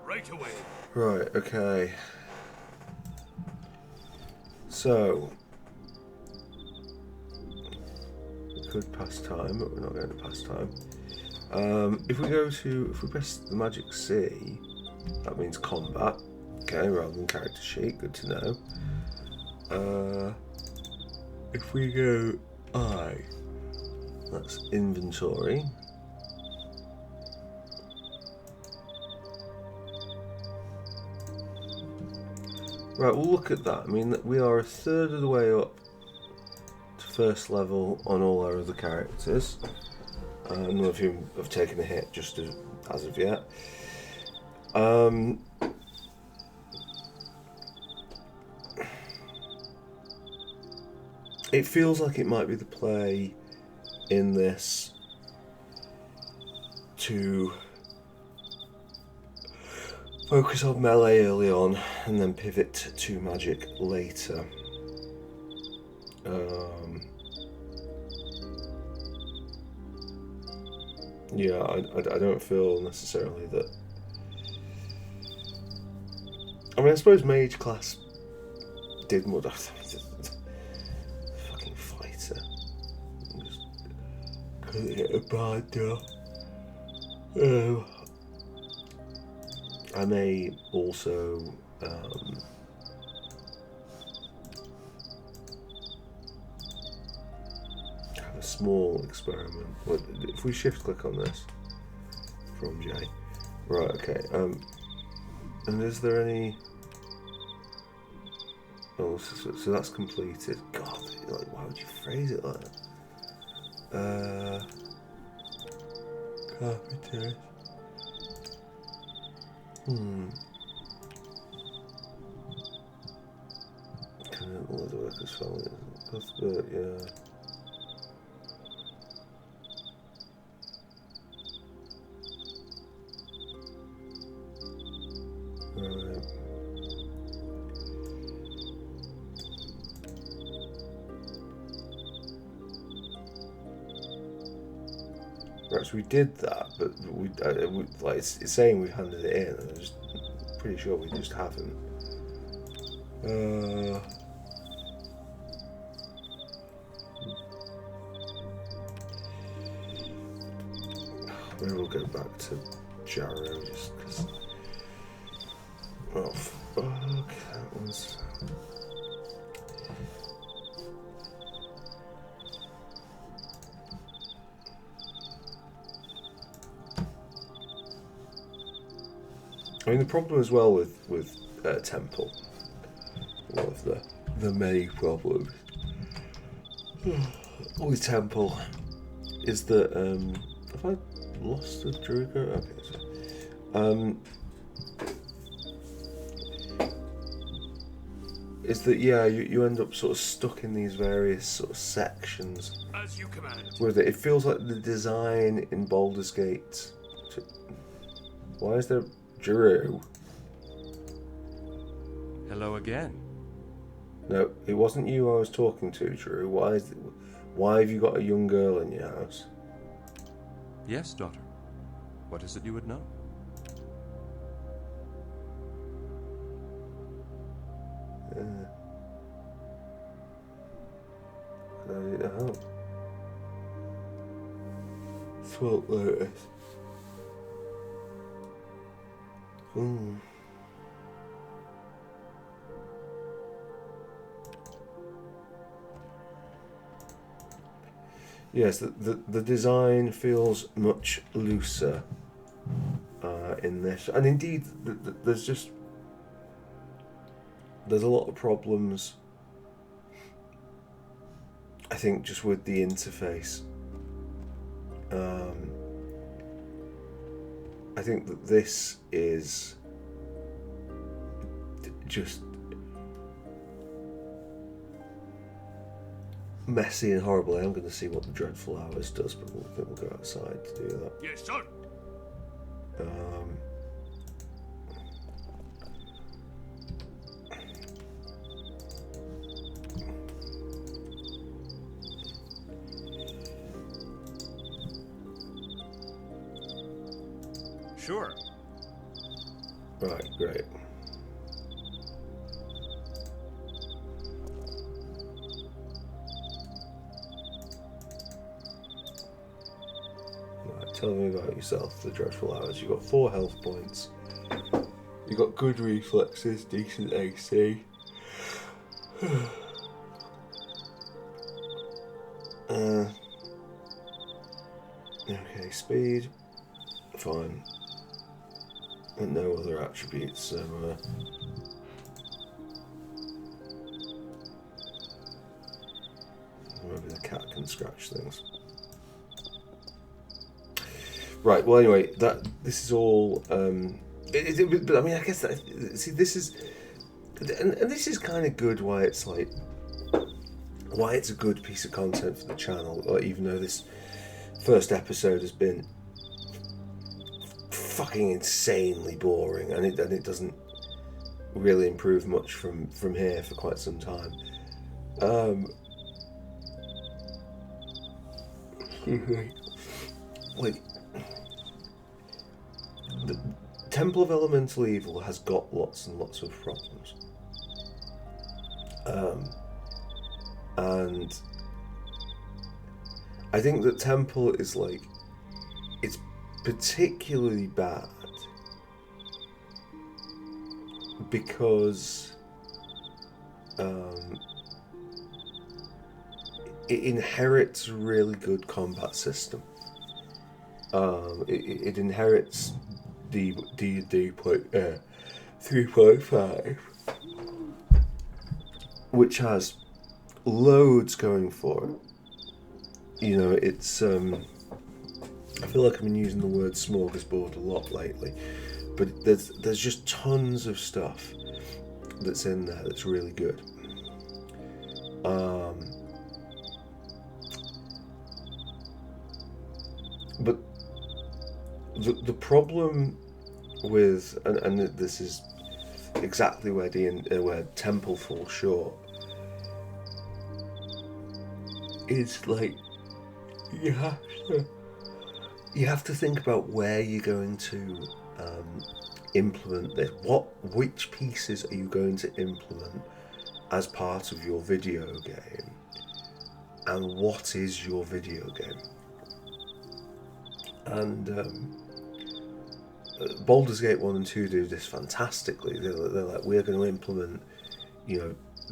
Right away. Right, okay. So we could pass time, but we're not going to pass time. If we press the magic C, that means combat. Okay, rather than character sheet, good to know. If we go I, that's inventory. Right, we'll look at that. I mean, we are a third of the way up to first level on all our other characters. None of whom have taken a hit just as of yet. It feels like it might be the play in this to focus on melee early on and then pivot to magic later. Yeah, I don't feel necessarily that. I mean, I suppose mage class did more. Fucking fighter. Just couldn't hit a bad though. I may also have a small experiment. If we shift click on this from J, right? Okay. And is there any? Oh, so that's completed. God, like, why would you phrase it like that? Carpenter. Kind of all the workers family. That's good, yeah. Right. Right, so we did that, but we like it's saying we've handed it in, and I'm just pretty sure we just haven't. Maybe we'll go back to Jarrow just because. Oh fuck, that was. I mean, the problem as well with Temple, one of the many problems with Temple is that have I lost the Druid? Okay, so is that you end up sort of stuck in these various sort of sections. As you command. With it, it feels like the design in Baldur's Gate. Why is there Drew? Hello again. No, it wasn't you I was talking to, Drew. Why have you got a young girl in your house? Yes, daughter. What is it you would know? Can I do to help? Throat lotus. Yes, the design feels much looser in this, and indeed there's a lot of problems, I think, just with the interface. I think that this is just messy and horrible. I'm going to see what the Dreadful Hours does, but we'll go outside to do that. Yes, sir. Sure. Right, great. Right, tell me about yourself, the Dreadful Hours. You've got 4 health points. You've got good reflexes, decent AC. Okay, speed. Fine. And no other attributes, so maybe the cat can scratch things. Right, well anyway, this is all but I mean, I guess this is and this is kind of good why it's a good piece of content for the channel, even though this first episode has been fucking insanely boring, and it doesn't really improve much from here for quite some time. Like, the Temple of Elemental Evil has got lots and lots of problems, and I think that Temple is it's particularly bad because it inherits a really good combat system. It inherits D&D 3.5, which has loads going for it. You know, it's I feel like I've been using the word smorgasbord a lot lately, but there's just tons of stuff that's in there that's really good. But the problem with and this is exactly where where Temple falls short is like you have to think about where you're going to implement this. Which pieces are you going to implement as part of your video game, and what is your video game? And Baldur's Gate 1 and 2 do this fantastically. They're like, we're going to implement,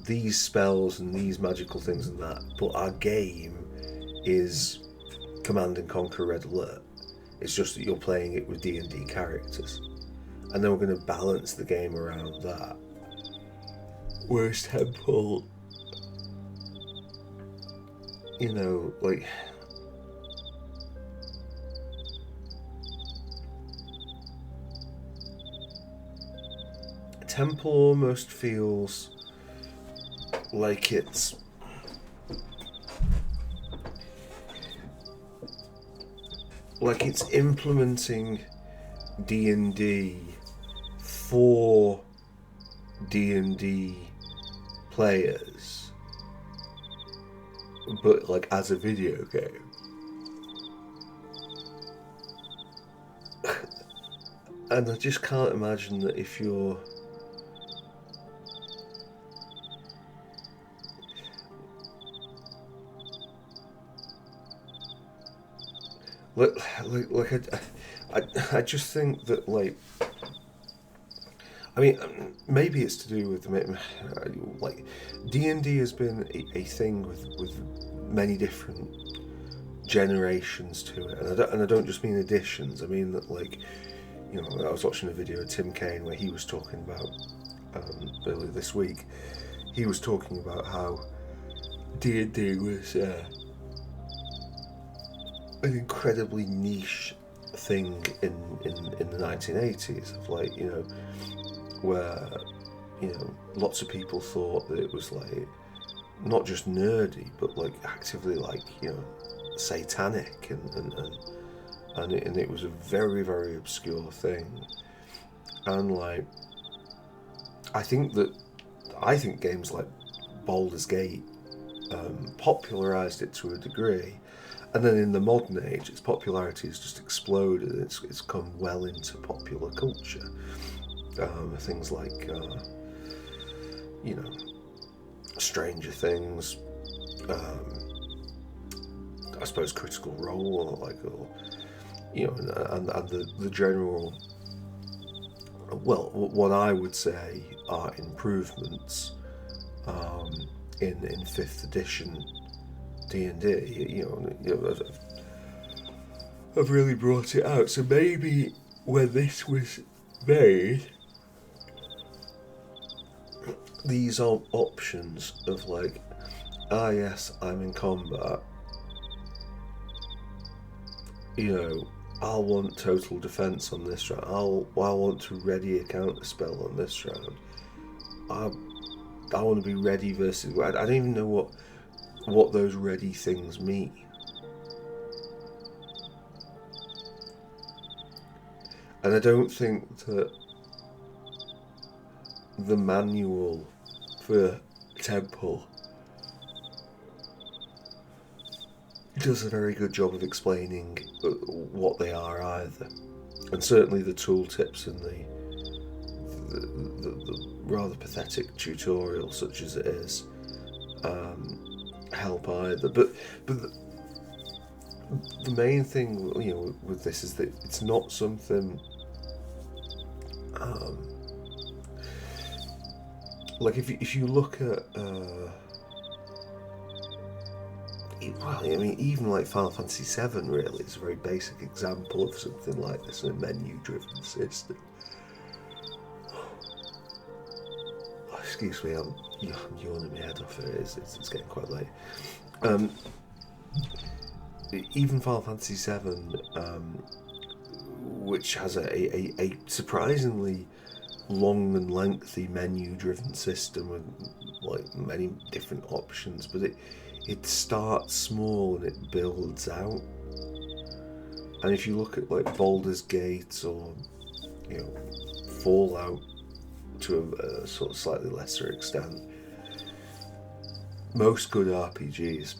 these spells and these magical things and that, but our game is Command and Conquer Red Alert. It's just that you're playing it with D&D characters, and then we're going to balance the game around that. Whereas Temple, Temple almost feels like it's implementing D&D for D&D players, but like as a video game. And I just can't imagine that if you're I just think that, like, I mean, maybe it's to do with, like, D&D has been a thing with many different generations to it, and I don't just mean editions. I mean that, like, you know, I was watching a video of Tim Kaine where he was talking about earlier this week. He was talking about how D&D was an incredibly niche thing in the 1980s, of, like, you know, where, you know, lots of people thought that it was, like, not just nerdy, but, like, actively, like, you know, satanic, and it was a very, very obscure thing. And, like, I think games like Baldur's Gate popularised it to a degree, and then in the modern age its popularity has just exploded. It's come well into popular culture. Things like you know, Stranger Things, I suppose Critical Role, or you know, and the general, well, what I would say are improvements in 5th edition D&D. You know, I've really brought it out. So maybe when this was made, these are options of, like, yes, I'm in combat, you know, I'll want total defense on this round, I'll want to ready a counter spell on this round, I want to be ready versus, I don't even know what those ready things mean. And I don't think that the manual for Temple does a very good job of explaining what they are either. And certainly the tooltips and the rather pathetic tutorial, such as it is, help either. But the main thing, you know, with this is that it's not something like, if you look at well, I mean, even like Final Fantasy VII really is a very basic example of something like this, a menu-driven system. Oh, excuse me, I'm yawning my head off here. It's getting quite late. Even Final Fantasy VII, which has a surprisingly long and lengthy menu-driven system with, like, many different options, but it starts small and it builds out. And if you look at, like, Baldur's Gate or, you know, Fallout to a sort of slightly lesser extent, most good RPGs,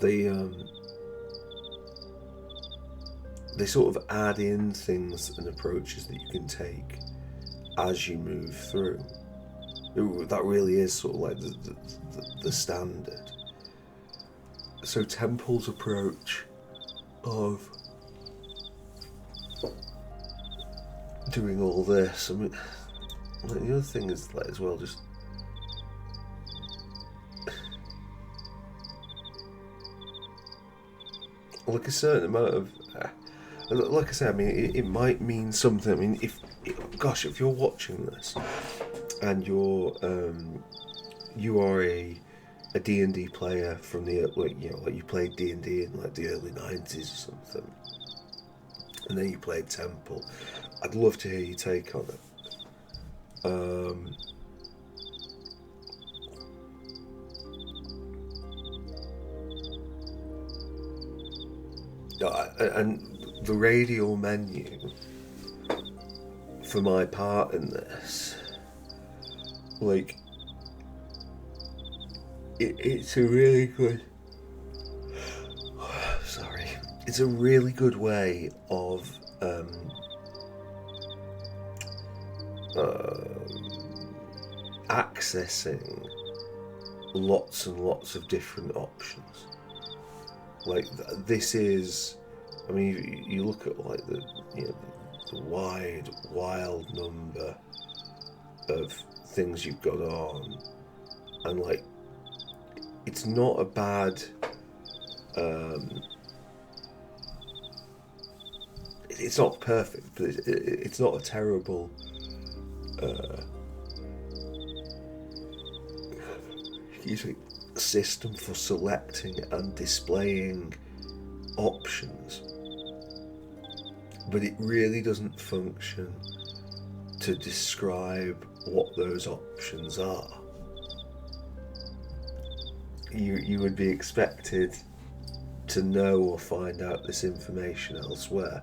they sort of add in things and approaches that you can take as you move through. That really is sort of like the standard. So Temple's approach of doing all this, I mean, the other thing is, like, as well, just like a certain amount of like I said, I mean, it might mean something. I mean, if you're watching this and you are a D&D player from the, like, you know, like you played D&D in, like, the early 90s or something, and then you played Temple, I'd love to hear your take on it. and the radial menu for my part in this, like, it's a really good. Sorry, it's a really good way of accessing lots and lots of different options. Like this is, I mean, you look at like the wild number of things you've got on, and like it's not a bad. It's not perfect, but it's not a terrible. System for selecting and displaying options, but it really doesn't function to describe what those options are. You would be expected to know or find out this information elsewhere,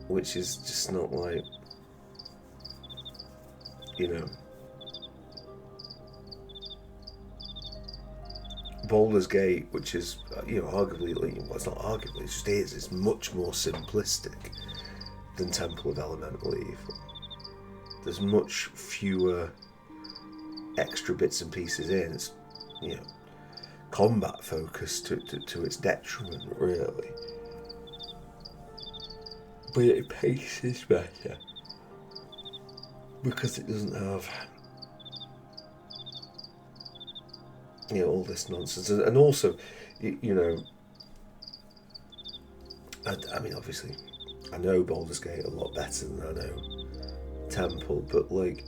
which is just not like, you know, Baldur's Gate, which is, you know, arguably, well, it's not arguably, it just is, it's much more simplistic than Temple of Elemental Evil. There's much fewer extra bits and pieces in. It's, you know, combat focused to its detriment, really. But it paces better because it doesn't have, you know, all this nonsense. And also, you know, I mean, obviously, I know Baldur's Gate a lot better than I know Temple, but like,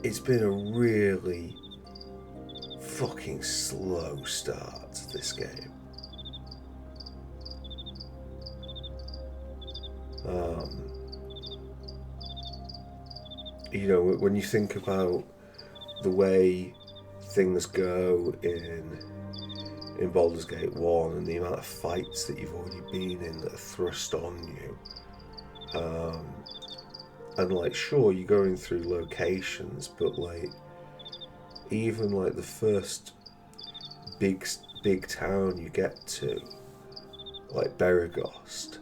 it's been a really fucking slow start to this game. You know, when you think about the way things go in Baldur's Gate 1 and the amount of fights that you've already been in that are thrust on you, and like, sure, you're going through locations, but like, even like the first big town you get to, like Beregost,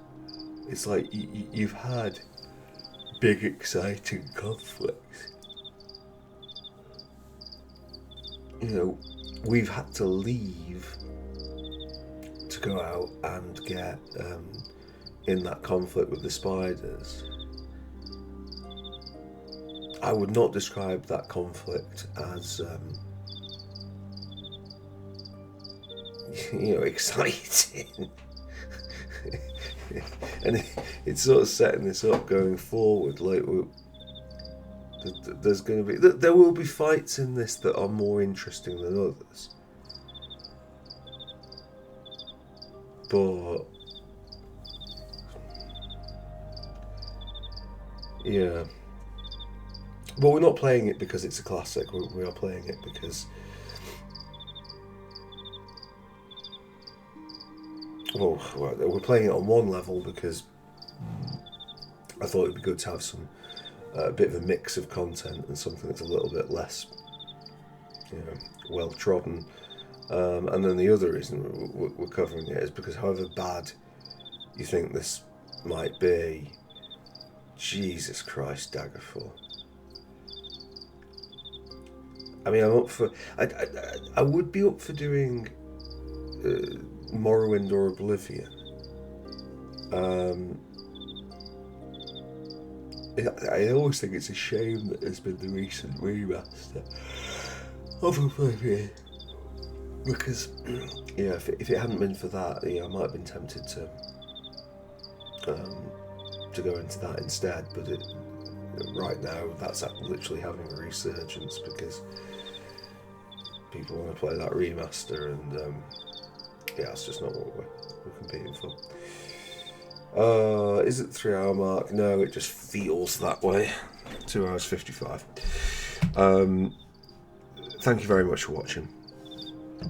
it's like you've had big exciting conflicts. You know, we've had to leave to go out and get in that conflict with the spiders. I would not describe that conflict as you know, exciting. And it's sort of setting this up going forward. Like, there's going to be, there will be fights in this that are more interesting than others, but yeah. But we're not playing it because it's a classic. We are playing it because, well, we're playing it on one level because I thought it'd be good to have some a bit of a mix of content and something that's a little bit less, you know, well trodden. And then the other reason we're covering it is because, however bad you think this might be, Jesus Christ, Daggerfall. I mean, I'm up for. I would be up for doing Morrowind or Oblivion. I always think it's a shame that there's been the recent remaster of Oblivion, because yeah, if it hadn't been for that, yeah, I might have been tempted to go into that instead. But right now, that's literally having a resurgence because people want to play that remaster, and yeah, it's just not what we're competing for. Is it the 3 hour mark? No, it just feels that way. 2 hours 55. Thank you very much for watching.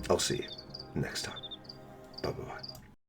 I'll see you. next time. Bye bye.